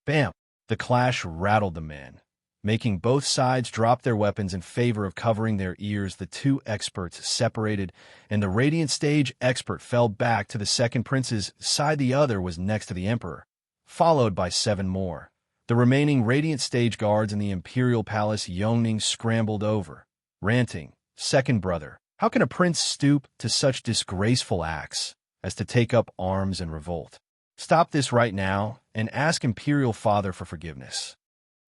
Bam! The clash rattled the men, making both sides drop their weapons in favor of covering their ears. The two experts separated, and the radiant stage expert fell back to the second prince's side. The other was next to the emperor, followed by 7 more. The remaining radiant stage guards in the imperial palace Yongning scrambled over, ranting, Second brother, how can a prince stoop to such disgraceful acts as to take up arms and revolt? Stop this right now and ask imperial father for forgiveness.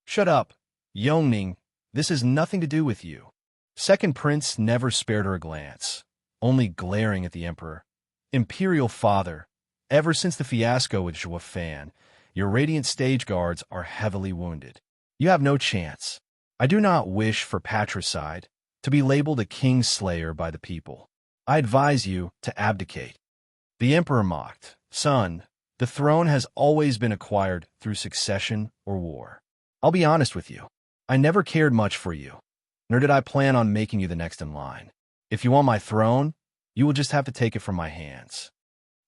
Shut up, Yongning, this has nothing to do with you. Second prince never spared her a glance, only glaring at the emperor. Imperial father, ever since the fiasco with Zhua Fan, your radiant stage guards are heavily wounded. You have no chance. I do not wish for patricide, to be labeled a kingslayer by the people. I advise you to abdicate. The emperor mocked, "Son, the throne has always been acquired through succession or war. I'll be honest with you. I never cared much for you, nor did I plan on making you the next in line. If you want my throne, you will just have to take it from my hands."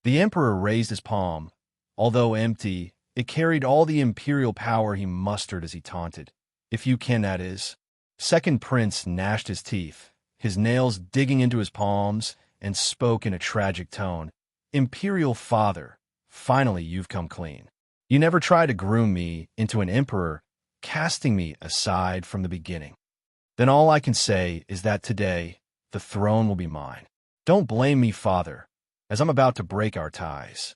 The emperor raised his palm. Although empty, it carried all the imperial power he mustered as he taunted. "If you can, that is." Second prince gnashed his teeth, his nails digging into his palms, and spoke in a tragic tone. "Imperial father, finally you've come clean. You never tried to groom me into an emperor, casting me aside from the beginning. Then all I can say is that today, the throne will be mine. Don't blame me, father, as I'm about to break our ties."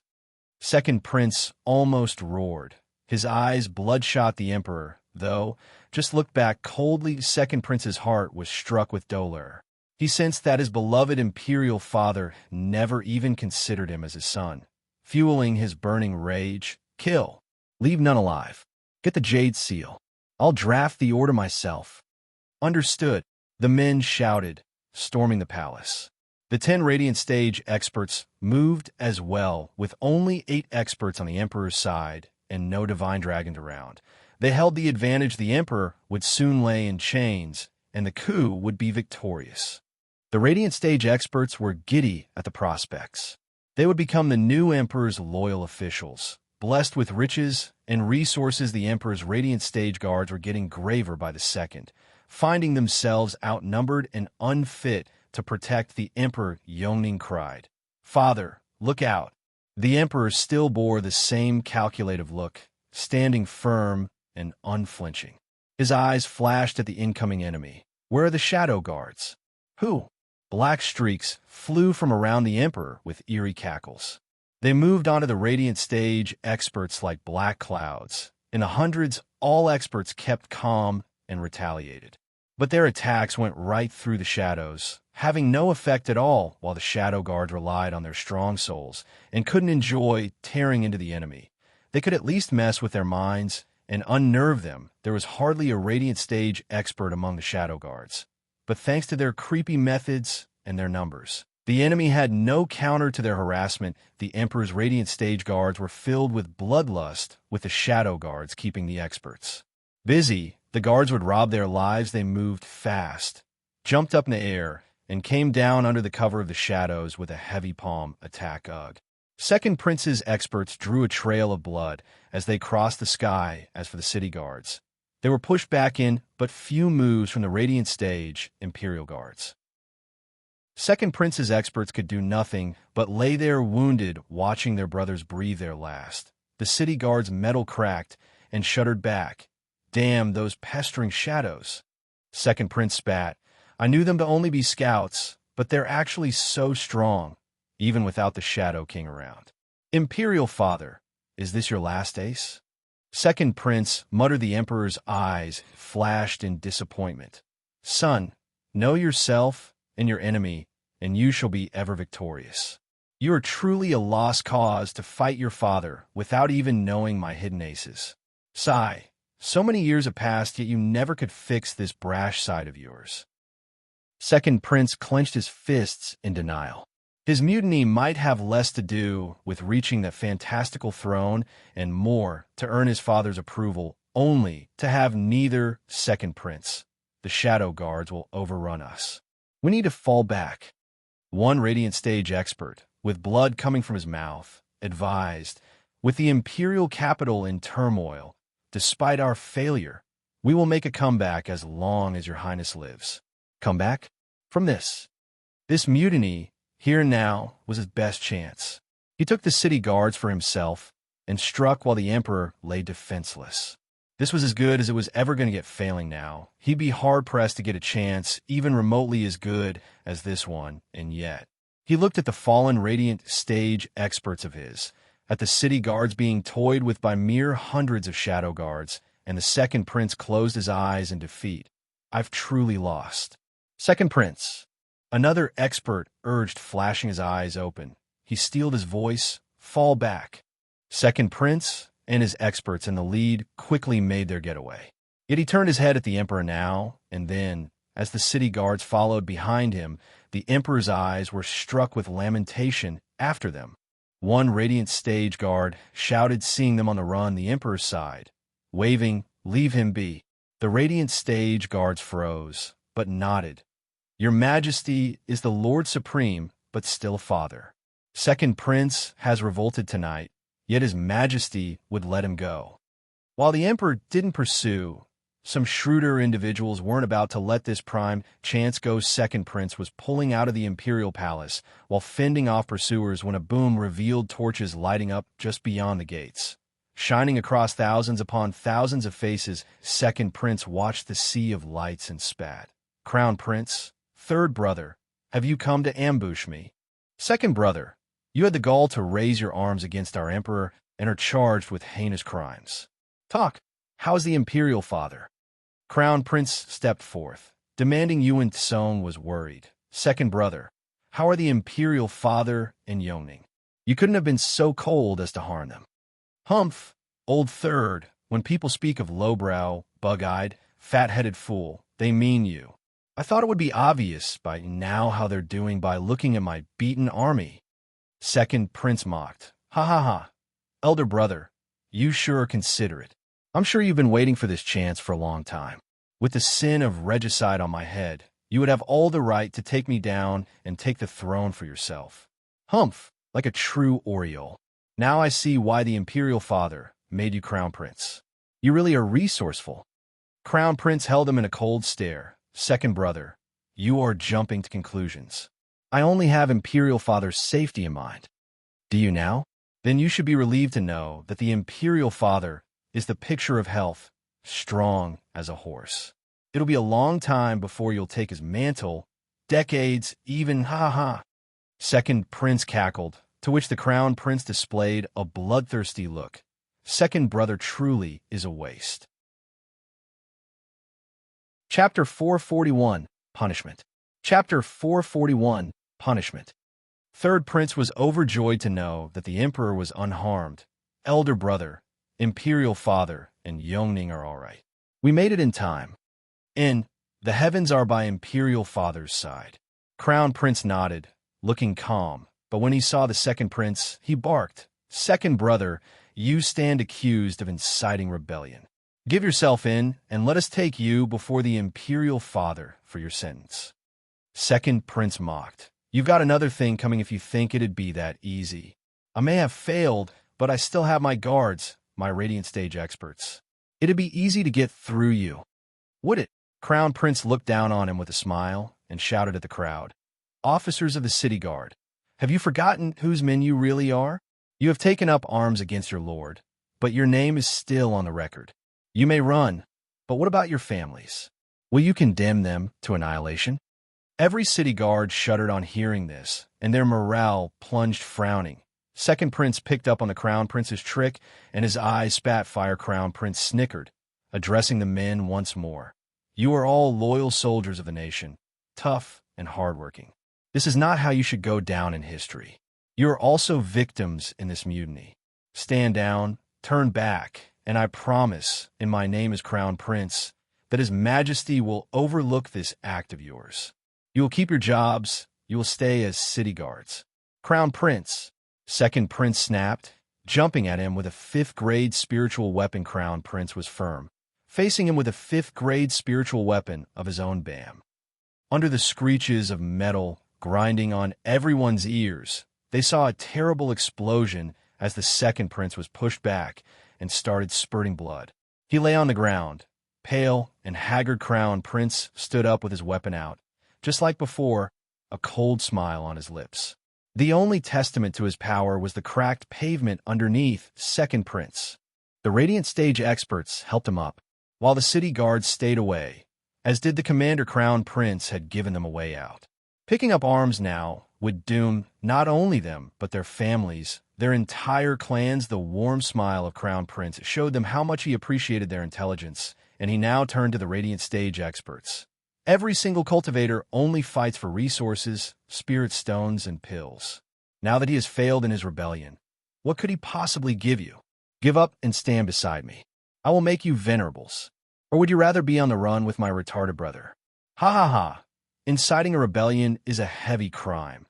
Second prince almost roared. His eyes bloodshot the emperor, though, just looked back coldly. Second prince's heart was struck with dolor. He sensed that his beloved imperial father never even considered him as his son. Fueling his burning rage, "Kill. Leave none alive. Get the jade seal. I'll draft the order myself." "Understood," the men shouted, storming the palace. The 10 Radiant Stage experts moved as well, with only 8 experts on the Emperor's side and no Divine Dragon around. They held the advantage. The Emperor would soon lay in chains, and the coup would be victorious. The Radiant Stage experts were giddy at the prospects. They would become the new Emperor's loyal officials. Blessed with riches and resources, the Emperor's Radiant Stage guards were getting graver by the second, finding themselves outnumbered and unfit to protect the Emperor. Yongning cried, "Father, look out." The Emperor still bore the same calculative look, standing firm and unflinching. His eyes flashed at the incoming enemy. "Where are the shadow guards?" "Who?" Black streaks flew from around the Emperor with eerie cackles. They moved onto the Radiant Stage experts like black clouds. In the hundreds, all experts kept calm and retaliated. But their attacks went right through the shadows, having no effect at all, while the Shadow Guards relied on their strong souls and couldn't enjoy tearing into the enemy. They could at least mess with their minds and unnerve them. There was hardly a Radiant Stage expert among the Shadow Guards. But thanks to their creepy methods and their numbers, the enemy had no counter to their harassment. The Emperor's Radiant Stage guards were filled with bloodlust, with the Shadow Guards keeping the experts busy. The guards would rob their lives. They moved fast, jumped up in the air, and came down under the cover of the shadows with a heavy palm attack. Ugh. Second Prince's experts drew a trail of blood as they crossed the sky. As for the city guards, they were pushed back in but few moves from the Radiant Stage Imperial Guards. Second Prince's experts could do nothing but lay there wounded, watching their brothers breathe their last. The city guards' metal cracked and shuddered back. "Damn those pestering shadows." Second Prince spat. "I knew them to only be scouts, but they're actually so strong, even without the Shadow King around." "Imperial Father, is this your last ace?" Second Prince muttered. The Emperor's eyes flashed in disappointment. "Son, know yourself and your enemy, and you shall be ever victorious. You are truly a lost cause to fight your father without even knowing my hidden aces." Sigh. So many years have passed, yet you never could fix this brash side of yours. Second Prince clenched his fists in denial. His mutiny might have less to do with reaching that fantastical throne and more to earn his father's approval, only to have neither. Second Prince, the Shadow Guards will overrun us. We need to fall back. One Radiant Stage expert, with blood coming from his mouth, advised, "With the Imperial capital in turmoil, despite our failure, we will make a comeback as long as your Highness lives." Comeback? From this. This mutiny, here and now, was his best chance. He took the city guards for himself and struck while the Emperor lay defenseless. This was as good as it was ever going to get. Failing now, he'd be hard-pressed to get a chance even remotely as good as this one, and yet. He looked at the fallen Radiant Stage experts of his, at the city guards being toyed with by mere hundreds of Shadow Guards, and the Second Prince closed his eyes in defeat. "I've truly lost." Second Prince, another expert urged, flashing his eyes open. He steeled his voice. "Fall back." Second Prince and his experts in the lead quickly made their getaway. Yet he turned his head at the Emperor now and then. As the city guards followed behind him, the Emperor's eyes were struck with lamentation after them. One radiant stage guard shouted, seeing them on the run. The Emperor's side, waving, "Leave him be." The radiant stage guards froze, but nodded. "Your Majesty is the Lord Supreme, but still a father. Second Prince has revolted tonight, yet His Majesty would let him go." While the Emperor didn't pursue, some shrewder individuals weren't about to let this prime chance go. Second Prince was pulling out of the Imperial Palace while fending off pursuers when a boom revealed torches lighting up just beyond the gates. Shining across thousands upon thousands of faces, Second Prince watched the sea of lights and spat. "Crown Prince, third brother, have you come to ambush me?" "Second brother, you had the gall to raise your arms against our Emperor and are charged with heinous crimes. Talk, how is the Imperial Father?" Crown Prince stepped forth, demanding. Yuan Tsong was worried. "Second brother, how are the Imperial Father and Yongning? You couldn't have been so cold as to harm them." "Humph, old third, when people speak of lowbrow, bug-eyed, fat-headed fool, they mean you. I thought it would be obvious by now how they're doing by looking at my beaten army." Second Prince mocked. "Ha ha ha. Elder brother, you sure are considerate. I'm sure you've been waiting for this chance for a long time. With the sin of regicide on my head, you would have all the right to take me down and take the throne for yourself. Humph, like a true Oriole. Now I see why the Imperial Father made you Crown Prince. You really are resourceful." Crown Prince held him in a cold stare. "Second brother, you are jumping to conclusions. I only have Imperial Father's safety in mind." "Do you now? Then you should be relieved to know that the Imperial Father is the picture of health, strong as a horse. It'll be a long time before you'll take his mantle, decades even, ha ha." Second Prince cackled, to which the Crown Prince displayed a bloodthirsty look. "Second brother truly is a waste." Chapter 441, Punishment. Chapter 441, Punishment. Third Prince was overjoyed to know that the Emperor was unharmed. "Elder brother, Imperial Father, and Yongning are all right. We made it in time. And the heavens are by Imperial Father's side." Crown Prince nodded, looking calm, but when he saw the Second Prince, he barked. "Second brother, you stand accused of inciting rebellion. Give yourself in, and let us take you before the Imperial Father for your sentence." Second Prince mocked. "You've got another thing coming if you think it'd be that easy. I may have failed, but I still have my guards, my Radiant Stage experts. It'd be easy to get through you." "Would it?" Crown Prince looked down on him with a smile and shouted at the crowd. "Officers of the City Guard, have you forgotten whose men you really are? You have taken up arms against your lord, but your name is still on the record. You may run, but what about your families? Will you condemn them to annihilation?" Every city guard shuddered on hearing this, and their morale plunged frowning. Second Prince picked up on the Crown Prince's trick, and his eyes spat fire. Crown Prince snickered, addressing the men once more. "You are all loyal soldiers of the nation, tough and hardworking. This is not how you should go down in history. You are also victims in this mutiny. Stand down, turn back, and I promise, in my name as Crown Prince, that His Majesty will overlook this act of yours. You will keep your jobs, you will stay as city guards." "Crown Prince," Second Prince snapped, jumping at him with a fifth-grade spiritual weapon. Crown Prince was firm, facing him with a fifth-grade spiritual weapon of his own bam. Under the screeches of metal grinding on everyone's ears, they saw a terrible explosion as the Second Prince was pushed back and started spurting blood. He lay on the ground, pale and haggard. Crown Prince stood up with his weapon out, just like before, a cold smile on his lips. The only testament to his power was the cracked pavement underneath Second Prince. The Radiant Stage experts helped him up, while the city guards stayed away, as did the commander. Crown Prince had given them a way out. Picking up arms now would doom not only them, but their families, their entire clans. The warm smile of Crown Prince showed them how much he appreciated their intelligence, and he now turned to the Radiant Stage experts. "Every single cultivator only fights for resources, spirit stones, and pills. Now that he has failed in his rebellion, what could he possibly give you? Give up and stand beside me. I will make you venerables. Or would you rather be on the run with my retarded brother? Ha ha ha. Inciting a rebellion is a heavy crime.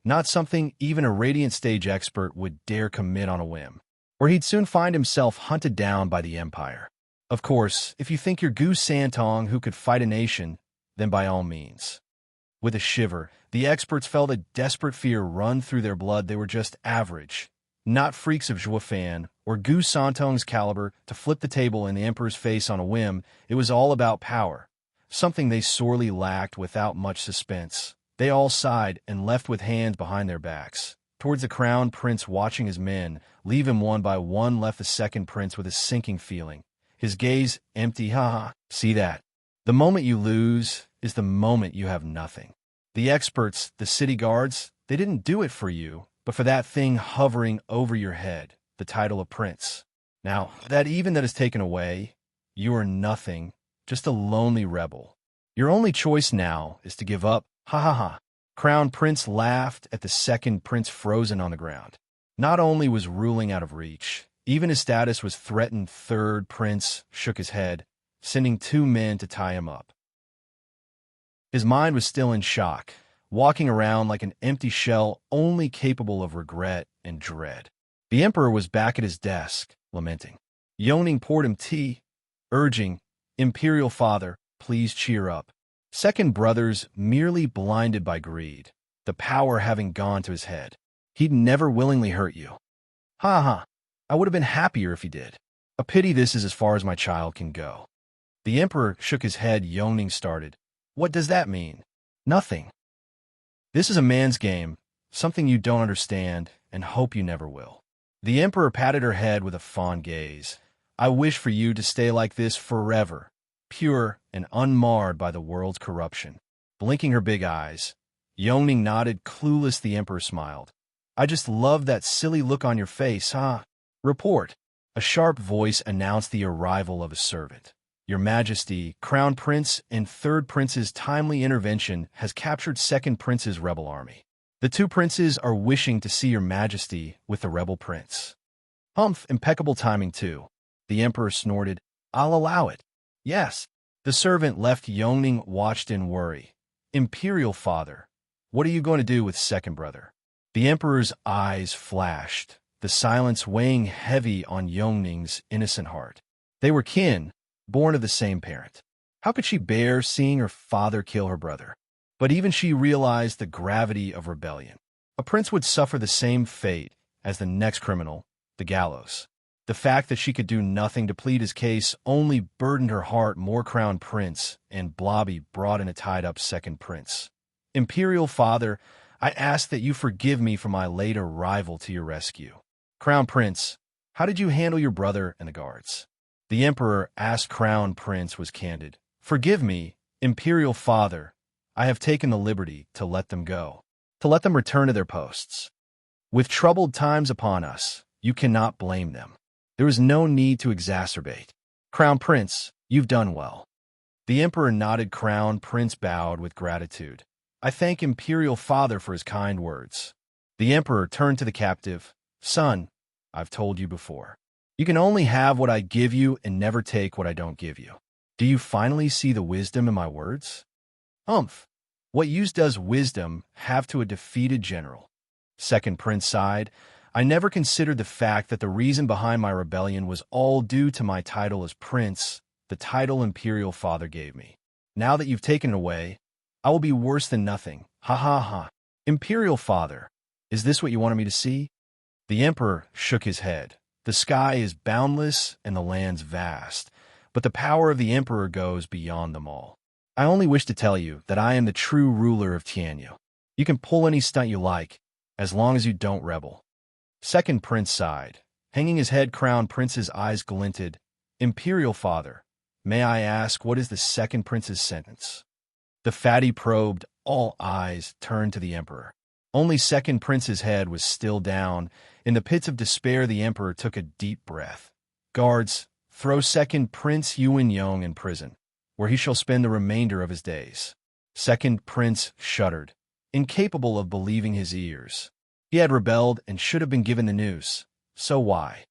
not something even a radiant stage expert would dare commit on a whim, or he'd soon find himself hunted down by the Empire. Of course, if you think you're Gu Santong who could fight a nation, then by all means. With a shiver, the experts felt a desperate fear run through their blood. They were just average, not freaks of Zhuofan or Gu Santong's caliber to flip the table in the Emperor's face on a whim. It was all about power, something they sorely lacked. Without much suspense, they all sighed and left with hands behind their backs. Towards the Crown Prince, watching his men leave him one by one, left the second prince with a sinking feeling, his gaze empty. Ha! See that? The moment you lose is the moment you have nothing. The experts, the city guards, they didn't do it for you, but for that thing hovering over your head, the title of prince. Now, that is taken away, you are nothing, just a lonely rebel. Your only choice now is to give up. Ha ha ha. Crown Prince laughed at the second prince frozen on the ground. Not only was ruling out of reach, even his status was threatened. Third prince shook his head, sending 2 men to tie him up. His mind was still in shock, walking around like an empty shell, only capable of regret and dread. The Emperor was back at his desk, lamenting. Yongning poured him tea, urging, "Imperial Father, please cheer up." Second brothers merely blinded by greed, the power having gone to his head. He'd never willingly hurt you. Ha ha, I would have been happier if he did. A pity this is as far as my child can go. The Emperor shook his head. Yongning started. What does that mean? Nothing. This is a man's game, something you don't understand and hope you never will. The Emperor patted her head with a fond gaze. I wish for you to stay like this forever, pure and unmarred by the world's corruption. Blinking her big eyes, Yongning nodded, clueless. The Emperor smiled. I just love that silly look on your face, huh? Report. A sharp voice announced the arrival of a servant. Your Majesty, Crown Prince and Third Prince's timely intervention has captured Second Prince's rebel army. The 2 princes are wishing to see Your Majesty with the rebel prince. Humph, impeccable timing too. The Emperor snorted. I'll allow it. Yes. The servant left. Yongning watched in worry. Imperial Father, what are you going to do with second brother? The Emperor's eyes flashed, the silence weighing heavy on Yongning's innocent heart. They were kin, born of the same parent. How could she bear seeing her father kill her brother? But even she realized the gravity of rebellion. A prince would suffer the same fate as the next criminal, the gallows. The fact that she could do nothing to plead his case only burdened her heart more. Crown Prince and Blobby brought in a tied-up second prince. Imperial Father, I ask that you forgive me for my late arrival to your rescue. Crown Prince, how did you handle your brother and the guards? The Emperor asked. Crown Prince was candid. Forgive me, Imperial Father. I have taken the liberty to let them go, to let them return to their posts. With troubled times upon us, you cannot blame them. There is no need to exacerbate. Crown Prince, you've done well. The Emperor nodded. Crown Prince bowed with gratitude. I thank Imperial Father for his kind words. The Emperor turned to the captive. Son, I've told you before. You can only have what I give you and never take what I don't give you. Do you finally see the wisdom in my words? Humph. What use does wisdom have to a defeated general? Second Prince sighed. I never considered the fact that the reason behind my rebellion was all due to my title as prince, the title Imperial Father gave me. Now that you've taken it away, I will be worse than nothing. Ha ha ha. Imperial Father, is this what you wanted me to see? The Emperor shook his head. The sky is boundless and the land's vast, but the power of the Emperor goes beyond them all. I only wish to tell you that I am the true ruler of Tianyu. You can pull any stunt you like, as long as you don't rebel. Second Prince sighed. Hanging his head, Crown Prince's eyes glinted. Imperial Father, may I ask what is the Second Prince's sentence? The fatty probed. All eyes turned to the Emperor. Only Second Prince's head was still down. In the pits of despair, the Emperor took a deep breath. Guards, throw Second Prince Yuan Yong in prison, where he shall spend the remainder of his days. Second Prince shuddered, incapable of believing his ears. He had rebelled and should have been given the news. So why?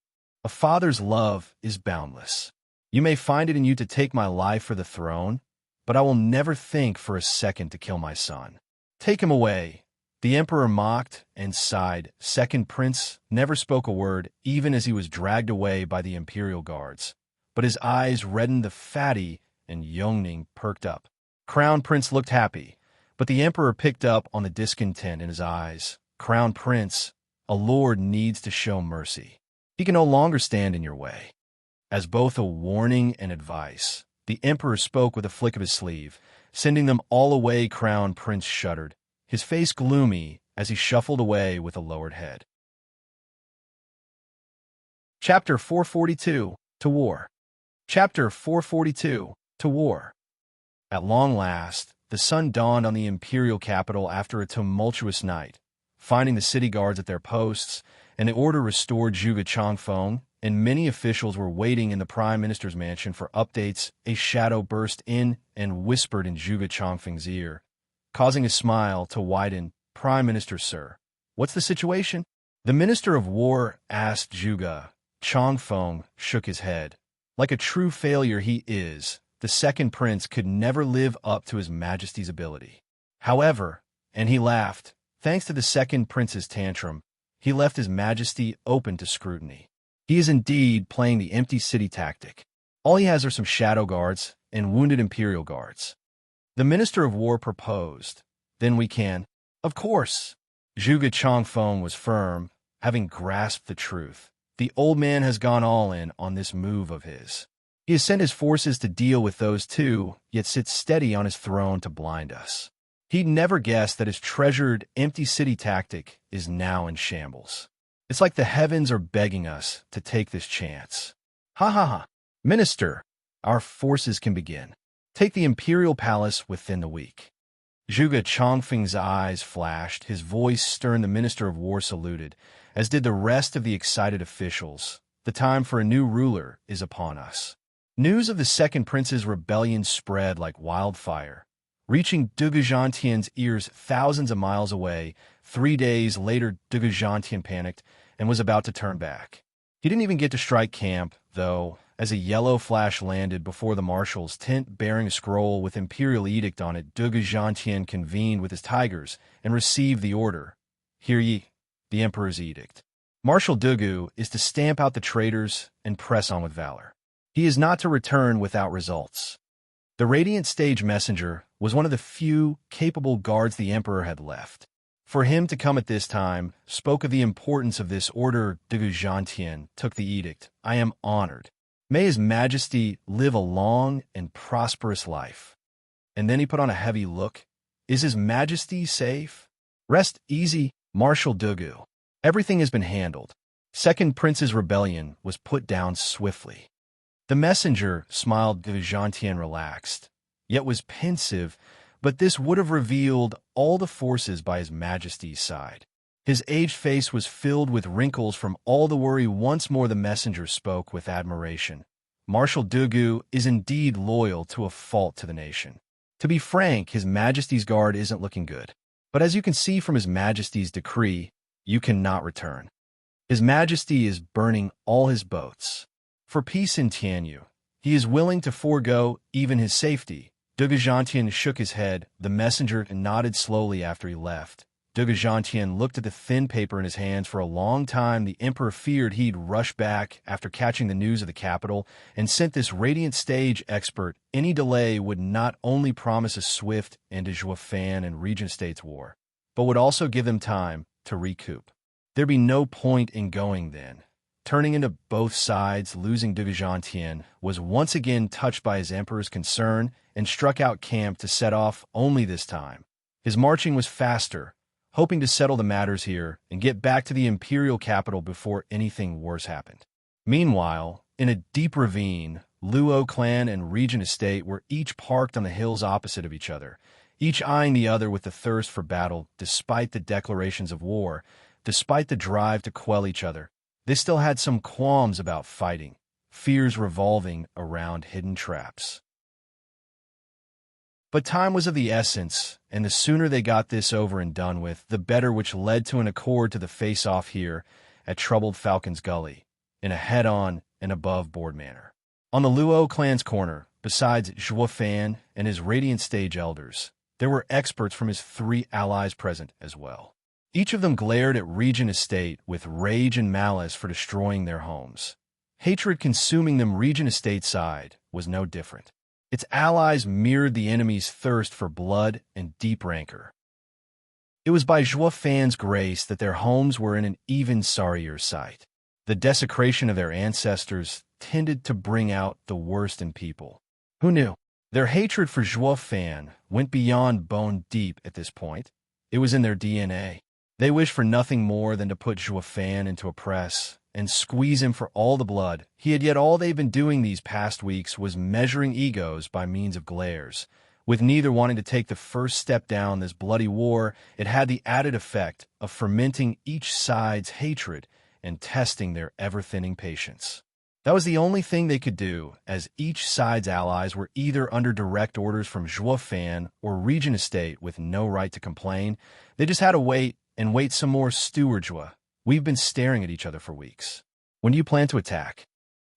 A father's love is boundless. You may find it in you to take my life for the throne, but I will never think for a second to kill my son. Take him away. The emperor mocked and sighed. Second prince never spoke a word, even as he was dragged away by the imperial guards. But his eyes reddened, the fatty and Yongning perked up. Crown Prince looked happy, but the emperor picked up on the discontent in his eyes. Crown Prince, a lord needs to show mercy. He can no longer stand in your way. As both a warning and advice, the emperor spoke with a flick of his sleeve, sending them all away. Crown Prince shuddered, his face gloomy as he shuffled away with a lowered head. Chapter 442, To War. Chapter 442, To War. At long last, the sun dawned on the imperial capital after a tumultuous night, finding the city guards at their posts, and the order restored. Zhuge Changfeng and many officials were waiting in the prime minister's mansion for updates. A shadow burst in and whispered in Zhuge Changfeng's ear, causing his smile to widen. Prime Minister, sir, what's the situation? The Minister of War asked. Zhuge Changfeng shook his head. Like a true failure he is, the second prince could never live up to his majesty's ability. However, and he laughed, thanks to the second prince's tantrum, he left his majesty open to scrutiny. He is indeed playing the empty city tactic. All he has are some shadow guards and wounded imperial guards. The Minister of War proposed. Then we can. Of course. Zhuge Changfeng was firm, having grasped the truth. The old man has gone all in on this move of his. He has sent his forces to deal with those two, yet sits steady on his throne to blind us. He'd never guessed that his treasured empty city tactic is now in shambles. It's like the heavens are begging us to take this chance. Ha ha ha. Minister, our forces can begin. Take the imperial palace within the week. Zhuge Changfeng's eyes flashed, his voice stern. The Minister of War saluted, as did the rest of the excited officials. The time for a new ruler is upon us. News of the second prince's rebellion spread like wildfire, reaching Dugujantian's ears thousands of miles away. 3 days later, Dugujantian panicked and was about to turn back. He didn't even get to strike camp, though, as a yellow flash landed before the marshal's tent bearing a scroll with imperial edict on it. Dugujantian convened with his tigers and received the order. Hear ye, the emperor's edict. Marshal Dugu is to stamp out the traitors and press on with valor. He is not to return without results. The radiant stage messenger was one of the few capable guards the emperor had left. For him to come at this time spoke of the importance of this order. Dugujantian took the edict. I am honored. May his majesty live a long and prosperous life. And then he put on a heavy look. Is his majesty safe? Rest easy, Marshal Dugu. Everything has been handled. Second prince's rebellion was put down swiftly. The messenger smiled. Dugujantian relaxed, yet was pensive, but this would have revealed all the forces by his majesty's side. His aged face was filled with wrinkles from all the worry. Once more the messenger spoke with admiration. Marshal Dugu is indeed loyal to a fault to the nation. To be frank, his majesty's guard isn't looking good. But as you can see from his majesty's decree, you cannot return. His majesty is burning all his boats. For peace in Tianyu, he is willing to forego even his safety. Dugujantian shook his head. The messenger nodded slowly after he left. Dugujantian looked at the thin paper in his hands for a long time. The emperor feared he'd rush back after catching the news of the capital and sent this radiant stage expert. Any delay would not only promise a swift end to Zhuofan and Regent States war, but would also give them time to recoup. There'd be no point in going then. Turning into both sides, losing Dugujantian was once again touched by his emperor's concern and struck out camp to set off. Only this time, his marching was faster, hoping to settle the matters here and get back to the imperial capital before anything worse happened. Meanwhile, in a deep ravine, Luo clan and Regent Estate were each parked on the hills opposite of each other, each eyeing the other with the thirst for battle. Despite the declarations of war, despite the drive to quell each other, they still had some qualms about fighting, fears revolving around hidden traps. But time was of the essence, and the sooner they got this over and done with, the better, which led to an accord to the face-off here at Troubled Falcon's Gully, in a head-on and above-board manner. On the Luo clan's corner, besides Zhuofan and his Radiant Stage elders, there were experts from his 3 allies present as well. Each of them glared at Regent Estate with rage and malice for destroying their homes. Hatred consuming them. Regent Estate's side was no different. Its allies mirrored the enemy's thirst for blood and deep rancor. It was by Joie Fan's grace that their homes were in an even sorrier sight. The desecration of their ancestors tended to bring out the worst in people. Who knew? Their hatred for Joie Fan went beyond bone deep at this point. It was in their DNA. They wished for nothing more than to put Joie Fan into a press and squeeze him for all the blood he had. Yet all they've been doing these past weeks was measuring egos by means of glares. With neither wanting to take the first step down this bloody war, it had the added effect of fermenting each side's hatred and testing their ever-thinning patience. That was the only thing they could do, as each side's allies were either under direct orders from Joie Fan or Regent Estate with no right to complain. They just had to wait and wait some more. Steward Joie, we've been staring at each other for weeks. When do you plan to attack?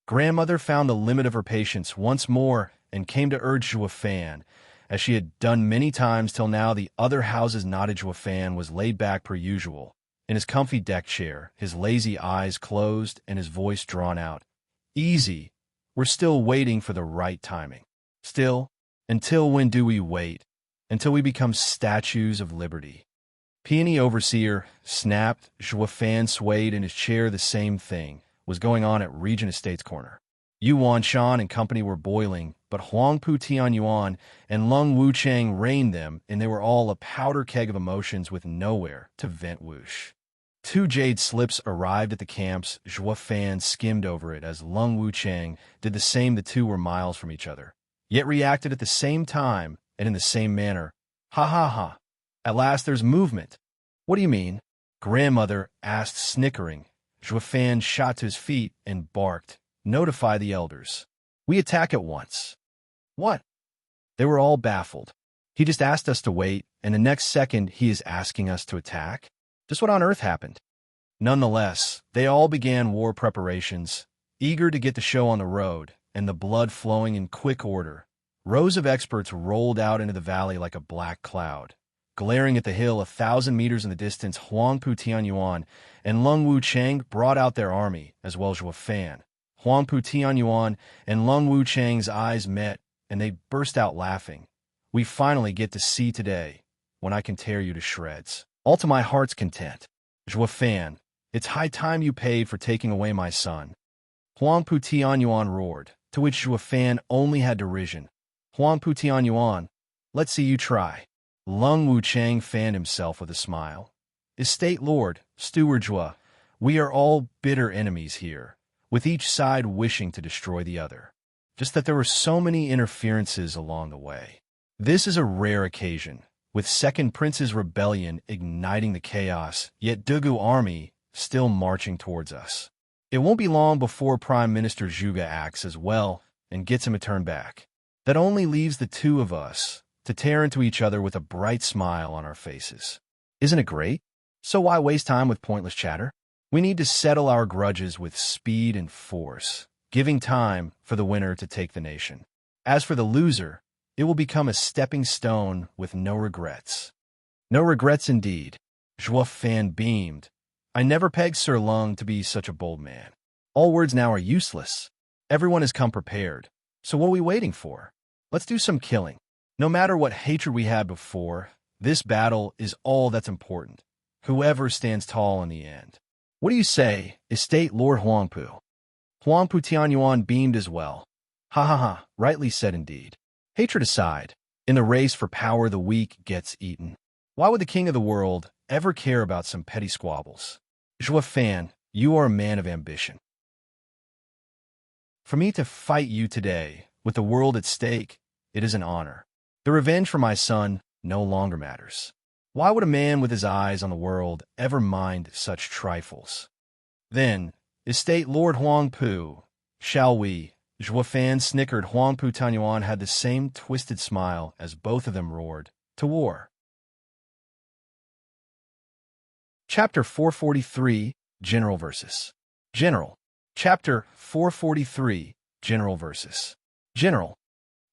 Grandmother found the limit of her patience once more and came to urge Joie Fan, as she had done many times till now. The other houses nodded. Joie Fan was laid back per usual, in his comfy deck chair, his lazy eyes closed and his voice drawn out. Easy. We're still waiting for the right timing. Still? Until when do we wait? Until we become statues of liberty. Peony Overseer snapped. Joie Fan swayed in his chair. The same thing was going on at Regent Estate's corner. Yuan Shan and company were boiling, but Huangpu Tianyuan and Lung Wuchang reigned them, and they were all a powder keg of emotions with nowhere to vent. Whoosh. 2 jade slips arrived at the camps. Joie Fan skimmed over it as Lung Wuchang did the same. The two were miles from each other, yet reacted at the same time and in the same manner. Ha ha ha. At last there's movement. What do you mean? Grandmother asked, snickering. Joie Fan shot to his feet and barked. Notify the elders. We attack at once. What? They were all baffled. He just asked us to wait, and the next second he is asking us to attack? Just what on earth happened? Nonetheless, they all began war preparations, eager to get the show on the road, and the blood flowing in quick order. Rows of experts rolled out into the valley like a black cloud. Glaring at the hill 1,000 meters in the distance, Huangpu Tianyuan and Lung Wuchang brought out their army, as well as Joie Fan. Huangpu Tianyuan and Lung Wuchang's eyes met, and they burst out laughing. We finally get to see today, when I can tear you to shreds. All to my heart's content. Joie Fan, it's high time you paid for taking away my son. Huangpu Tianyuan roared, to which Joie Fan only had derision. Huangpu Tianyuan, let's see you try. Lung Wuchang fanned himself with a smile. Estate Lord, Steward Joie, we are all bitter enemies here, with each side wishing to destroy the other. Just that there were so many interferences along the way. This is a rare occasion, with Second Prince's rebellion igniting the chaos, yet Dugu army still marching towards us. It won't be long before Prime Minister Zhuge acts as well and gets him a turn back. That only leaves the two of us to tear into each other with a bright smile on our faces. Isn't it great? So why waste time with pointless chatter? We need to settle our grudges with speed and force, giving time for the winner to take the nation. As for the loser, it will become a stepping stone with no regrets. No regrets indeed. Joie Fan beamed. I never pegged Sir Lung to be such a bold man. All words now are useless. Everyone has come prepared. So what are we waiting for? Let's do some killing. No matter what hatred we had before, this battle is all that's important. Whoever stands tall in the end. What do you say, Estate Lord Huangpu? Huangpu Tianyuan beamed as well. Ha ha ha, rightly said indeed. Hatred aside, in the race for power the weak gets eaten. Why would the king of the world ever care about some petty squabbles? Joie Fan, you are a man of ambition. For me to fight you today, with the world at stake, it is an honor. The revenge for my son no longer matters. Why would a man with his eyes on the world ever mind such trifles? Then, Estate Lord Huangpu, shall we? Joie Fan snickered. Huangpu Tianyuan had the same twisted smile as both of them roared, to war. Chapter 443, General versus General. Chapter 443, General versus General.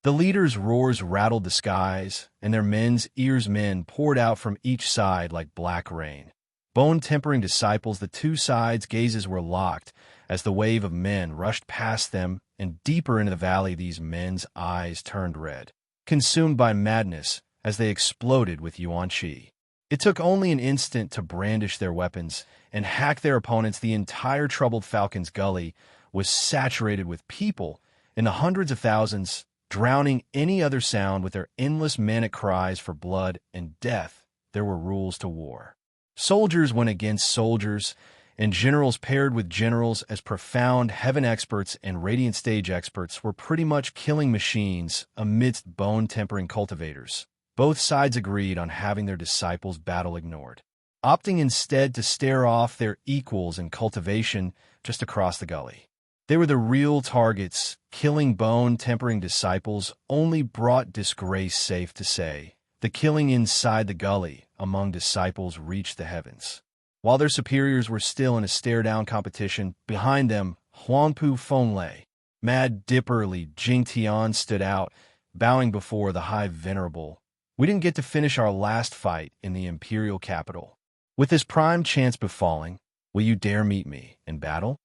The leaders' roars rattled the skies, and their men's ears men poured out from each side like black rain. Bone-tempering disciples, the two sides' gazes were locked as the wave of men rushed past them, and deeper into the valley these men's eyes turned red, consumed by madness as they exploded with yuan qi. It took only an instant to brandish their weapons and hack their opponents. The entire troubled Falcon's Gully was saturated with people in the hundreds of thousands, drowning any other sound with their endless manic cries for blood and death. There were rules to war. Soldiers went against soldiers, and generals paired with generals, as profound heaven experts and radiant stage experts were pretty much killing machines amidst bone-tempering cultivators. Both sides agreed on having their disciples' battle ignored, opting instead to stare off their equals in cultivation just across the gully. They were the real targets. Killing bone-tempering disciples only brought disgrace, safe to say. The killing inside the gully among disciples reached the heavens. While their superiors were still in a stare-down competition, behind them, Huangpu Fenglei, Mad Dipper Li Jingtian stood out, bowing before the High Venerable. We didn't get to finish our last fight in the imperial capital. With this prime chance befalling, will you dare meet me in battle?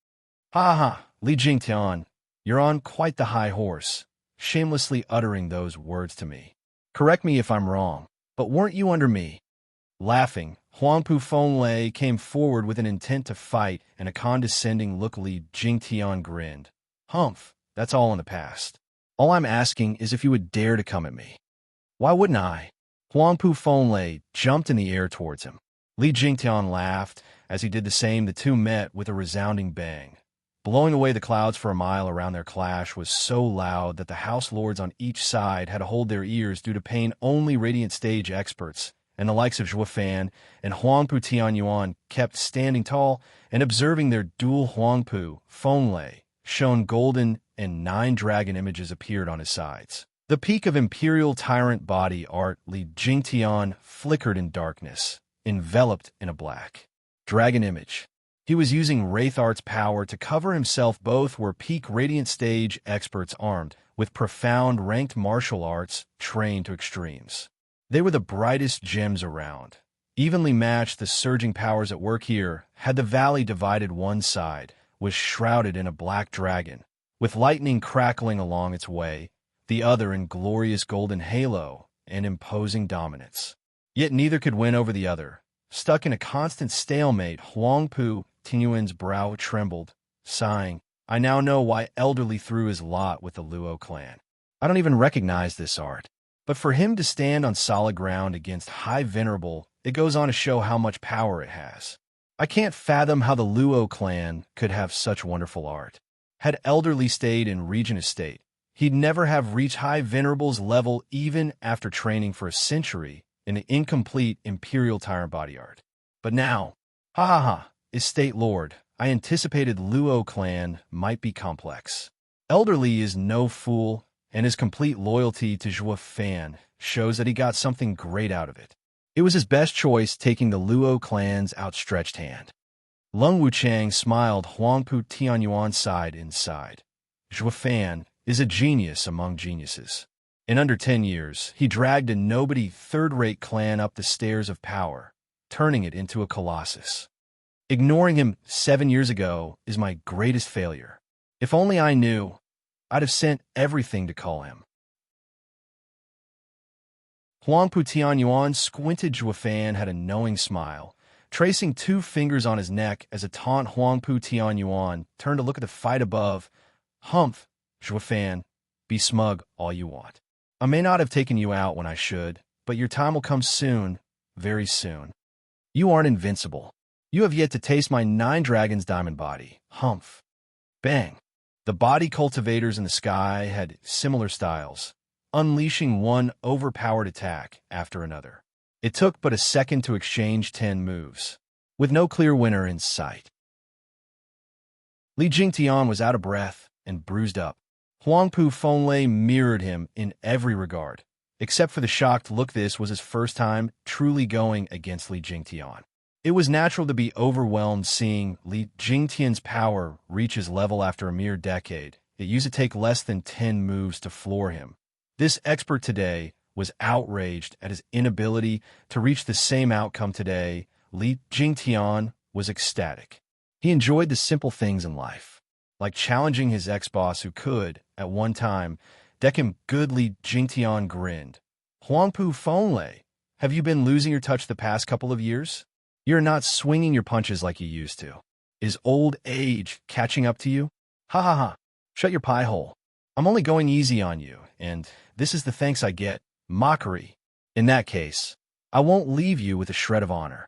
Ha ha, Li Jingtian, you're on quite the high horse, shamelessly uttering those words to me. Correct me if I'm wrong, but weren't you under me? Laughing, Huangpu Fenglei came forward with an intent to fight, and a condescending look. Li Jingtian grinned. Humph, that's all in the past. All I'm asking is if you would dare to come at me. Why wouldn't I? Huangpu Fenglei jumped in the air towards him. Li Jingtian laughed. As he did the same, the two met with a resounding bang. Blowing away the clouds for a mile around, their clash was so loud that the house lords on each side had to hold their ears due to pain. Only radiant stage experts and the likes of Zhuo Fan and Huangpu Tianyuan kept standing tall and observing their duel. Huangpu Fenglei shone golden, and 9 dragon images appeared on his sides. The peak of imperial tyrant body art. Li Jingtian flickered in darkness, enveloped in a black dragon image. He was using Wraith Art's power to cover himself. Both were peak radiant stage experts armed with profound ranked martial arts trained to extremes. They were the brightest gems around, evenly matched. The surging powers at work here had the valley divided. One side was shrouded in a black dragon, with lightning crackling along its way, the other in glorious golden halo and imposing dominance. Yet neither could win over the other. Stuck in a constant stalemate, Huangpu Tianyuan's brow trembled, sighing. I now know why Elderly threw his lot with the Luo clan. I don't even recognize this art. But for him to stand on solid ground against High Venerable, it goes on to show how much power it has. I can't fathom how the Luo clan could have such wonderful art. Had Elderly stayed in Regent Estate, he'd never have reached High Venerable's level even after training for a century in the incomplete Imperial Tyrant body art. But now, ha ha ha, Estate Lord, I anticipated Luo clan might be complex. Elderly is no fool, and his complete loyalty to Zhuo Fan shows that he got something great out of it. It was his best choice, taking the Luo clan's outstretched hand. Lung Wuchang smiled. Huangpu Tianyuan sighed inside. Zhuo Fan is a genius among geniuses. In under 10 years, he dragged a nobody third-rate clan up the stairs of power, turning it into a colossus. Ignoring him 7 years ago is my greatest failure. If only I knew, I'd have sent everything to call him. Huangpu Tianyuan squinted. Zhuo Fan had a knowing smile, tracing 2 fingers on his neck as a taunt. Huangpu Tianyuan turned to look at the fight above. Humph, Zhuo Fan, be smug all you want. I may not have taken you out when I should, but your time will come soon, very soon. You aren't invincible. You have yet to taste my 9 dragons diamond body. Humph. Bang. The body cultivators in the sky had similar styles, unleashing one overpowered attack after another. It took but a second to exchange 10 moves, with no clear winner in sight. Li Jingtian was out of breath and bruised up. Huangpu Fenglei mirrored him in every regard, except for the shocked look. This was his first time truly going against Li Jingtian. It was natural to be overwhelmed seeing Li Jingtian's power reach his level after a mere decade. It used to take less than 10 moves to floor him. This expert today was outraged at his inability to reach the same outcome today Li Jingtian was ecstatic. He enjoyed the simple things in life, like challenging his ex-boss who could, at one time, deck him good. Li Jingtian grinned. Huangpu Fenlei, have you been losing your touch the past couple of years? You're not swinging your punches like you used to. Is old age catching up to you? Ha ha ha. Shut your pie hole. I'm only going easy on you, and this is the thanks I get. Mockery. In that case, I won't leave you with a shred of honor.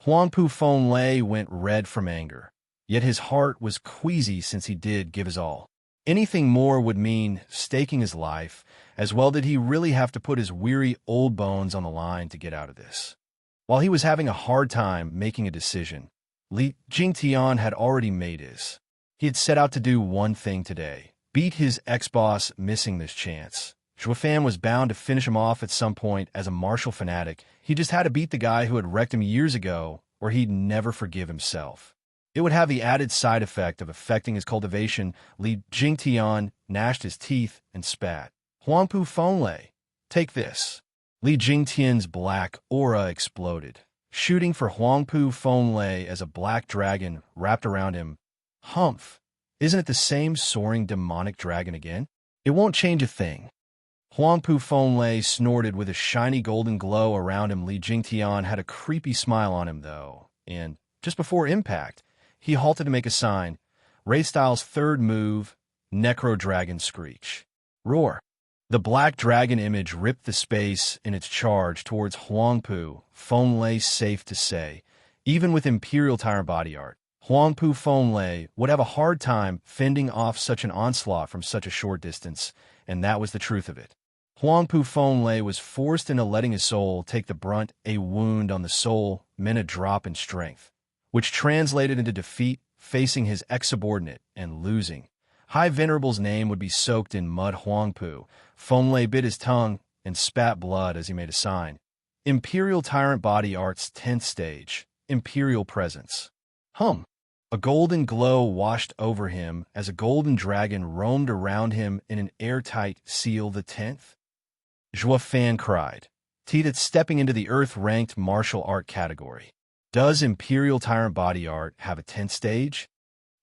Huangpu Fenlei went red from anger, yet his heart was queasy since he did give his all. Anything more would mean staking his life, as well did he really have to put his weary old bones on the line to get out of this. While he was having a hard time making a decision, Li Jingtian had already made his. He had set out to do one thing today, beat his ex-boss, missing this chance. Zhuofan was bound to finish him off at some point as a martial fanatic. He just had to beat the guy who had wrecked him years ago, or he'd never forgive himself. It would have the added side effect of affecting his cultivation. Li Jingtian gnashed his teeth and spat. Huangpu Fenlei, take this. Li Jingtian's black aura exploded, shooting for Huangpu Fenlei as a black dragon wrapped around him. Humph! Isn't it the same soaring demonic dragon again? It won't change a thing. Huangpu Fenlei snorted with a shiny golden glow around him. Li Jingtian had a creepy smile on him, though, and just before impact, he halted to make a sign. Ray Styles' third move, Necro Dragon Screech. Roar. The black dragon image ripped the space in its charge towards Huangpu Fenlei. Safe to say, even with Imperial Tyrant body art, Huangpu Fenlei would have a hard time fending off such an onslaught from such a short distance, and that was the truth of it. Huangpu Fenlei was forced into letting his soul take the brunt. A wound on the soul meant a drop in strength, which translated into defeat, facing his ex-subordinate and losing. High Venerable's name would be soaked in mud. Huangpu Fenlei bit his tongue and spat blood as he made a sign. Imperial Tyrant body art's 10th stage, Imperial Presence. Hum. A golden glow washed over him as a golden dragon roamed around him in an airtight seal. The 10th? Zhuofan cried. That's stepping into the Earth-ranked martial art category. Does Imperial Tyrant body art have a 10th stage?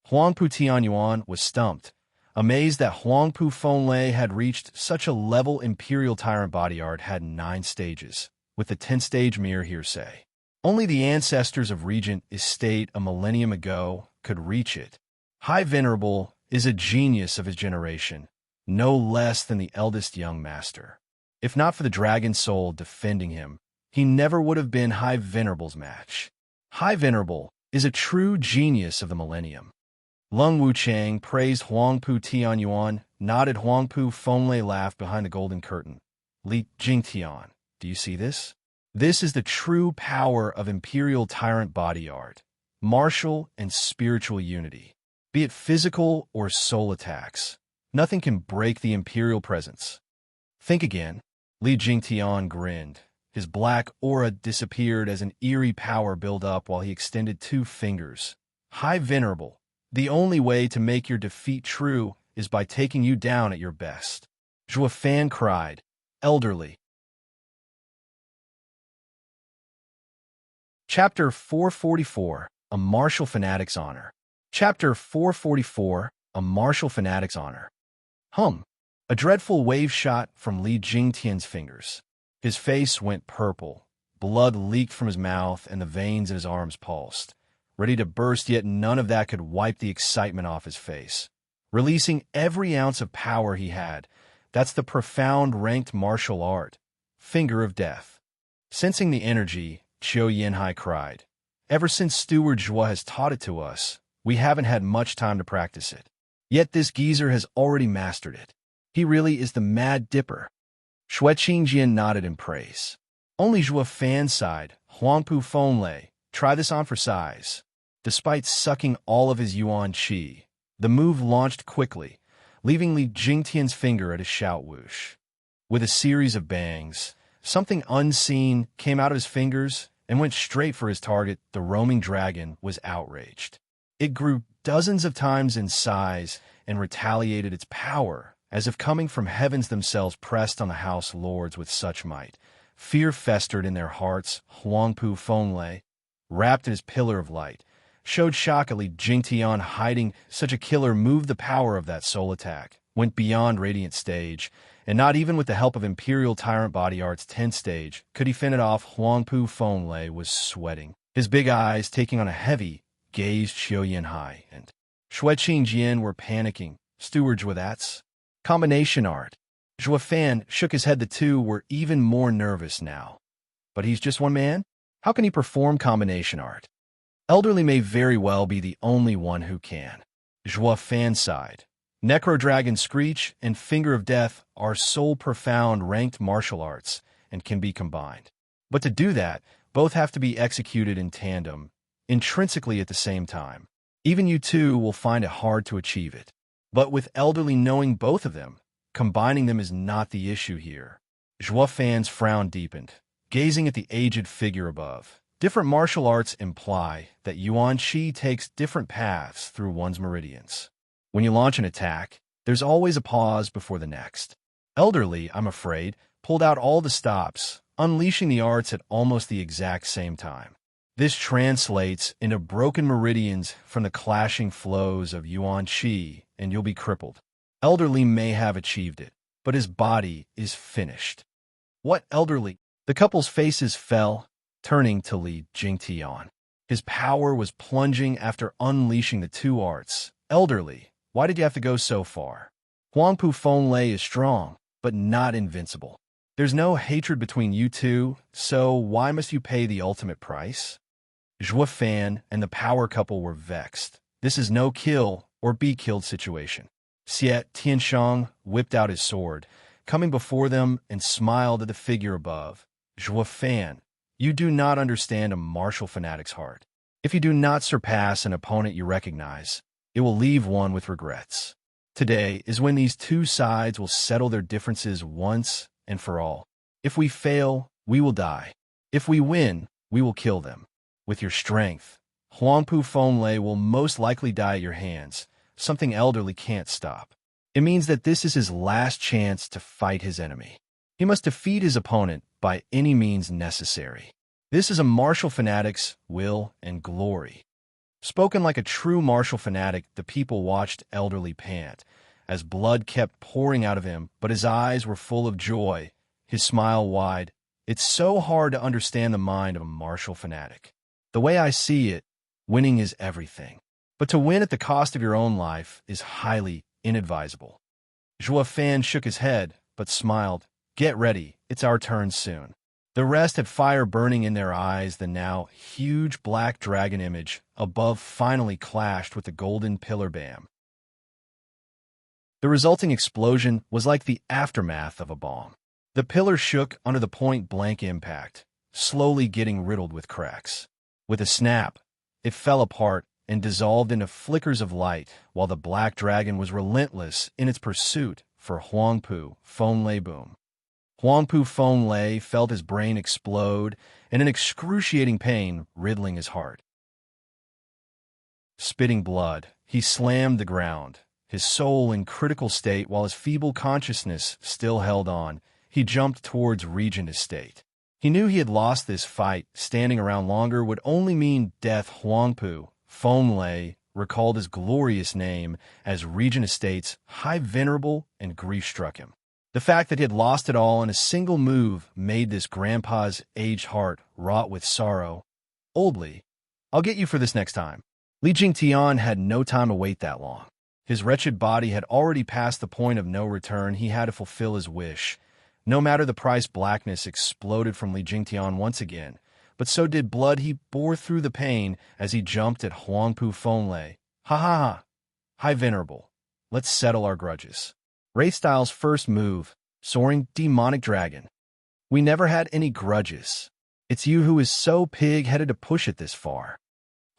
Huangpu Tianyuan was stumped, amazed that Huangpu Fenlei had reached such a level. Imperial Tyrant body art had 9 stages, with the 10th stage mere hearsay. Only the ancestors of Regent Estate a millennium ago could reach it. High Venerable is a genius of his generation, no less than the eldest young master. If not for the dragon soul defending him, he never would have been High Venerable's match. High Venerable is a true genius of the millennium. Lung Wuchang praised Huangpu Tianyuan, nodded. Huangpu Fenlei laughed behind the golden curtain. Li Jingtian, do you see this? This is the true power of Imperial Tyrant body art, martial and spiritual unity. Be it physical or soul attacks, nothing can break the Imperial presence. Think again. Li Jingtian grinned. His black aura disappeared as an eerie power built up while he extended 2 fingers. High Venerable, the only way to make your defeat true is by taking you down at your best. Zhuofan cried. Elderly. Chapter 444, A Martial Fanatic's Honor. Chapter 444, A Martial Fanatic's Honor. Hum. A dreadful wave shot from Li Jingtian's fingers. His face went purple. Blood leaked from his mouth and the veins in his arms pulsed, ready to burst, yet none of that could wipe the excitement off his face. Releasing every ounce of power he had, that's the profound ranked martial art. Finger of Death. Sensing the energy, Qiu Yanhai cried. Ever since Steward Zhuo has taught it to us, we haven't had much time to practice it. Yet this geezer has already mastered it. He really is the Mad Dipper. Xue Qingjian nodded in praise. Only Zhuofan sighed. Huangpu Fenlei, try this on for size. Despite sucking all of his yuan qi, the move launched quickly, leaving Li Jingtian's finger at his shout whoosh. With a series of bangs, something unseen came out of his fingers and went straight for his target. The roaming dragon was outraged. It grew dozens of times in size and retaliated. Its power, as if coming from heavens themselves, pressed on the house lords with such might. Fear festered in their hearts. Huangpu Fenlei, wrapped in his pillar of light, showed shockingly Jingtian hiding such a killer moved the power of that soul attack, went beyond Radiant Stage, and not even with the help of Imperial Tyrant Body Art's 10th stage could he fend it off. Huangpu Fenglei was sweating, his big eyes taking on a heavy, gazed Xiao Yanhai, and Shueqing Jian were panicking. Stewards with that's combination art. Zhou Fan shook his head. The two were even more nervous now. But he's just one man? How can he perform combination art? Elderly may very well be the only one who can. Zhou Fan sighed. Necro Dragon Screech and Finger of Death are soul profound ranked martial arts and can be combined. But to do that, both have to be executed in tandem, intrinsically at the same time. Even you two will find it hard to achieve it. But with Elderly knowing both of them, combining them is not the issue here. Zhou Fan's frown deepened, gazing at the aged figure above. Different martial arts imply that Yuan Qi takes different paths through one's meridians. When you launch an attack, there's always a pause before the next. Elderly, I'm afraid, pulled out all the stops, unleashing the arts at almost the exact same time. This translates into broken meridians from the clashing flows of Yuan Qi, and you'll be crippled. Elderly may have achieved it, but his body is finished. What Elderly? The couple's faces fell, turning to Li Jingtian. His power was plunging after unleashing the two arts. Elderly, why did you have to go so far? Huangpu Fenglei is strong, but not invincible. There's no hatred between you two, so why must you pay the ultimate price? Zhou Fan and the power couple were vexed. This is no kill or be killed situation. Xie Tianshang whipped out his sword, coming before them and smiled at the figure above. Zhou Fan, you do not understand a martial fanatic's heart. If you do not surpass an opponent you recognize, it will leave one with regrets. Today is when these two sides will settle their differences once and for all. If we fail, we will die. If we win, we will kill them. With your strength, Huangpu Fenglei will most likely die at your hands, something Elderly can't stop. It means that this is his last chance to fight his enemy. He must defeat his opponent by any means necessary. This is a martial fanatic's will and glory. Spoken like a true martial fanatic, the people watched Elderly pant, as blood kept pouring out of him, but his eyes were full of joy, his smile wide. It's so hard to understand the mind of a martial fanatic. The way I see it, winning is everything. But to win at the cost of your own life is highly inadvisable. Zhou Fan shook his head, but smiled. Get ready, it's our turn soon. The rest had fire burning in their eyes. The now huge black dragon image above finally clashed with the golden pillar bam. The resulting explosion was like the aftermath of a bomb. The pillar shook under the point-blank impact, slowly getting riddled with cracks. With a snap, it fell apart and dissolved into flickers of light, while the black dragon was relentless in its pursuit for Huangpu Fenglei boom. Huangpu Fenglei felt his brain explode and an excruciating pain riddling his heart. Spitting blood, he slammed the ground, his soul in critical state while his feeble consciousness still held on. He jumped towards Regent Estate. He knew he had lost this fight. Standing around longer would only mean death. Huangpu Fenglei recalled his glorious name as Regent Estate's high venerable, and grief struck him. The fact that he had lost it all in a single move made this grandpa's aged heart wrought with sorrow. Oldly, I'll get you for this next time. Li Jingtian had no time to wait that long. His wretched body had already passed the point of no return. He had to fulfill his wish. No matter the price, blackness exploded from Li Jingtian once again, but so did blood. He bore through the pain as he jumped at Huangpu Fenglei. Ha ha ha! High Venerable, let's settle our grudges. Wraithstyle's first move, Soaring Demonic Dragon. We never had any grudges. It's you who is so pig-headed to push it this far.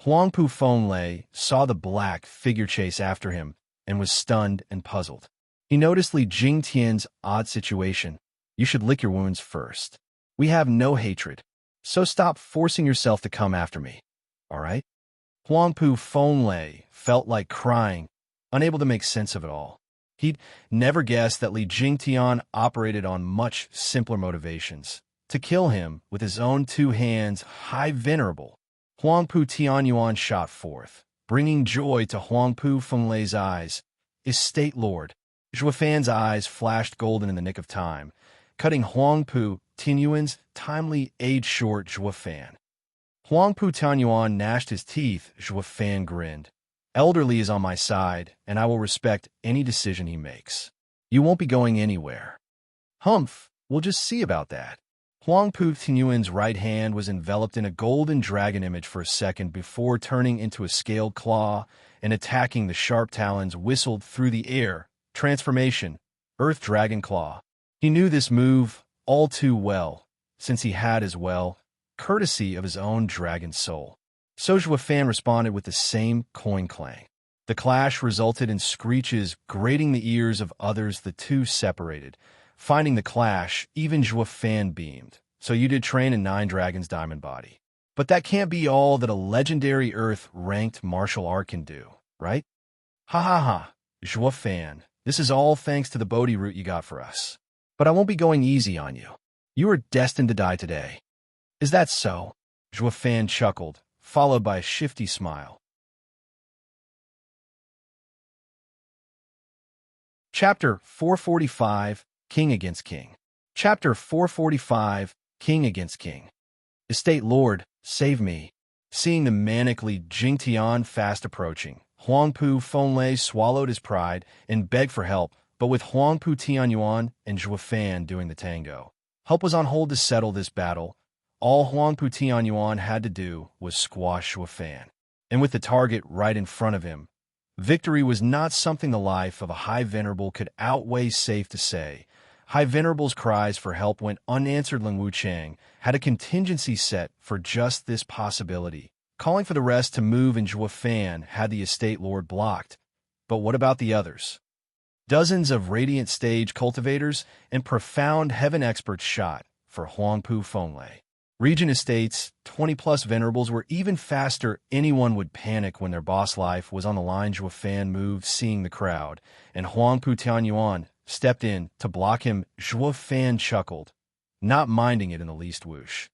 Huangpu Fenglei saw the black figure chase after him and was stunned and puzzled. He noticed Li Jingtian's odd situation. You should lick your wounds first. We have no hatred, so stop forcing yourself to come after me, all right? Huangpu Fenglei felt like crying, unable to make sense of it all. He'd never guessed that Li Jingtian operated on much simpler motivations. To kill him with his own two hands, High Venerable. Huangpu Tianyuan shot forth, bringing joy to Huangpu Fenglei's eyes. Estate Lord. Zhuofan's eyes flashed golden in the nick of time, cutting Huangpu Tianyuan's timely age-short Zhuofan. Huangpu Tianyuan gnashed his teeth. Zhuofan grinned. Elderly is on my side, and I will respect any decision he makes. You won't be going anywhere. Humph, we'll just see about that. Huangpu Tianyuan's right hand was enveloped in a golden dragon image for a second before turning into a scaled claw and attacking. The sharp talons whistled through the air. Transformation, Earth Dragon Claw. He knew this move all too well, since he had as well courtesy of his own dragon soul. So Zhuofan responded with the same coin clang. The clash resulted in screeches grating the ears of others. The two separated. Finding the clash, even Zhuofan beamed. So you did train in Nine Dragons' diamond body. But that can't be all that a legendary Earth-ranked martial art can do, right? Ha ha ha, Zhuofan. This is all thanks to the Bodhi root you got for us. But I won't be going easy on you. You are destined to die today. Is that so? Zhuofan chuckled, followed by a shifty smile. Chapter 445, King Against King. Chapter 445, King Against King. Estate Lord, save me. Seeing the manic Li Jingtian fast approaching, Huangpu Fenglei swallowed his pride and begged for help, but with Huangpu Tianyuan and Zhuofan doing the tango, help was on hold to settle this battle. All Huangpu Tianyuan had to do was squash Zhuofan. And with the target right in front of him, victory was not something the life of a High Venerable could outweigh. Safe to say, High Venerable's cries for help went unanswered. Ling Wuchang had a contingency set for just this possibility, calling for the rest to move, and Zhuofan had the estate lord blocked. But what about the others? Dozens of radiant stage cultivators and profound heaven experts shot for Huangpu Fenglei. Region estates, 20-plus venerables were even faster. Anyone would panic when their boss life was on the line. Zhuofan moved, seeing the crowd, and Huangpu Tianyuan stepped in to block him. Zhuofan chuckled, not minding it in the least. Whoosh.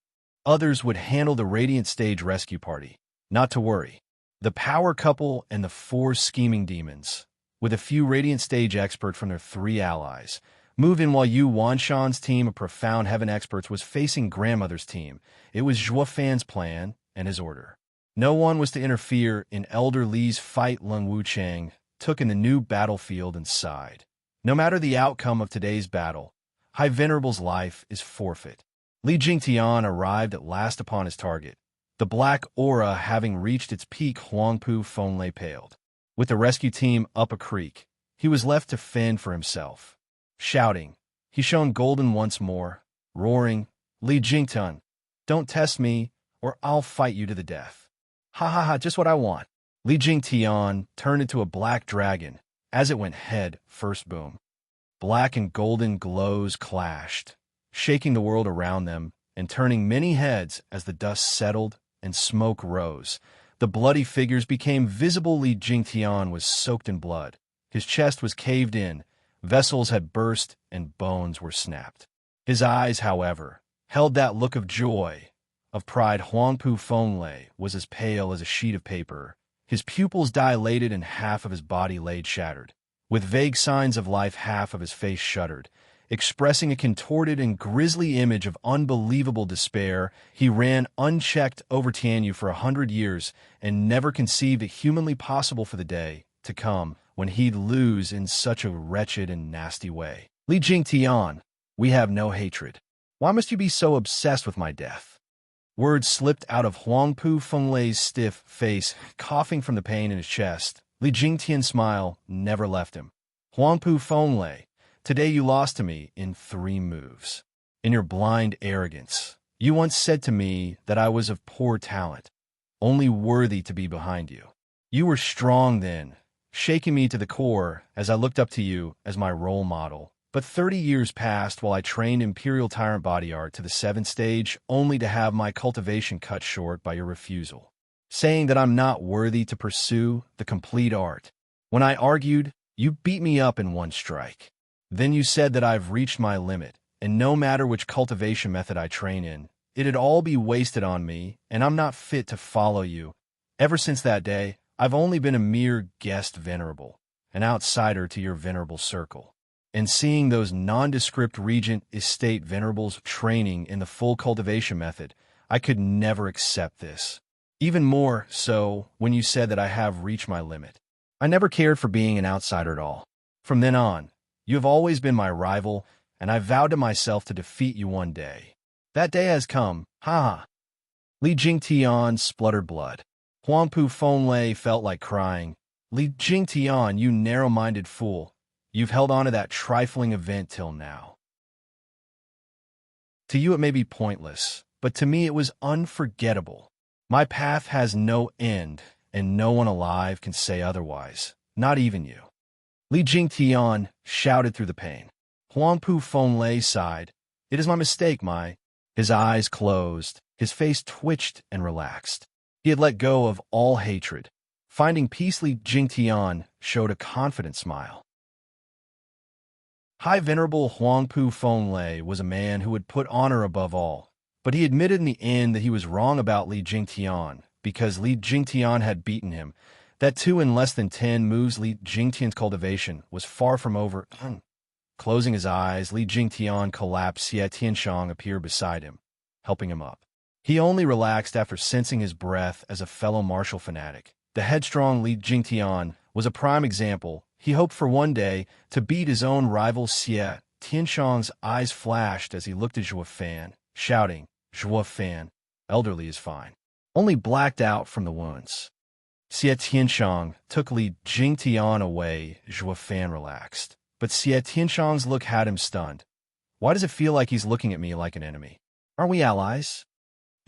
Others would handle the radiant stage rescue party. Not to worry. The power couple and the four scheming demons, with a few radiant stage experts from their three allies, move in while Yu Wanshan's team of profound heaven experts was facing grandmother's team. It was Zhuofan's plan and his order. No one was to interfere in Elder Li's fight. Ling Wuchang took in the new battlefield and sighed. No matter the outcome of today's battle, High Venerable's life is forfeit. Li Jingtian arrived at last upon his target. The black aura having reached its peak, Huangpu Fenglei paled. With the rescue team up a creek, he was left to fend for himself. Shouting, he shone golden once more, roaring, Li Jingtian, don't test me, or I'll fight you to the death. Ha ha ha, just what I want. Li Jingtian turned into a black dragon as it went head first. Boom. Black and golden glows clashed, shaking the world around them and turning many heads as the dust settled and smoke rose. The bloody figures became visible. Li Jingtian was soaked in blood. His chest was caved in, vessels had burst, and bones were snapped. His eyes, however, held that look of joy, of pride. Huangpu Fenglei was as pale as a sheet of paper. His pupils dilated and half of his body lay shattered. With vague signs of life, half of his face shuddered, expressing a contorted and grisly image of unbelievable despair. He ran unchecked over Tianyu for 100 years and never conceived it humanly possible for the day to come when he'd lose in such a wretched and nasty way. Li Jingtian, we have no hatred. Why must you be so obsessed with my death? Words slipped out of Huangpu Fenglei's stiff face, coughing from the pain in his chest. Li Jingtian's smile never left him. Huangpu Fenglei, today you lost to me in 3 moves. In your blind arrogance, you once said to me that I was of poor talent, only worthy to be behind you. You were strong then, shaking me to the core as I looked up to you as my role model. But 30 years passed while I trained Imperial Tyrant Body Art to the 7th stage, only to have my cultivation cut short by your refusal, saying that I'm not worthy to pursue the complete art. When I argued, you beat me up in 1 strike. Then you said that I've reached my limit, and no matter which cultivation method I train in, it'd all be wasted on me, and I'm not fit to follow you. Ever since that day, I've only been a mere guest venerable, an outsider to your venerable circle. And seeing those nondescript regent estate venerables training in the full cultivation method, I could never accept this. Even more so when you said that I have reached my limit. I never cared for being an outsider at all. From then on, you have always been my rival, and I vowed to myself to defeat you one day. That day has come, ha ha. Li Jingtian spluttered blood. Huangpu Fenglei felt like crying. Li Jingtian, you narrow-minded fool. You've held on to that trifling event till now. To you it may be pointless, but to me it was unforgettable. My path has no end, and no one alive can say otherwise, not even you. Li Jingtian shouted through the pain. Huangpu Fenglei sighed. It is my mistake, my. His eyes closed, his face twitched and relaxed. He had let go of all hatred. Finding peace, Li Jingtian showed a confident smile. High Venerable Huangpu Fenglei was a man who would put honor above all, but he admitted in the end that he was wrong about Li Jingtian because Li Jingtian had beaten him. That too in less than 10 moves, Li Jingtian's cultivation was far from over. Closing his eyes, Li Jingtian collapsed. Xie Tianshang appeared beside him, helping him up. He only relaxed after sensing his breath as a fellow martial fanatic. The headstrong Li Jingtian was a prime example. He hoped for one day to beat his own rival. Xie Tianshang's eyes flashed as he looked at Zhuo Fan, shouting, Zhuo Fan, elderly is fine. Only blacked out from the wounds. Xie Tianshang took Li Jingtian away. Zhuo Fan relaxed. But Xie Tianshang's look had him stunned. Why does it feel like he's looking at me like an enemy? Aren't we allies?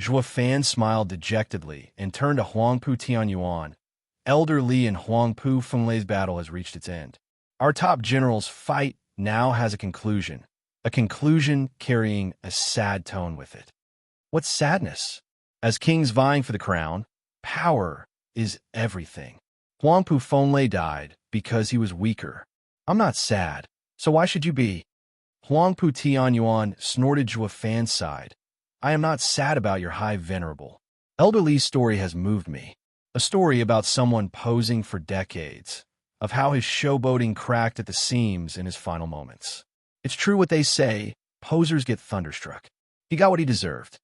Zhuo Fan smiled dejectedly and turned to Huangpu Tianyuan. Elder Li and Huangpu Fenglei's battle has reached its end. Our top general's fight now has a conclusion carrying a sad tone with it. What sadness? As kings vying for the crown, power is everything. Huangpu Fenglei died because he was weaker. I'm not sad, so why should you be? Huangpu Tianyuan snorted. Zhuo Fan sighed. I am not sad about your high venerable. Elder Li's story has moved me. A story about someone posing for decades, of how his showboating cracked at the seams in his final moments. It's true what they say, posers get thunderstruck. He got what he deserved.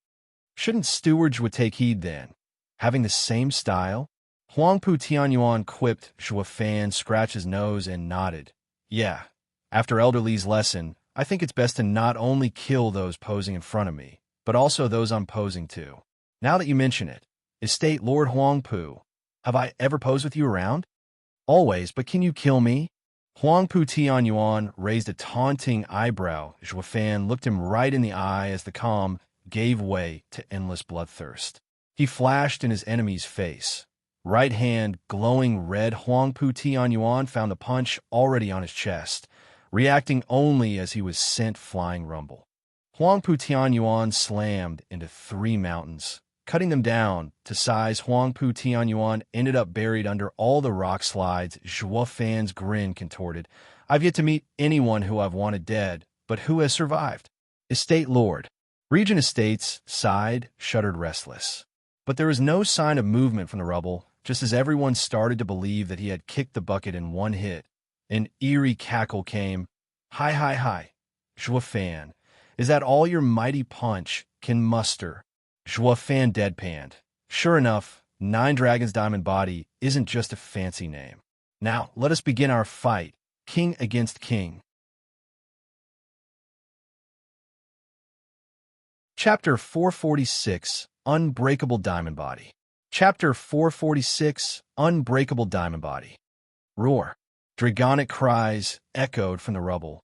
Shouldn't stewards would take heed then? Having the same style? Huangpu Tianyuan quipped. Zhuo Fan scratched his nose and nodded. Yeah, after Elder Li's lesson, I think it's best to not only kill those posing in front of me, but also those I'm posing to. Now that you mention it, Estate Lord Huangpu, have I ever posed with you around? Always, but can you kill me? Huangpu Tianyuan raised a taunting eyebrow. Zhuo Fan looked him right in the eye as the calm gave way to endless bloodthirst. He flashed in his enemy's face. Right hand glowing red. Huangpu Tianyuan found a punch already on his chest, reacting only as he was sent flying rumble. Huangpu Tianyuan slammed into 3 mountains, cutting them down to size. Huangpu Tianyuan ended up buried under all the rock slides. Zhuo Fan's grin contorted. I've yet to meet anyone who I've wanted dead, but who has survived. Estate Lord. Regent Estates sighed, shuddered restless. But there was no sign of movement from the rubble, just as everyone started to believe that he had kicked the bucket in one hit. An eerie cackle came. Hi, hi, hi. Zhuo Fan, is that all your mighty punch can muster? Zhuo Fan deadpanned. Sure enough, 9 Dragons Diamond Body isn't just a fancy name. Now, let us begin our fight, king against king. Chapter 446, Unbreakable Diamond Body. Chapter 446, Unbreakable Diamond Body. Roar. Dragonic cries echoed from the rubble.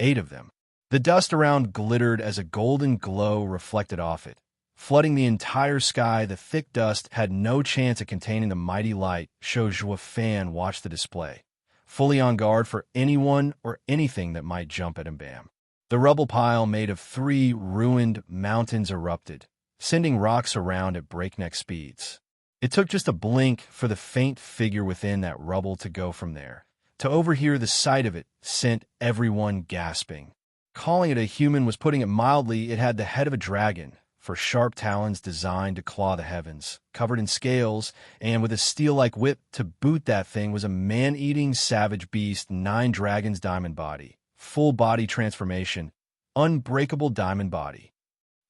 8 of them. The dust around glittered as a golden glow reflected off it, flooding the entire sky. The thick dust had no chance of containing the mighty light. Zhuo Fan watched the display, fully on guard for anyone or anything that might jump at him. Bam. The rubble pile made of 3 ruined mountains erupted, sending rocks around at breakneck speeds. It took just a blink for the faint figure within that rubble to go from there. To overhear the sight of it sent everyone gasping. Calling it a human was putting it mildly. It had the head of a dragon, for sharp talons designed to claw the heavens, covered in scales, and with a steel-like whip to boot. That thing was a man-eating savage beast, 9 dragons diamond body, full body transformation, unbreakable diamond body.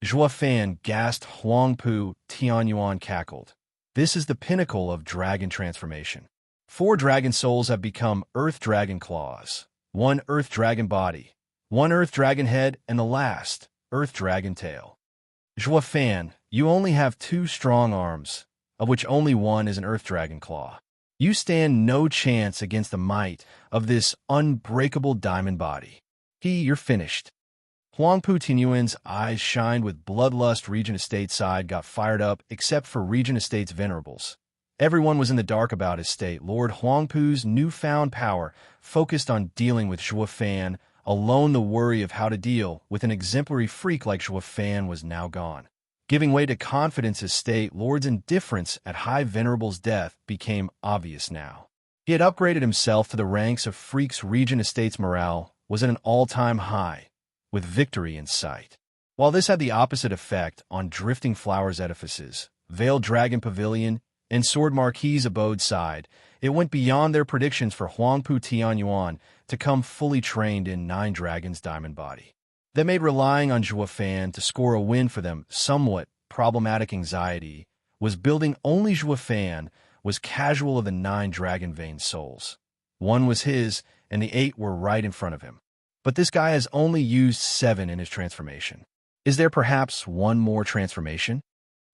Zhuo Fan gasped, Huang Pu Tianyuan cackled. This is the pinnacle of dragon transformation. 4 dragon souls have become earth dragon claws, 1 earth dragon body, 1 earth dragon head, and the last, earth dragon tail. Zhuo Fan, you only have 2 strong arms, of which only one is an earth dragon claw. You stand no chance against the might of this unbreakable diamond body. You're finished. Huang Pu Tianyuan's eyes shined with bloodlust. Regent Estate side got fired up, except for Regent Estate's venerables. Everyone was in the dark about his state. Lord Huang Pu's newfound power focused on dealing with Zhuo Fan. Alone, the worry of how to deal with an exemplary freak like Zhuo Fan was now gone. Giving way to confidence, his state lord's indifference at High Venerable's death became obvious now. He had upgraded himself to the ranks of freaks. Regent Estate's morale was at an all-time high, with victory in sight. While this had the opposite effect on Drifting Flowers edifices, Veiled Dragon Pavilion, and Sword Marquis abode side, it went beyond their predictions for Huang Pu Tianyuan to come fully trained in 9 dragons diamond body. That made relying on Zhuo Fan to score a win for them somewhat problematic. Anxiety was building. Only Zhuo Fan was casual of the 9 dragon vein souls. 1 was his, and the 8 were right in front of him. But this guy has only used 7 in his transformation. Is there perhaps 1 more transformation?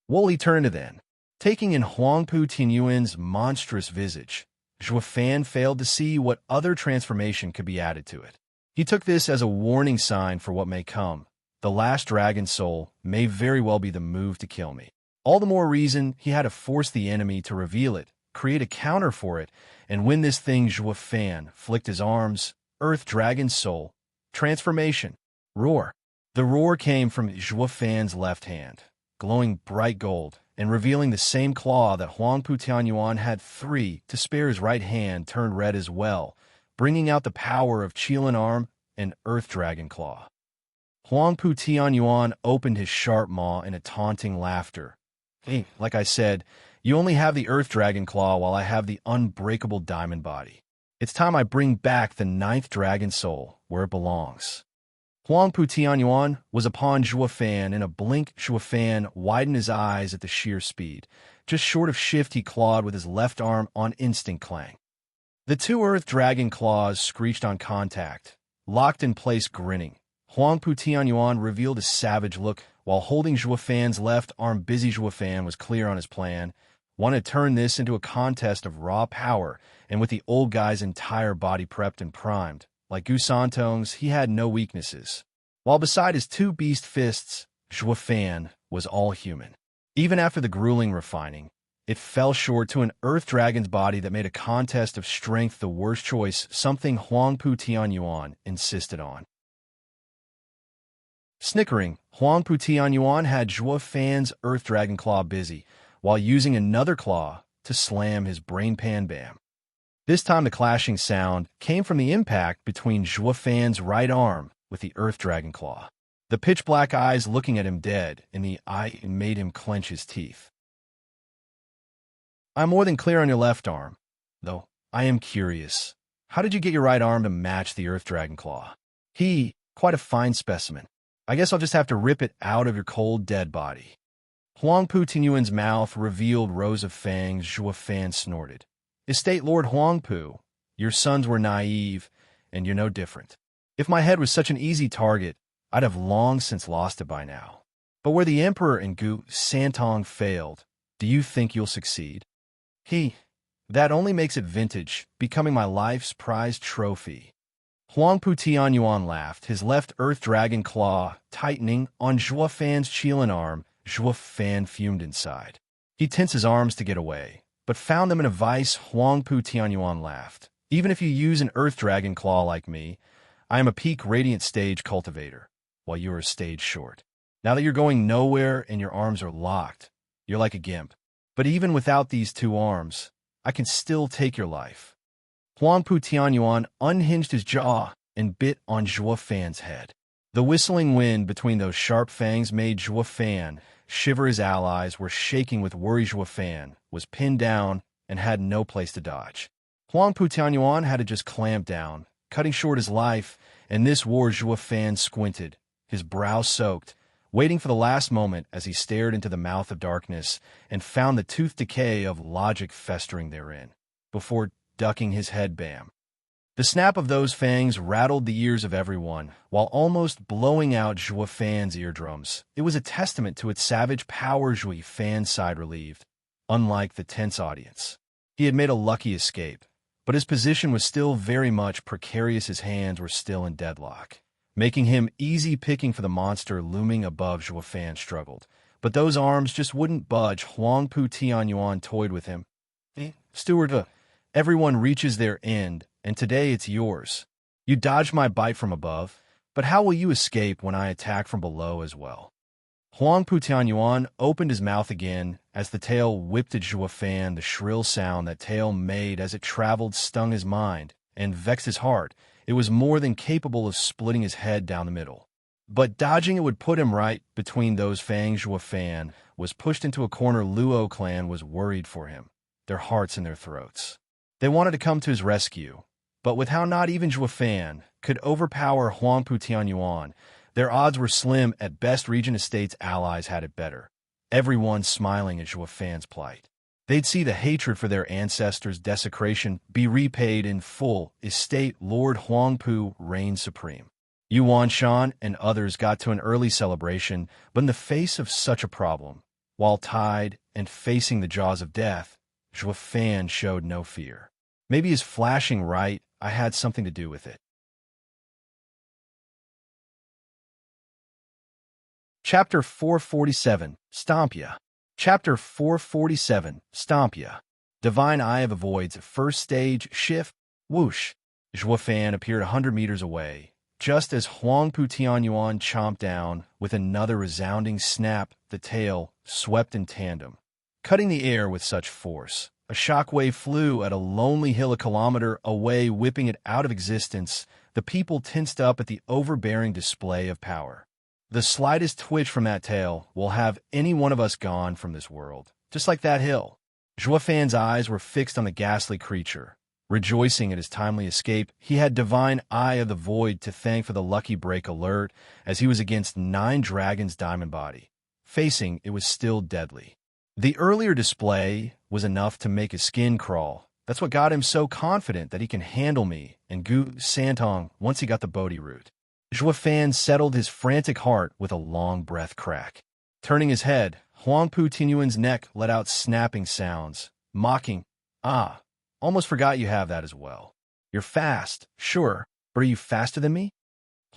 What will he turn into then? Taking in Huang Pu Tianyuan's monstrous visage, Zhuo Fan failed to see what other transformation could be added to it. He took this as a warning sign for what may come. The last dragon soul may very well be the move to kill me. All the more reason he had to force the enemy to reveal it, create a counter for it, and when this thing Zhuo Fan flicked his arms, Earth Dragon Soul, transformation, roar. The roar came from Zhuo Fan's left hand, glowing bright gold, and revealing the same claw that Huang Pu Tianyuan had 3 to spare. His right hand turned red as well, bringing out the power of Qilin Arm and Earth Dragon Claw. Huang Pu Tianyuan opened his sharp maw in a taunting laughter. Hey, like I said, you only have the Earth Dragon Claw while I have the unbreakable diamond body. It's time I bring back the 9th dragon soul where it belongs. Huang Pu Tianyuan was upon Zhuo Fan. In a blink, Zhuo Fan widened his eyes at the sheer speed. Just short of shift, he clawed with his left arm on instinct. Clang. The 2 earth dragon claws screeched on contact, locked in place. Grinning, Huang Pu Tianyuan revealed a savage look while holding Zhuo Fan's left arm busy. Zhuo Fan was clear on his plan, wanted to turn this into a contest of raw power, and with the old guy's entire body prepped and primed, like Gu Santong's, he had no weaknesses. While beside his 2 beast fists, Zhuo Fan was all human. Even after the grueling refining, it fell short to an earth dragon's body that made a contest of strength the worst choice, something Huang Pu Tianyuan insisted on. Snickering, Huang Pu Tianyuan had Zhuo Fan's earth dragon claw busy, while using another claw to slam his brain pan. Bam. This time the clashing sound came from the impact between Zhuo Fan's right arm with the Earth Dragon Claw. The pitch-black eyes looking at him dead in the eye made him clench his teeth. I'm more than clear on your left arm, though I am curious. How did you get your right arm to match the Earth Dragon Claw? Quite a fine specimen. I guess I'll just have to rip it out of your cold, dead body. Huang Pu Tianyuan's mouth revealed rows of fangs. Zhuo Fan snorted. Estate Lord Huang Pu, your sons were naive, and you're no different. If my head was such an easy target, I'd have long since lost it by now. But where the Emperor and Gu Santong failed, do you think you'll succeed? That only makes it vintage, becoming my life's prized trophy. Huang Pu Tianyuan laughed, his left Earth Dragon Claw tightening on Zhuo Fan's Qilin arm. Zhuo Fan fumed inside. He tensed his arms to get away, but found them in a vice. Huang Pu Tianyuan laughed. Even if you use an Earth Dragon Claw like me, I am a peak Radiant Stage cultivator, while you are a stage short. Now that you're going nowhere and your arms are locked, you're like a gimp. But even without these 2 arms, I can still take your life. Huang Pu Tianyuan unhinged his jaw and bit on Zhuo Fan's head. The whistling wind between those sharp fangs made Zhuo Fan shiver. His allies were shaking with worry. Zhuo Fan was pinned down and had no place to dodge. Huangpu Tianyuan had to just clamp down, cutting short his life. In this war, Zhuo Fan squinted, his brow soaked, waiting for the last moment as he stared into the mouth of darkness and found the tooth decay of logic festering therein, before ducking his head. Bam! The snap of those fangs rattled the ears of everyone, while almost blowing out Zhuo Fan's eardrums. It was a testament to its savage power. Zhuo Fan sighed relieved. Unlike the tense audience, he had made a lucky escape, but his position was still very much precarious. His hands were still in deadlock, making him easy picking for the monster looming above. Zhuo Fan struggled, but those arms just wouldn't budge. Huangpu Tianyuan toyed with him. Steward, everyone reaches their end, and today it's yours. You dodged my bite from above, but how will you escape when I attack from below as well? Huangpu Tianyuan opened his mouth again as the tail whipped at Zhuo Fan. The shrill sound that tail made as it traveled stung his mind and vexed his heart. It was more than capable of splitting his head down the middle. But dodging it would put him right between those fangs. Zhuo Fan was pushed into a corner. Luo clan was worried for him, their hearts in their throats. They wanted to come to his rescue, but with how not even Zhuo Fan could overpower Huangpu Tianyuan, their odds were slim. At best, Regent Estate's allies had it better, everyone smiling at Zhuo Fan's plight. They'd see the hatred for their ancestors' desecration be repaid in full. Estate Lord Huangpu reigned supreme. Yuan Shan and others got to an early celebration, but in the face of such a problem, while tied and facing the jaws of death, Zhuo Fan showed no fear. Maybe his flashing right eye had something to do with it. Chapter 447, Stompia. Chapter 447, Stompia. Divine Eye of the Void's first stage shift. Whoosh! Zhuo Fan appeared 100 meters away. Just as Huangpu Tianyuan chomped down, with another resounding snap, the tail swept in tandem, cutting the air with such force. A shockwave flew at a lonely hill a kilometer away, whipping it out of existence. The people tensed up at the overbearing display of power. The slightest twitch from that tail will have any one of us gone from this world, just like that hill. Zhuo Fan's eyes were fixed on the ghastly creature. Rejoicing at his timely escape, he had Divine Eye of the Void to thank for the lucky break alert, as he was against 9 dragons' diamond body. Facing, it was still deadly. The earlier display was enough to make his skin crawl. That's what got him so confident that he can handle me and Gu Santong once he got the Bodhi root. Zhuo Fan settled his frantic heart with a long breath crack. Turning his head, Huangpu Tianyuan's neck let out snapping sounds, mocking, "Ah, almost forgot you have that as well. You're fast, sure, but are you faster than me?"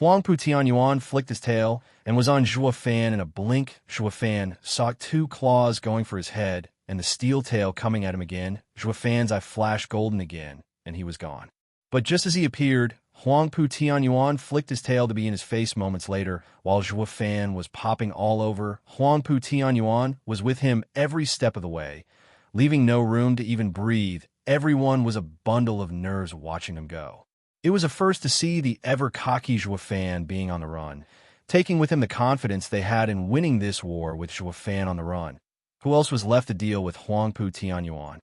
Huangpu Tianyuan flicked his tail and was on Zhuo Fan in a blink. Zhuo Fan saw 2 claws going for his head and the steel tail coming at him again. Zhuo Fan's eye flashed golden again, and he was gone. But just as he appeared, Huangpu Tianyuan flicked his tail to be in his face moments later. While Zhuo Fan was popping all over, Huangpu Tianyuan was with him every step of the way, leaving no room to even breathe. Everyone was a bundle of nerves watching him go. It was a first to see the ever-cocky Zhuo Fan being on the run, taking with him the confidence they had in winning this war with Zhuo Fan on the run. Who else was left to deal with Huangpu Tianyuan?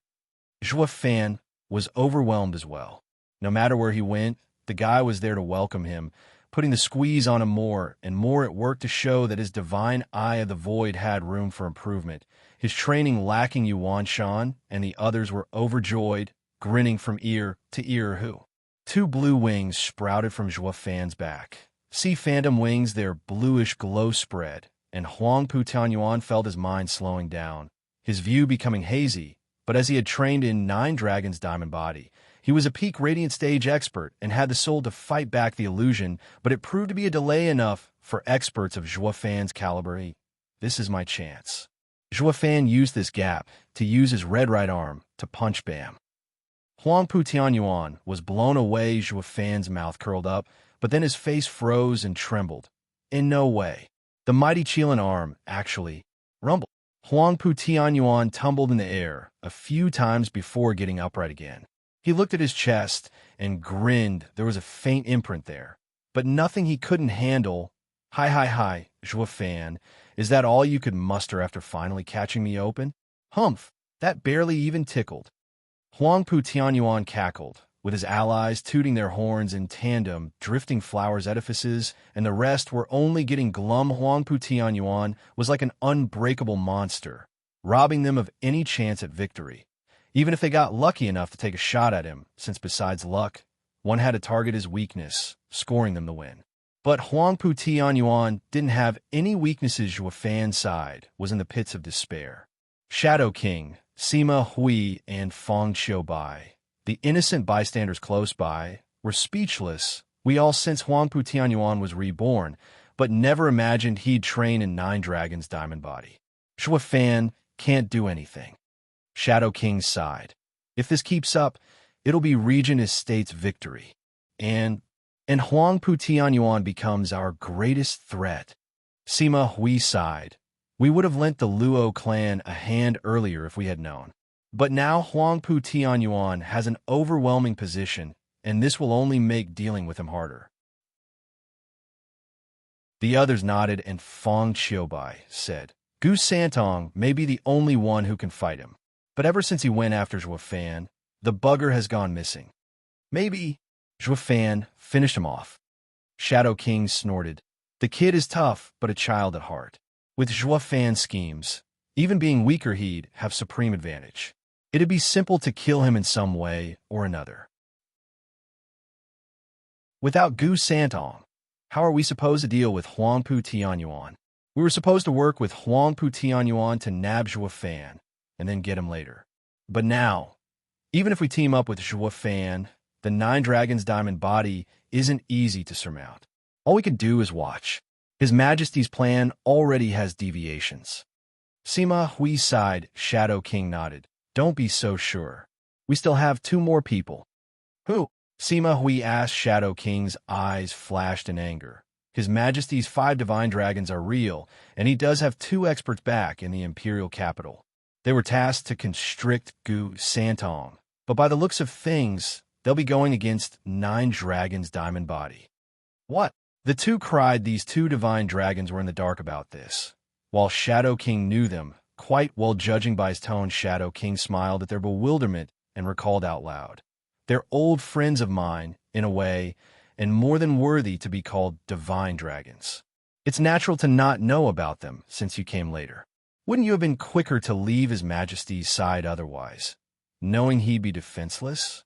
Zhuo Fan was overwhelmed as well. No matter where he went, the guy was there to welcome him, putting the squeeze on him more and more. It worked to show that his Divine Eye of the Void had room for improvement. His training lacking. Yuan Shan and the others were overjoyed, grinning from ear to ear. 2 blue wings sprouted from Zhuo Fan's back. Sea phantom wings, their bluish glow spread, and Huangpu Tianyuan felt his mind slowing down, his view becoming hazy. But as he had trained in 9 dragons' diamond body, he was a peak radiant stage expert and had the soul to fight back the illusion, but it proved to be a delay enough for experts of Zhuo Fan's caliber. This is my chance. Zhuo Fan used this gap to use his red right arm to punch. Bam! Huangpu Tianyuan was blown away. Zhuo Fan's mouth curled up, but then his face froze and trembled. In no way. The mighty Qilin arm actually rumbled. Huangpu Tianyuan tumbled in the air a few times before getting upright again. He looked at his chest and grinned. There was a faint imprint there, but nothing he couldn't handle. Hi, hi, hi, Zhua Fan. Is that all you could muster after finally catching me open? Humph, that barely even tickled. Huang Pu Tianyuan cackled, with his allies tooting their horns in tandem, drifting flowers edifices, and the rest were only getting glum. Huang Pu Tianyuan was like an unbreakable monster, robbing them of any chance at victory, even if they got lucky enough to take a shot at him, since besides luck, one had to target his weakness, scoring them the win. But Huang Pu Tianyuan didn't have any weaknesses. Zhua Fan's side was in the pits of despair. Shadow King, Sima Hui, and Feng Xiubai, the innocent bystanders close by, were speechless. We all since Huang Pu Tianyuan was reborn, but never imagined he'd train in Nine Dragons' diamond body. Zhua Fan can't do anything. Shadow King sighed. If this keeps up, it'll be Regent Estate's victory. And Huang Pu Tianyuan becomes our greatest threat. Sima Hui sighed. We would have lent the Luo clan a hand earlier if we had known. But now Huang Pu Tianyuan has an overwhelming position, and this will only make dealing with him harder. The others nodded, and Feng Xiubai said, Gu Santong may be the only one who can fight him. But ever since he went after Zhua Fan, the bugger has gone missing. Maybe Zhua Fan finished him off. Shadow King snorted. The kid is tough, but a child at heart. With Zhua Fan's schemes, even being weaker he'd have supreme advantage. It'd be simple to kill him in some way or another. Without Gu Santong, how are we supposed to deal with Huang Pu Tianyuan? We were supposed to work with Huang Pu Tianyuan to nab Zhua Fan, and then get him later. But now, even if we team up with Zhua Fan, the Nine Dragons' diamond body isn't easy to surmount. All we can do is watch. His Majesty's plan already has deviations. Sima Hui sighed. Shadow King nodded. Don't be so sure. We still have 2 more people. Who? Sima Hui asked. Shadow King's eyes flashed in anger. His Majesty's 5 divine dragons are real, and he does have 2 experts back in the imperial capital. They were tasked to constrict Gu Santong, but by the looks of things, they'll be going against Nine Dragons' diamond body. What? The 2 cried. These 2 divine dragons were in the dark about this. While Shadow King knew them, quite well judging by his tone, Shadow King smiled at their bewilderment and recalled out loud. They're old friends of mine, in a way, and more than worthy to be called divine dragons. It's natural to not know about them since you came later. Wouldn't you have been quicker to leave His Majesty's side otherwise, knowing he'd be defenseless?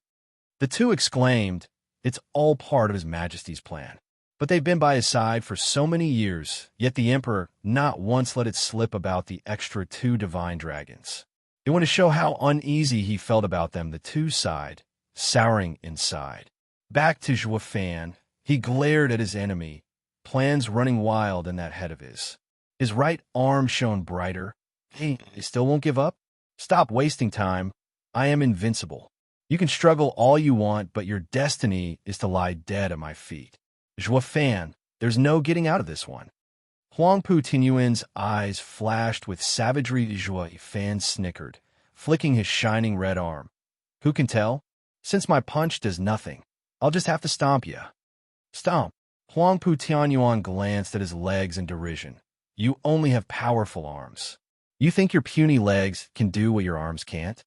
The 2 exclaimed, it's all part of His Majesty's plan. But they've been by his side for so many years, yet the Emperor not once let it slip about the extra 2 divine dragons. It went to show how uneasy he felt about them. The 2 sighed, souring inside. Back to Zhua Fan, he glared at his enemy, plans running wild in that head of his. His right arm shone brighter. Hey, they still won't give up? Stop wasting time. I am invincible. You can struggle all you want, but your destiny is to lie dead at my feet. Zhua Fan, there's no getting out of this one. Huang Pu Tianyuan's eyes flashed with savagery. Zhua Fan snickered, flicking his shining red arm. Who can tell? Since my punch does nothing, I'll just have to stomp ya. Stomp. Huang Pu Tianyuan glanced at his legs in derision. You only have powerful arms. You think your puny legs can do what your arms can't?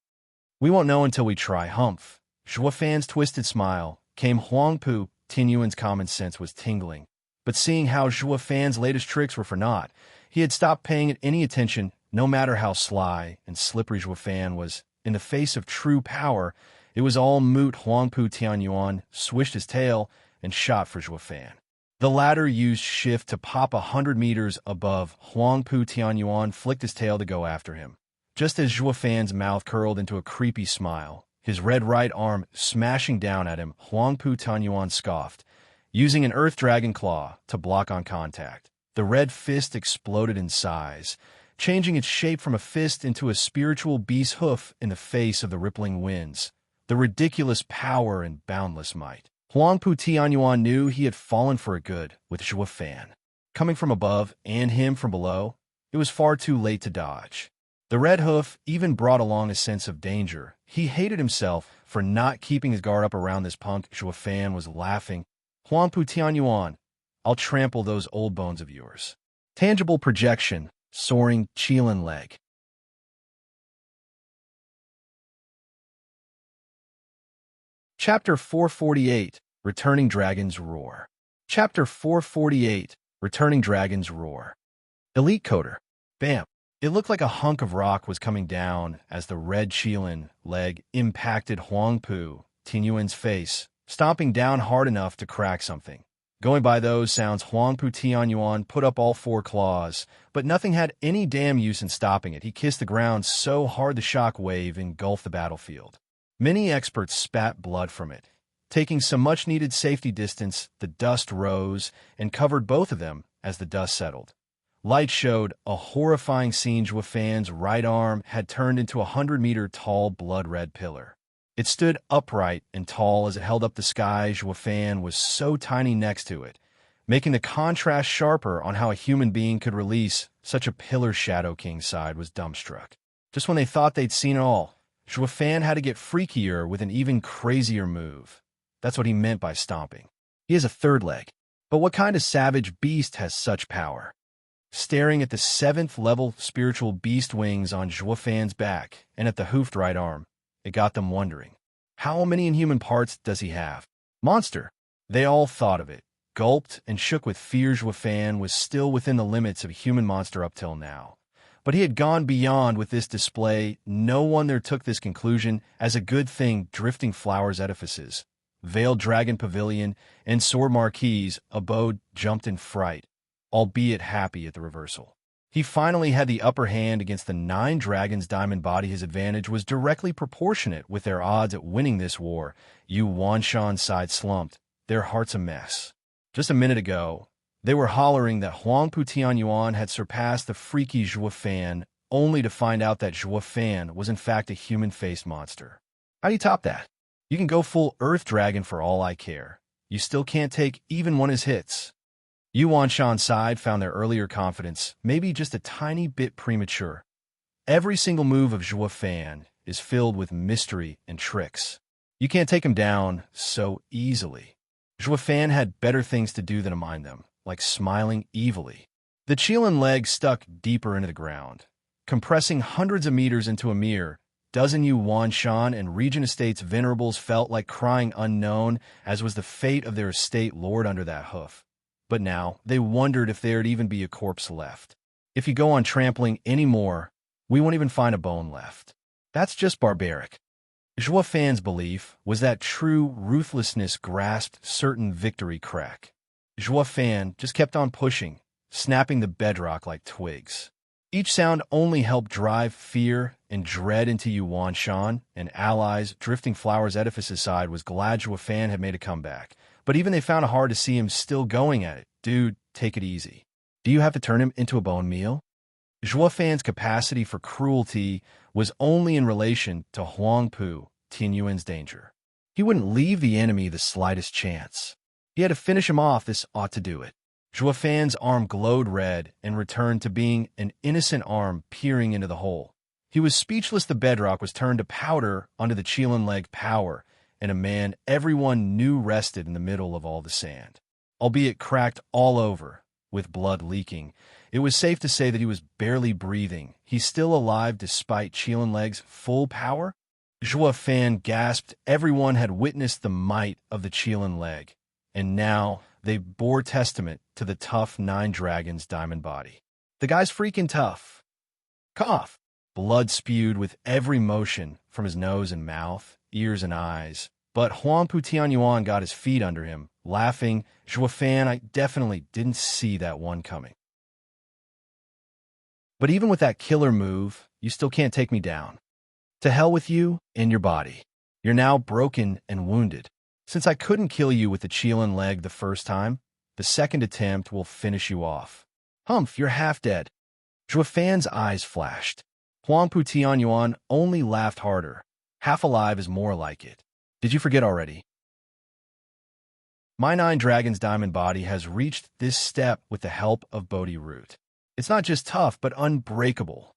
We won't know until we try. Humph. Zhua Fan's twisted smile came. Huang Pu Tianyuan's common sense was tingling, but seeing how Zhua Fan's latest tricks were for naught, he had stopped paying it any attention. No matter how sly and slippery Zhua Fan was, in the face of true power, it was all moot. Huang Pu Tianyuan swished his tail and shot for Zhua Fan. The latter used shift to pop 100 meters above. Huang Pu Tianyuan flicked his tail to go after him. Just as Zhua Fan's mouth curled into a creepy smile, his red right arm smashing down at him, Huang Pu Tianyuan scoffed, using an earth dragon claw to block on contact. The red fist exploded in size, changing its shape from a fist into a spiritual beast's hoof in the face of the rippling winds. The ridiculous power and boundless might. Huang Pu Tianyuan knew he had fallen for a good with Zhua Fan. Coming from above and him from below, it was far too late to dodge. The red hoof even brought along a sense of danger. He hated himself for not keeping his guard up around this punk. Zhua Fan was laughing. Huang Pu Tianyuan, I'll trample those old bones of yours. Tangible projection, soaring Qilin leg. Chapter 448, Returning Dragon's Roar. Chapter 448, Returning Dragon's Roar. Elite Coder. Bam. It looked like a hunk of rock was coming down as the red Qilin leg impacted Huangpu, Tianyuan's face, stomping down hard enough to crack something. Going by those sounds, Huangpu Tianyuan put up all four claws, but nothing had any damn use in stopping it. He kissed the ground so hard the shock wave engulfed the battlefield. Many experts spat blood from it. Taking some much-needed safety distance, the dust rose and covered both of them as the dust settled. Light showed a horrifying scene. Zhuofan's right arm had turned into a 100-meter-tall blood-red pillar. It stood upright and tall as it held up the sky. Zhuofan was so tiny next to it, making the contrast sharper on how a human being could release such a pillar. Shadow King's side was dumbstruck. Just when they thought they'd seen it all, Zhuofan had to get freakier with an even crazier move. That's what he meant by stomping. He has a third leg. But what kind of savage beast has such power? Staring at the 7th-level spiritual beast wings on Zhuofan's back and at the hoofed right arm, it got them wondering. How many inhuman parts does he have? Monster. They all thought of it, gulped and shook with fear. Zhuofan was still within the limits of a human monster up till now. But he had gone beyond with this display. No one there took this conclusion as a good thing. Drifting Flowers edifices, Veiled Dragon Pavilion, and Sword Marquise abode jumped in fright, albeit happy at the reversal. He finally had the upper hand against the 9 dragons' diamond body. His advantage was directly proportionate with their odds at winning this war. Wanshan's side slumped, their hearts a mess. Just a minute ago, they were hollering that Huangpu Tianyuan had surpassed the freaky Zhuofan, only to find out that Zhuofan was in fact a human-faced monster. How do you top that? You can go full Earth Dragon for all I care. You still can't take even one of his hits. Wanshan's side found their earlier confidence maybe just a tiny bit premature. Every single move of Zhuofan is filled with mystery and tricks. You can't take him down so easily. Zhuofan had better things to do than to mind them, like smiling evilly. The Qilin leg stuck deeper into the ground, compressing hundreds of meters into a mere dozen. Wanshan and Regent Estate's venerables felt like crying unknown, as was the fate of their estate lord under that hoof. But now they wondered if there'd even be a corpse left. If you go on trampling any more, we won't even find a bone left. That's just barbaric. Zhuofan's belief was that true ruthlessness grasped certain victory crack. Zhuofan just kept on pushing, snapping the bedrock like twigs. Each sound only helped drive fear and dread into Wanshan and allies. Drifting Flowers edifice's side was glad Zhuofan had made a comeback, but even they found it hard to see him still going at it. Dude, take it easy. Do you have to turn him into a bone meal? Zhuofan's capacity for cruelty was only in relation to Huangpu Tianyuan's danger. He wouldn't leave the enemy the slightest chance. He had to finish him off. This ought to do it. Zhuofan's arm glowed red and returned to being an innocent arm peering into the hole. He was speechless. The bedrock was turned to powder under the Qilin leg power, and a man everyone knew rested in the middle of all the sand. Albeit cracked all over, with blood leaking, it was safe to say that he was barely breathing. He's still alive despite Qilin leg's full power? Zhuofan gasped. Everyone had witnessed the might of the Qilin leg, and now they bore testament to the tough 9 dragons' diamond body. The guy's freaking tough. Cough. Blood spewed with every motion from his nose and mouth, ears and eyes. But Huangpu Tianyuan got his feet under him, laughing. Zhuofan, I definitely didn't see that one coming. But even with that killer move, you still can't take me down. To hell with you and your body. You're now broken and wounded. Since I couldn't kill you with the Qilin leg the first time, the second attempt will finish you off. Humph, you're half dead. Zhuofan's eyes flashed. Huangpu Tianyuan only laughed harder. Half alive is more like it. Did you forget already? My 9 dragons' diamond body has reached this step with the help of Bodhi Root. It's not just tough, but unbreakable.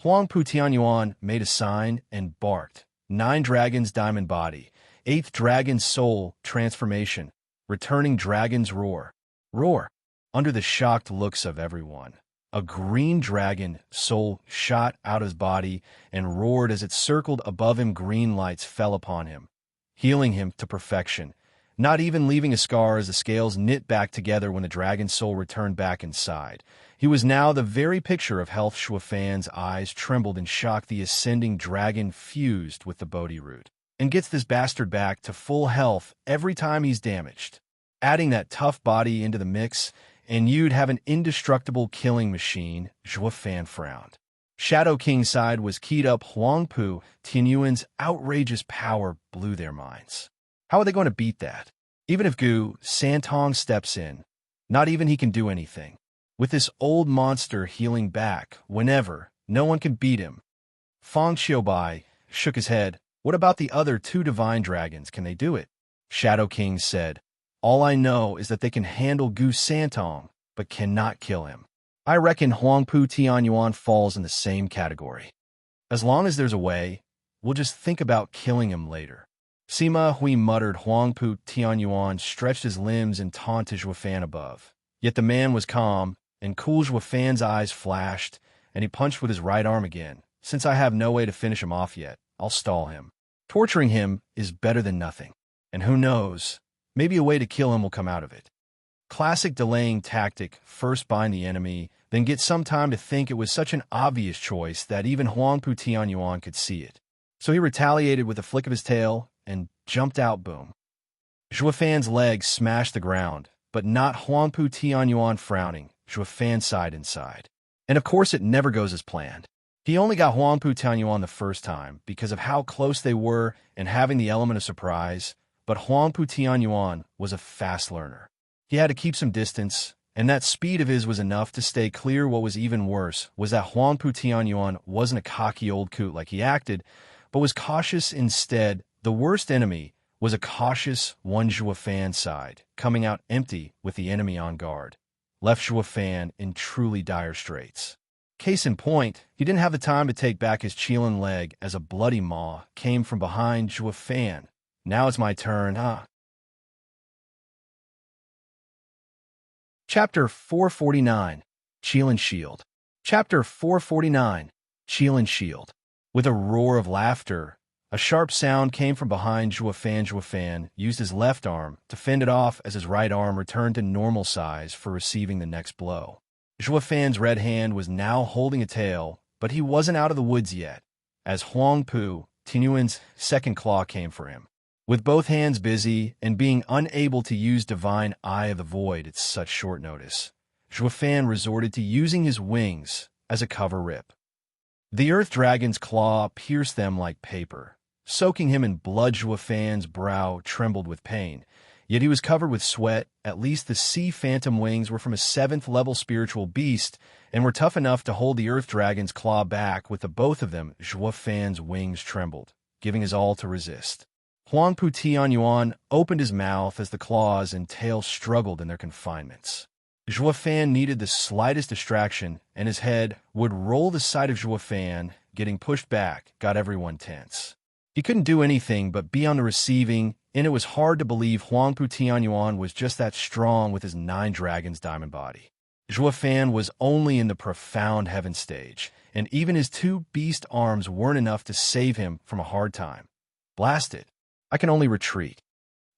Huangpu Tianyuan made a sign and barked. 9 dragons' diamond body. 8th dragon's soul transformation. Returning dragon's roar. Roar! Under the shocked looks of everyone, a green dragon soul shot out of his body and roared as it circled above him. Green lights fell upon him, healing him to perfection, not even leaving a scar as the scales knit back together when the dragon's soul returned back inside. He was now the very picture of health. Shuafan's eyes trembled in shock. The ascending dragon fused with the Bodhi root and gets this bastard back to full health every time he's damaged. Adding that tough body into the mix, and you'd have an indestructible killing machine. Shuafan frowned. Shadow King's side was keyed up. Huangpu Tianyuan's outrageous power blew their minds. How are they going to beat that? Even if Gu Santong steps in, not even he can do anything. With this old monster healing back whenever, no one can beat him. Fang Xiaobai shook his head. What about the other two divine dragons? Can they do it? Shadow King said, all I know is that they can handle Gu Santong, but cannot kill him. I reckon Huangpu Tianyuan falls in the same category. As long as there's a way, we'll just think about killing him later. Sima Hui muttered. Huangpu Tianyuan stretched his limbs and taunted Zhuafan above. Yet the man was calm, and cool. Zhuafan's eyes flashed, and he punched with his right arm again. Since I have no way to finish him off yet, I'll stall him. Torturing him is better than nothing. And who knows, maybe a way to kill him will come out of it. Classic delaying tactic: first bind the enemy, then get some time to think. It was such an obvious choice that even Huangpu Tianyuan could see it. So he retaliated with a flick of his tail and jumped out. Boom. Zhuafan's legs smashed the ground, but not Huangpu Tianyuan. Frowning, Zhuafan sighed inside. And of course it never goes as planned. He only got Huangpu Tianyuan the first time because of how close they were and having the element of surprise, but Huangpu Tianyuan was a fast learner. He had to keep some distance, and that speed of his was enough to stay clear. What was even worse was that Huangpu Tianyuan wasn't a cocky old coot like he acted, but was cautious instead. The worst enemy was a cautious one. Zhuafan's side, coming out empty with the enemy on guard, left Zhuafan in truly dire straits. Case in point, he didn't have the time to take back his Qilin leg as a bloody maw came from behind Zhuafan. Now it's my turn, huh? Chapter 449, Qilin Shield. Chapter 449, Qilin Shield. With a roar of laughter, a sharp sound came from behind Zhuafan. Zhuafan used his left arm to fend it off as his right arm returned to normal size for receiving the next blow. Zhuafan's red hand was now holding a tail, but he wasn't out of the woods yet, as Huangpu Tianyuan's second claw came for him. With both hands busy and being unable to use Divine Eye of the Void at such short notice, Zhuafan resorted to using his wings as a cover rip. The Earth Dragon's claw pierced them like paper, soaking him in blood. Zhuafan's brow trembled with pain, yet he was covered with sweat. At least the Sea Phantom wings were from a 7th-level spiritual beast and were tough enough to hold the Earth Dragon's claw back. With the both of them, Zhuafan's wings trembled, giving his all to resist. Huangpu Tianyuan opened his mouth as the claws and tail struggled in their confinements. Zhuafan needed the slightest distraction, and his head would roll. The sight of Zhuafan getting pushed back got everyone tense. He couldn't do anything but be on the receiving, and it was hard to believe Huangpu Tianyuan was just that strong with his 9 dragons diamond body. Zhuafan was only in the profound heaven stage, and even his 2 beast arms weren't enough to save him from a hard time. Blast it. I can only retreat.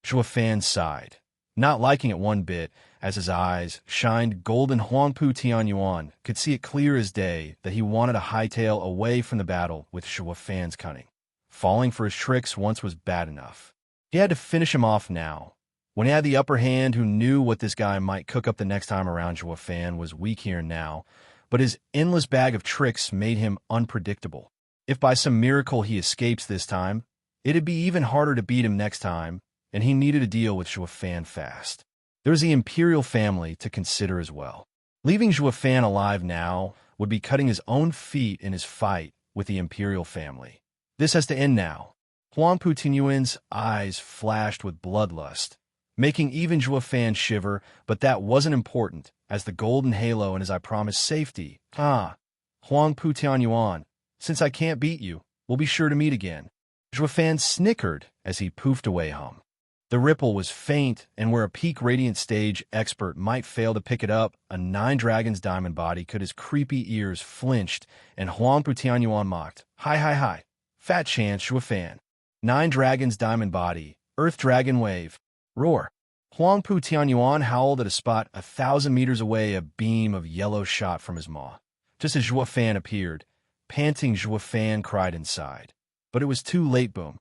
Zhuafan sighed, not liking it one bit, as his eyes shined golden. Huangpu Tianyuan could see it clear as day that he wanted a hightail away from the battle with Zhuafan's cunning. Falling for his tricks once was bad enough. He had to finish him off now. When he had the upper hand, who knew what this guy might cook up the next time around? Zhuafan was weak here and now, but his endless bag of tricks made him unpredictable. If by some miracle he escapes this time, it'd be even harder to beat him next time, and he needed to deal with Zhuafan fast. There was the Imperial family to consider as well. Leaving Zhuafan alive now would be cutting his own feet in his fight with the Imperial family. This has to end now. Huangpu Tianyuan's eyes flashed with bloodlust, making even Zhuafan shiver, but that wasn't important, as the golden halo and as I promised safety. Huangpu Tianyuan, since I can't beat you, we'll be sure to meet again. Zhuafan snickered as he poofed away home. The ripple was faint, and where a peak radiant stage expert might fail to pick it up, a nine dragon's diamond body could. His creepy ears flinched, and Huangpu Tianyuan mocked. Hi, hi, hi. Fat chance, Shuafan. Nine dragons diamond body, earth dragon wave. Roar. Huangpu Tianyuan howled at a spot 1,000 meters away. A beam of yellow shot from his maw. Just as Zhuofan appeared, panting, Zhuofan cried inside. But it was too late. Boom.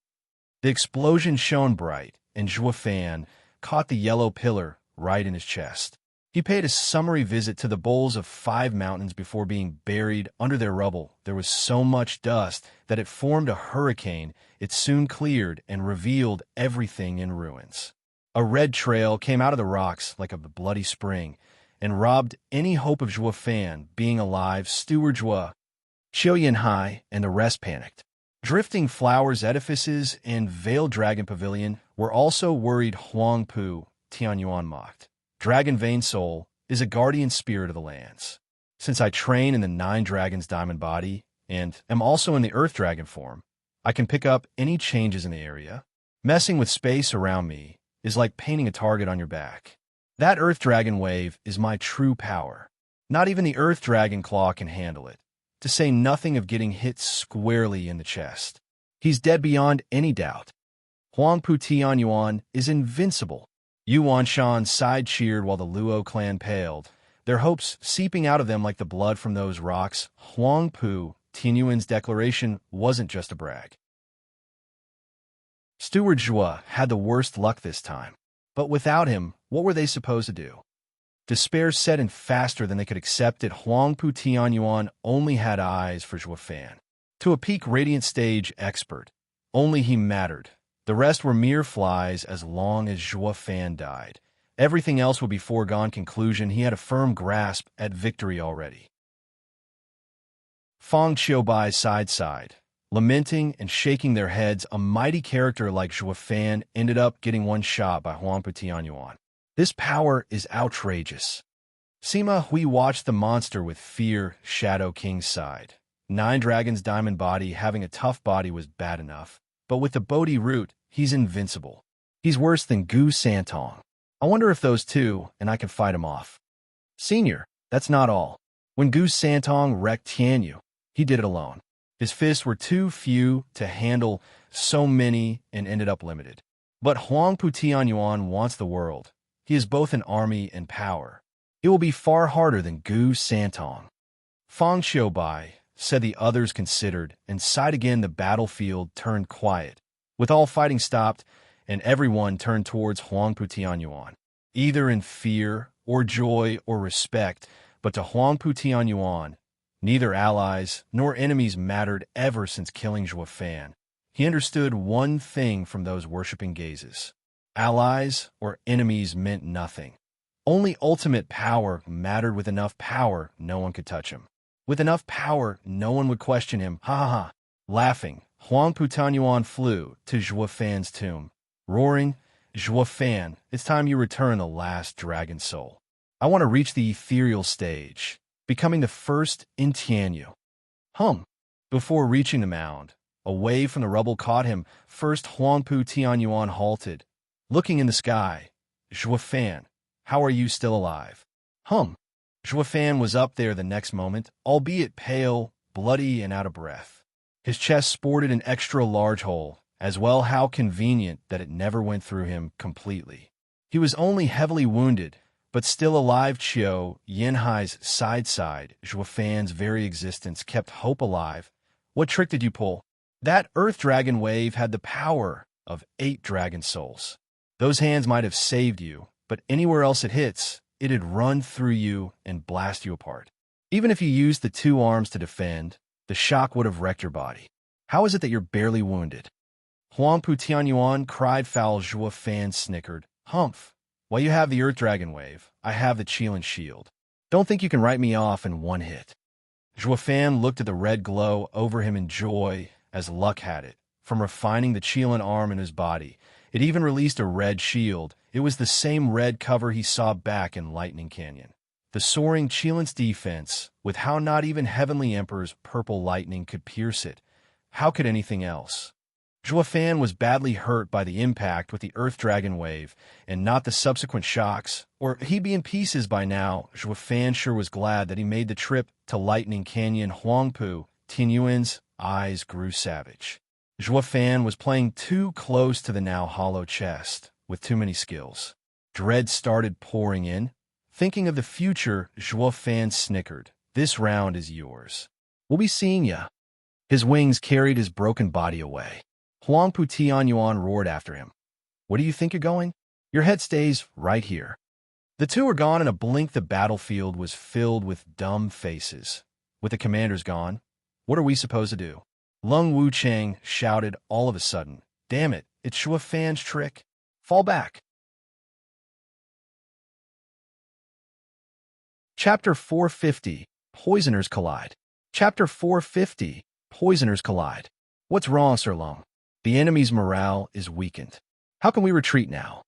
The explosion shone bright, and Zhuofan caught the yellow pillar right in his chest. He paid a summary visit to the bowls of 5 mountains before being buried under their rubble. There was so much dust that it formed a hurricane. It soon cleared and revealed everything in ruins. A red trail came out of the rocks like a bloody spring and robbed any hope of Zhuofan being alive. Steward Zhua, Qiu Yanhai, and the rest panicked. Drifting Flowers Edifices and Veiled Dragon Pavilion were also worried. Huangpu Tianyuan mocked. Dragon Vein Soul is a guardian spirit of the lands. Since I train in the Nine Dragons Diamond Body and am also in the Earth Dragon form, I can pick up any changes in the area. Messing with space around me is like painting a target on your back. That Earth Dragon wave is my true power. Not even the Earth Dragon Claw can handle it, to say nothing of getting hit squarely in the chest. He's dead beyond any doubt. Huangpu Tianyuan is invincible. Yuan Shan side-cheered while the Luo clan paled, their hopes seeping out of them like the blood from those rocks. Huangpu Tianyuan's declaration wasn't just a brag. Steward Zhua had the worst luck this time. But without him, what were they supposed to do? Despair set in faster than they could accept it. Huangpu Tianyuan only had eyes for Zhuofan. To a peak radiant stage expert, only he mattered. The rest were mere flies as long as Zhuofan died. Everything else would be foregone conclusion. He had a firm grasp at victory already. Fang Qiubai side, lamenting and shaking their heads. A mighty character like Zhuofan ended up getting one shot by Huangpu Tianyuan. This power is outrageous. Sima Hui watched the monster with fear. Shadow King sighed. Nine Dragons Diamond Body having a tough body was bad enough, but with the Bodhi root, he's invincible. He's worse than Gu Santong. I wonder if those two and I can fight him off. Senior, that's not all. When Gu Santong wrecked Tianyu, he did it alone. His fists were too few to handle so many and ended up limited. But Huangpu Tianyuan wants the world. He is both an army and power. It will be far harder than Gu Santong. Fang Qiubai, said the others considered, and sighed again. The battlefield turned quiet, with all fighting stopped, and everyone turned towards Huangpu Tianyuan, either in fear or joy or respect. But to Huangpu Tianyuan, neither allies nor enemies mattered ever since killing Zhuofan. He understood one thing from those worshipping gazes. Allies or enemies meant nothing. Only ultimate power mattered. With enough power, no one could touch him. With enough power, no one would question him. Ha ha ha. Laughing, Huangpu Tianyuan flew to Zhuofan's tomb. Roaring, Zhuofan, it's time you return the last dragon soul. I want to reach the ethereal stage, becoming the first in Tianyu. Before reaching the mound, a wave from the rubble caught him. First, Huangpu Tianyuan halted, looking in the sky. Zhuofan, how are you still alive? Zhuofan was up there the next moment, albeit pale, bloody, and out of breath. His chest sported an extra large hole, as well. How convenient that it never went through him completely. He was only heavily wounded, but still alive. Qiu Yanhai's side. Zhuofan's very existence kept hope alive. What trick did you pull? That Earth Dragon wave had the power of 8 dragon souls. Those hands might have saved you, but anywhere else it hits, it'd run through you and blast you apart. Even if you used the 2 arms to defend, the shock would have wrecked your body. How is it that you're barely wounded? Huangpu Tianyuan cried foul. Zhuofan snickered. While you have the Earth Dragon wave, I have the Qilin shield. Don't think you can write me off in one hit. Zhuofan looked at the red glow over him in joy, as luck had it. From refining the Qilin arm in his body, it even released a red shield. It was the same red cover he saw back in Lightning Canyon. The soaring Qilin's defense, with how not even Heavenly Emperor's purple lightning could pierce it. How could anything else? Zhua Fan was badly hurt by the impact with the Earth Dragon wave, and not the subsequent shocks, or he'd be in pieces by now. Zhua Fan sure was glad that he made the trip to Lightning Canyon Huangpu. Tianyuan's eyes grew savage. Zhua Fan was playing too close to the now hollow chest, with too many skills. Dread started pouring in. Thinking of the future, Zhua Fan snickered. This round is yours. We'll be seeing ya. His wings carried his broken body away. Huangpu Tianyuan roared after him. Where do you think you're going? Your head stays right here. The two were gone in a blink. The battlefield was filled with dumb faces. With the commanders gone, what are we supposed to do? Lung Wuchang shouted all of a sudden. Damn it, it's Zhua Fan's trick. Fall back. Chapter 450, Poisoners Collide. Chapter 450, Poisoners Collide. What's wrong, Sir Lung? The enemy's morale is weakened. How can we retreat now?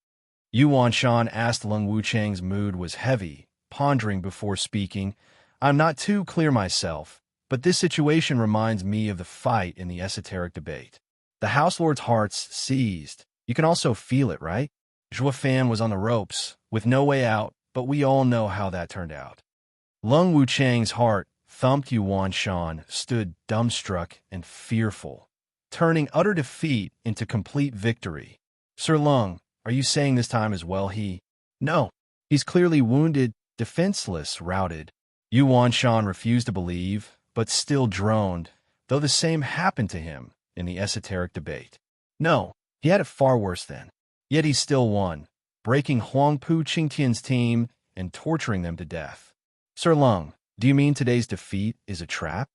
Yuan Shan asked. Lung Wuchang's mood was heavy, pondering before speaking. I'm not too clear myself, but this situation reminds me of the fight in the esoteric debate. The House Lord's heart's seized. You can also feel it, right? Zhua Fan was on the ropes, with no way out, but we all know how that turned out. Lung Wuchang's heart thumped. Yuan Shan stood dumbstruck and fearful, turning utter defeat into complete victory. Sir Lung, are you saying this time as well No. He's clearly wounded, defenseless, routed. Yuan Shan refused to believe, but still droned, though the same happened to him in the esoteric debate. No, he had it far worse then. Yet he still won, breaking Huangpu Qingtian's team and torturing them to death. Sir Lung, do you mean today's defeat is a trap?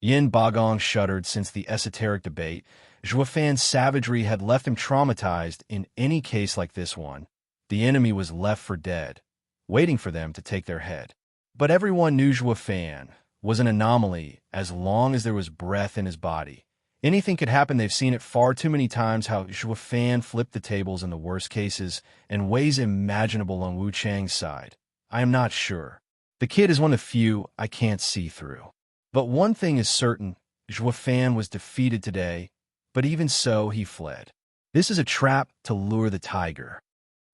Yin Bagong shuddered. Since the esoteric debate, Zhua Fan's savagery had left him traumatized. In any case like this one, the enemy was left for dead, waiting for them to take their head. But everyone knew Zhua Fan was an anomaly as long as there was breath in his body. Anything could happen. They've seen it far too many times, how Zhua Fan flipped the tables in the worst cases and ways imaginable on Wu Chang's side. I am not sure. The kid is one of the few I can't see through. But one thing is certain, Zhua Fan was defeated today, but even so, he fled. This is a trap to lure the tiger.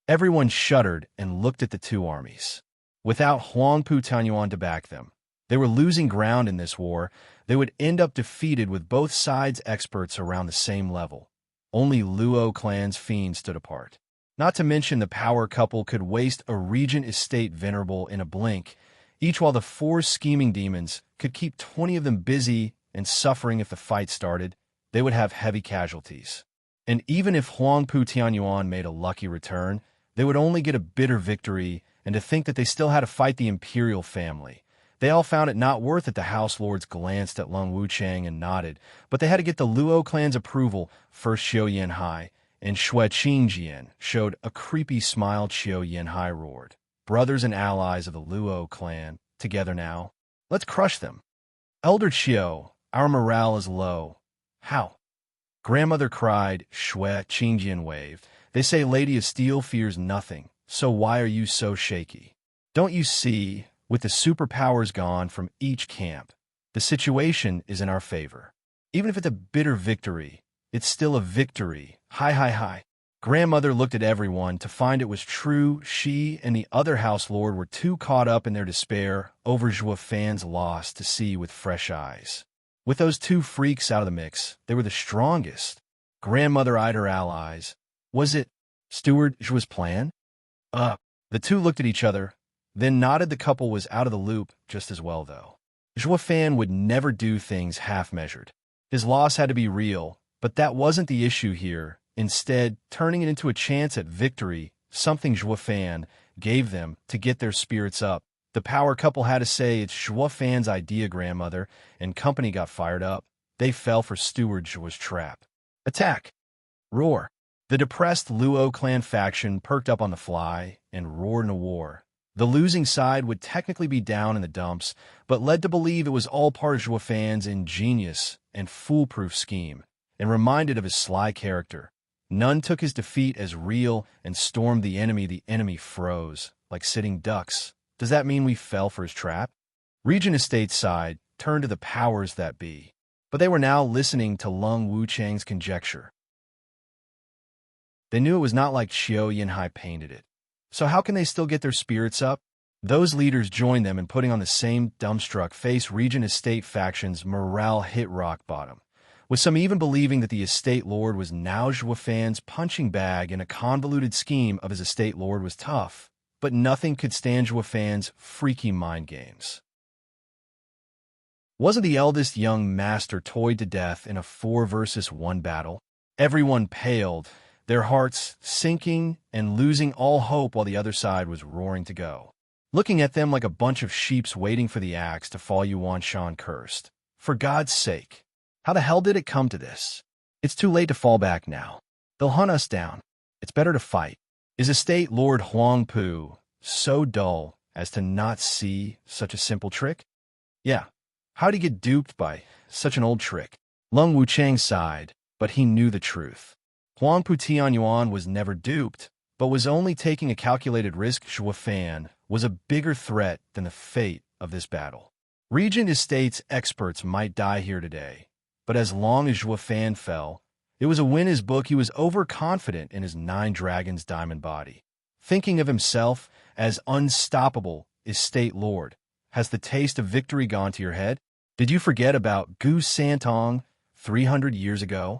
Everyone shuddered and looked at the two armies. Without Huangpu Tianyuan to back them, they were losing ground in this war. They would end up defeated with both sides' experts around the same level. Only Luo clan's fiends stood apart. Not to mention the power couple could waste a regent estate venerable in a blink, each while the four scheming demons could keep 20 of them busy and suffering. If the fight started, they would have heavy casualties. And even if Huangpu Tianyuan made a lucky return, they would only get a bitter victory, and to think that they still had to fight the imperial family. They all found it not worth it. The House Lords glanced at Lung Wuchang and nodded, but they had to get the Luo clan's approval. First Xiao Yanhai and Xue Qingjian showed a creepy smile. Xiao Yanhai roared. Brothers and allies of the Luo clan, together now. Let's crush them. Elder Xiao, our morale is low. How? Grandmother cried. Xue Qingjian waved. They say Lady of Steel fears nothing, so why are you so shaky? Don't you see, with the superpowers gone from each camp, the situation is in our favor. Even if it's a bitter victory, it's still a victory. Hi. Grandmother looked at everyone to find it was true. She and the other House Lord were too caught up in their despair over Zhua Fan's loss to see with fresh eyes. With those two freaks out of the mix, they were the strongest. Grandmother eyed her allies. Was it Steward Zhua's plan? The two looked at each other, then nodded. The couple was out of the loop just as well, though. Zhua Fan would never do things half-measured. His loss had to be real, but that wasn't the issue here. Instead, turning it into a chance at victory, something Zhua Fan gave them to get their spirits up. The power couple had to say it's Zhua Fan's idea. Grandmother and company got fired up. They fell for Steward Zhua's trap. Attack! Roar! The depressed Luo clan faction perked up on the fly and roared in a war. The losing side would technically be down in the dumps, but led to believe it was all part of Zhua Fan's ingenious and foolproof scheme, and reminded of his sly character. None took his defeat as real and stormed the enemy. The enemy froze, like sitting ducks. Does that mean we fell for his trap? Regent Estate's side turned to the powers that be, but they were now listening to Lung Wuchang's conjecture. They knew it was not like Xiao Yinhai painted it. So how can they still get their spirits up? Those leaders joined them in putting on the same dumbstruck face Regent Estate faction's morale hit rock bottom, with some even believing that the estate lord was now Zhuo Fan's punching bag in a convoluted scheme of his estate lord was tough, but nothing could stand Zhuo Fan's freaky mind games. Wasn't the eldest young master toyed to death in a 4 versus 1 battle? Everyone paled, their hearts sinking and losing all hope while the other side was roaring to go. Looking at them like a bunch of sheeps waiting for the axe to fall, Yuan Shan cursed. For God's sake, how the hell did it come to this? It's too late to fall back now. They'll hunt us down. It's better to fight. Is Estate Lord Huang Pu so dull as to not see such a simple trick? Yeah. How'd he get duped by such an old trick? Lung Wuchang sighed, but he knew the truth. Huang Pu Tianyuan was never duped, but was only taking a calculated risk. Zhuo Fan was a bigger threat than the fate of this battle. Regent Estate's experts might die here today, but as long as Zhuo Fan fell, it was a win. His book. He was overconfident in his 9 dragons diamond body, thinking of himself as unstoppable estate lord. Has the taste of victory gone to your head? Did you forget about Gu Santong 300 years ago?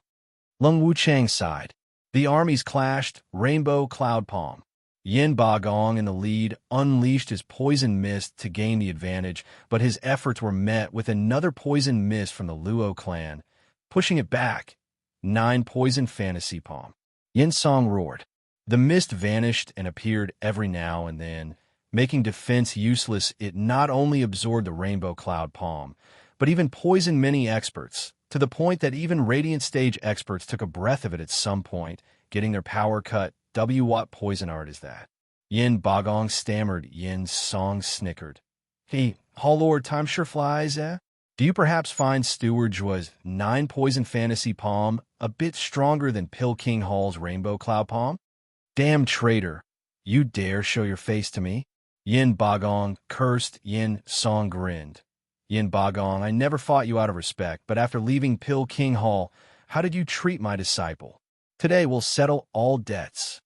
Lung Wuchang sighed. The armies clashed, rainbow cloud palm. Yin Bagong in the lead unleashed his poison mist to gain the advantage, but his efforts were met with another poison mist from the Luo clan, pushing it back. 9 poison fantasy palm. Yin Song roared. The mist vanished and appeared every now and then, making defense useless. It not only absorbed the rainbow cloud palm, but even poisoned many experts, to the point that even Radiant Stage experts took a breath of it at some point, getting their power cut. What poison art is that? Yin Bagong stammered. Yin Song snickered. Hall Lord, time sure flies, eh? Do you perhaps find Steward Zhuo's 9 poison fantasy palm a bit stronger than Pill King Hall's rainbow cloud palm? Damn traitor, you dare show your face to me? Yin Bagong cursed. Yin Song grinned. Yin Bagong, I never fought you out of respect, but after leaving Pill King Hall, how did you treat my disciple? Today we'll settle all debts.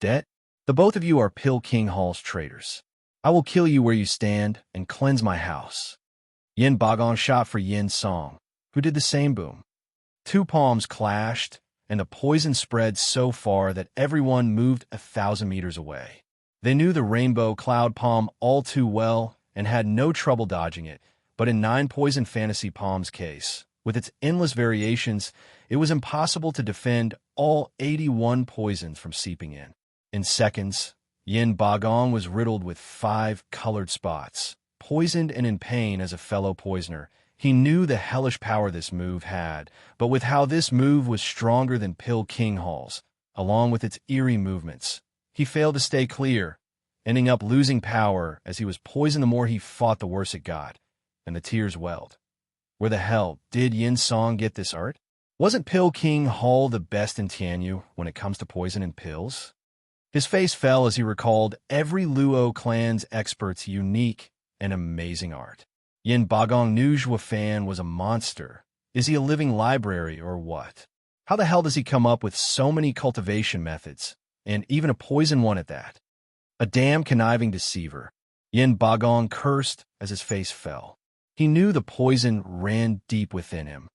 Debt? The both of you are Pill King Hall's traitors. I will kill you where you stand and cleanse my house. Yin Bagong shot for Yin Song, who did the same. Boom. 2 palms clashed, and the poison spread so far that everyone moved 1,000 meters away. They knew the rainbow cloud palm all too well and had no trouble dodging it, but in 9 poison fantasy palms case, with its endless variations, it was impossible to defend all 81 poisons from seeping in. In seconds, Yin Bagong was riddled with 5 colored spots. Poisoned and in pain as a fellow poisoner, he knew the hellish power this move had, but with how this move was stronger than Pill King Hall's, along with its eerie movements, he failed to stay clear, ending up losing power as he was poisoned. The more he fought, the worse it got, and the tears welled. Where the hell did Yin Song get this art? Wasn't Pill King Hall the best in Tianyu when it comes to poison and pills? His face fell as he recalled every Luo clan's expert's unique and amazing art. Yin Bagong knew Zhuo Fan was a monster. Is he a living library or what? How the hell does he come up with so many cultivation methods, and even a poison one at that? A damn conniving deceiver. Yin Bagong cursed as his face fell. He knew the poison ran deep within him.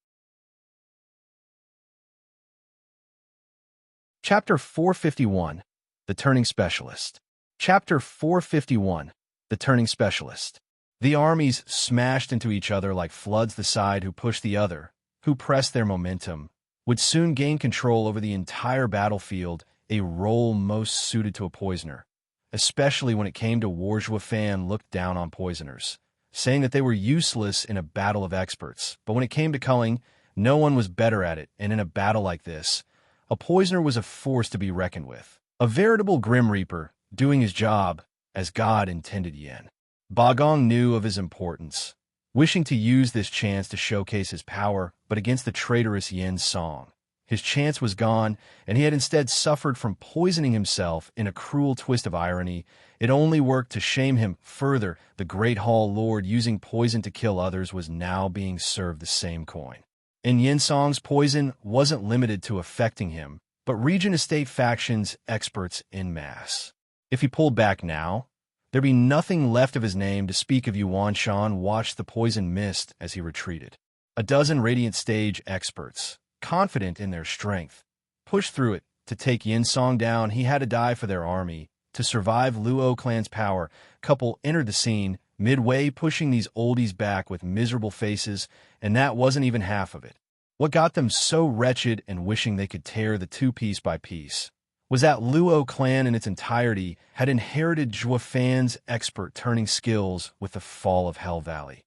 Chapter 451. The Turning Specialist. Chapter 451. The Turning Specialist. The armies smashed into each other like floods. The side who pushed the other, who pressed their momentum, would soon gain control over the entire battlefield, a role most suited to a poisoner. Especially when it came to war, Zhuo Fan looked down on poisoners, saying that they were useless in a battle of experts. But when it came to culling, no one was better at it, and in a battle like this, a poisoner was a force to be reckoned with. A veritable Grim Reaper, doing his job as God intended. Yin Bagong knew of his importance, wishing to use this chance to showcase his power, but against the traitorous Yin Song. His chance was gone, and he had instead suffered from poisoning himself. In a cruel twist of irony, it only worked to shame him further. The great Hall Lord using poison to kill others was now being served the same coin. And Yin Song's poison wasn't limited to affecting him, but Regent Estate factions experts en masse. If he pulled back now, there'd be nothing left of his name to speak of. Yuan Shan watched the poison mist as he retreated. A dozen Radiant Stage experts, confident in their strength, pushed through it to take Yin Song down. He had to die for their army. To survive Luo clan's power, couple entered the scene, midway pushing these oldies back with miserable faces, and that wasn't even half of it. What got them so wretched and wishing they could tear the two piece by piece was that Luo clan in its entirety had inherited Zhuo Fan's expert turning skills with the fall of Hell Valley.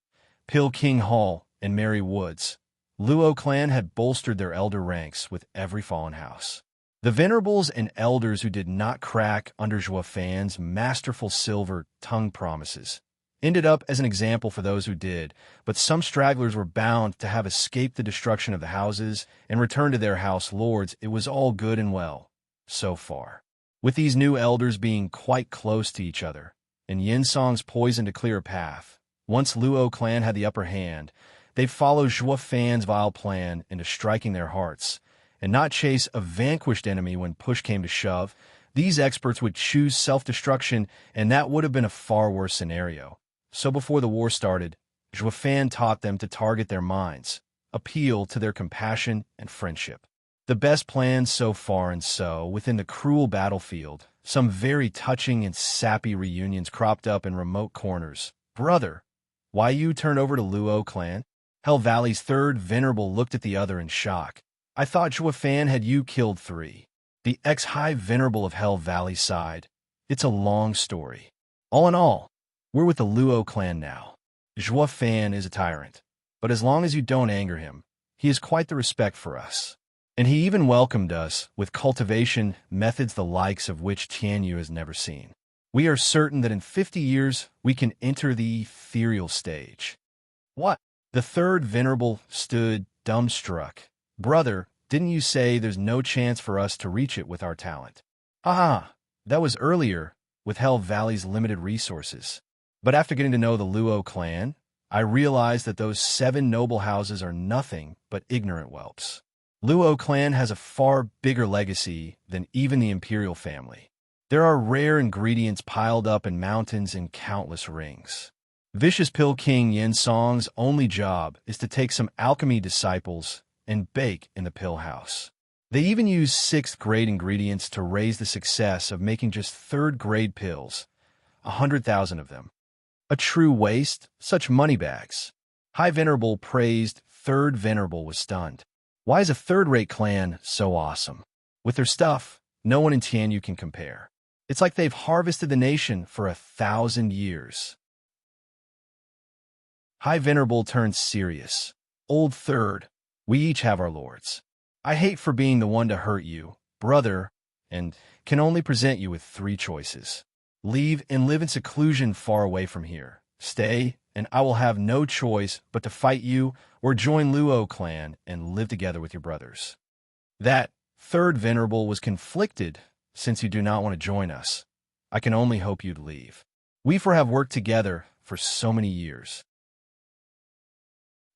Pill King Hall and Mary Woods, Luo clan had bolstered their elder ranks with every fallen house. The venerables and elders who did not crack under Zhuo Fan's masterful silver tongue promises ended up as an example for those who did, but some stragglers were bound to have escaped the destruction of the houses and returned to their house lords. It was all good and well, so far, with these new elders being quite close to each other, and Yin Song's poison to clear a path. Once Luo clan had the upper hand, they followed Zhuo Fan's vile plan into striking their hearts, and not chase a vanquished enemy when push came to shove. These experts would choose self-destruction, and that would have been a far worse scenario. So before the war started, Zhuo Fan taught them to target their minds, appeal to their compassion and friendship. The best plans so far, and so, within the cruel battlefield, some very touching and sappy reunions cropped up in remote corners. Brother, why you turned over to Luo clan? Hell Valley's third venerable looked at the other in shock. I thought Zhuo Fan had you killed 3. The ex-high venerable of Hell Valley sighed. It's a long story. All in all, we're with the Luo clan now. Zhuo Fan is a tyrant, but as long as you don't anger him, he has quite the respect for us. And he even welcomed us with cultivation methods the likes of which Tianyu has never seen. We are certain that in 50 years we can enter the ethereal stage. What? The third venerable stood dumbstruck. Brother, didn't you say there's no chance for us to reach it with our talent? Ah, that was earlier, with Hell Valley's limited resources. But after getting to know the Luo clan, I realized that those 7 noble houses are nothing but ignorant whelps. Luo clan has a far bigger legacy than even the imperial family. There are rare ingredients piled up in mountains and countless rings. Vicious Pill King Yin Song's only job is to take some alchemy disciples and bake in the pill house. They even use 6th-grade ingredients to raise the success of making just 3rd-grade pills, 100,000 of them. A true waste, such money bags. High Venerable praised, 3rd Venerable was stunned. Why is a 3rd-rate clan so awesome? With their stuff, no one in Tianyu can compare. It's like they've harvested the nation for 1,000 years. High Venerable turned serious. Old 3rd, we each have our lords. I hate for being the one to hurt you, brother, and can only present you with 3 choices. Leave and live in seclusion far away from here. Stay, and I will have no choice but to fight you, or join Luo clan and live together with your brothers. That 3rd Venerable was conflicted, since you do not want to join us. I can only hope you'd leave. We four have worked together for so many years.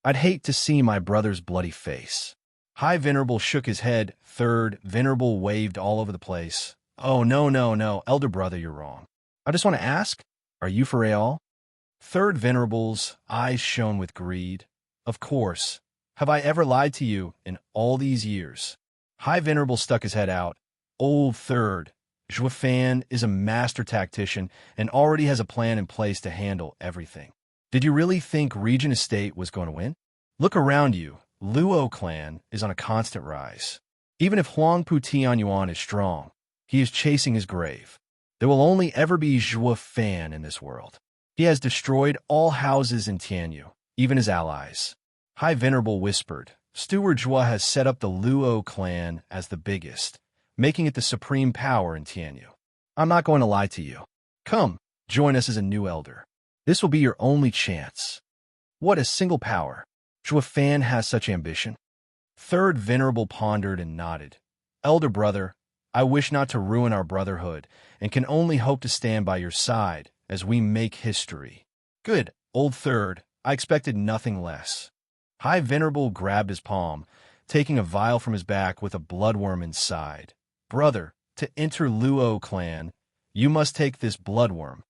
I'd hate to see my brother's bloody face. High Venerable shook his head. 3rd Venerable waved all over the place. Oh, no, elder brother, you're wrong. I just want to ask, are you for real? 3rd Venerable's eyes shone with greed. Of course. Have I ever lied to you in all these years? High Venerable stuck his head out. Old 3rd, Zhuo Fan is a master tactician and already has a plan in place to handle everything. Did you really think Regent Estate was going to win? Look around you. Luo clan is on a constant rise. Even if Huangpu Tianyuan is strong, he is chasing his grave. There will only ever be Zhuo Fan in this world. He has destroyed all houses in Tianyu, even his allies. High Venerable whispered, Steward Zhuo has set up the Luo clan as the biggest, making it the supreme power in Tianyu. I'm not going to lie to you. Come, join us as a new elder. This will be your only chance. What a single power. Zhuo Fan has such ambition. 3rd Venerable pondered and nodded. Elder brother, I wish not to ruin our brotherhood, and can only hope to stand by your side as we make history. Good, old 3rd, I expected nothing less. High Venerable grabbed his palm, taking a vial from his back with a bloodworm inside. "Brother, to enter Luo clan, you must take this bloodworm."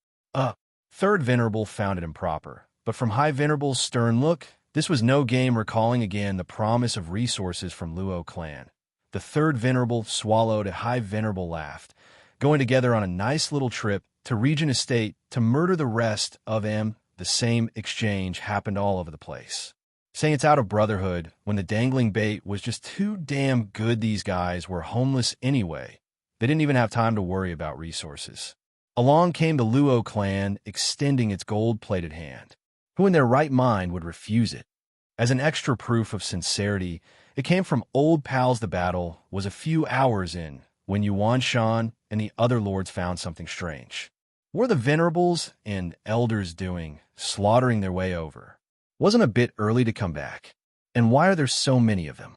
Third Venerable found it improper, but from High Venerable's stern look, this was no game, recalling again the promise of resources from Luo clan. The Third Venerable swallowed, a High Venerable laughed, going together on a nice little trip to Regent Estate to murder the rest of them. The same exchange happened all over the place. Saying it's out of brotherhood when the dangling bait was just too damn good. These guys were homeless anyway. They didn't even have time to worry about resources. Along came the Luo clan, extending its gold-plated hand. Who in their right mind would refuse it? As an extra proof of sincerity, it came from old pals. The battle was a few hours in when Yuan Shan and the other lords found something strange. What were the venerables and elders doing, slaughtering their way over? Wasn't a bit early to come back? And why are there so many of them?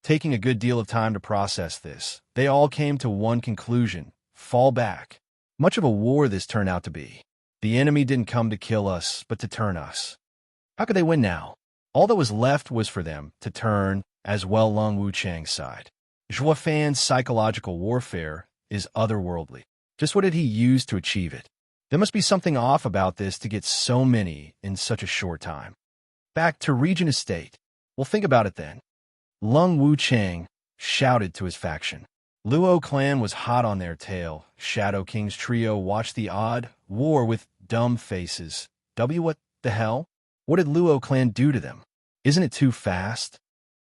Taking a good deal of time to process this, they all came to one conclusion: fall back. Much of a war this turned out to be. The enemy didn't come to kill us, but to turn us. How could they win now? All that was left was for them to turn as well. Lung Wuchang's side. Zhuo Fan's psychological warfare is otherworldly. Just what did he use to achieve it? There must be something off about this to get so many in such a short time. Back to Regent Estate. Well, think about it then. Lung Wuchang shouted to his faction. Luo clan was hot on their tail. Shadow King's trio watched the odd war with dumb faces. What the hell? What did Luo clan do to them? Isn't it too fast?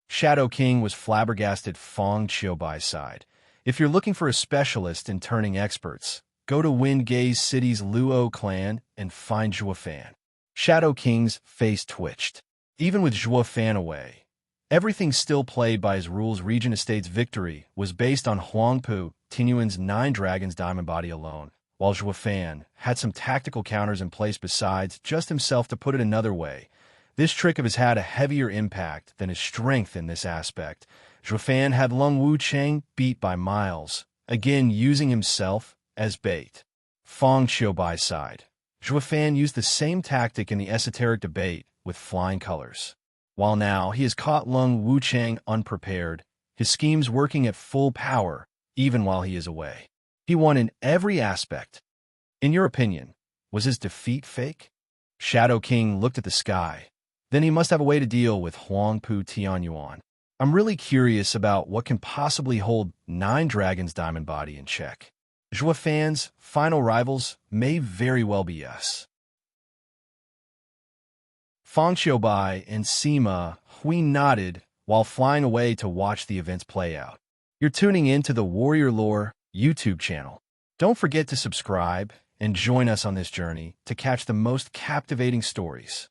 Shadow King was flabbergasted. Fong Qiubai's side. If you're looking for a specialist in turning experts, go to Wingay City's Luo clan and find Zhuo Fan. Shadow King's face twitched. Even with Zhuo Fan away, everything still played by his rules. Regent Estate's victory was based on Huangpu Tinyuan's 9 Dragons Diamond Body alone, while Zhuo Fan had some tactical counters in place besides just himself. To put it another way, this trick of his had a heavier impact than his strength in this aspect. Zhuo Fan had Lung Wuchang beat by miles, again using himself as bait. Fong Qiubai's side. Zhuo Fan used the same tactic in the esoteric debate with flying colors. While now he has caught Lung Wuchang unprepared, his schemes working at full power even while he is away. He won in every aspect. In your opinion, was his defeat fake? Shadow King looked at the sky. Then he must have a way to deal with Huangpu Tianyuan. I'm really curious about what can possibly hold 9 Dragons Diamond Body in check. Zhuo Fan's final rivals may very well be us. Fong Qiubai and Sima Hui nodded while flying away to watch the events play out. You're tuning in to the Warrior Lore YouTube channel. Don't forget to subscribe and join us on this journey to catch the most captivating stories.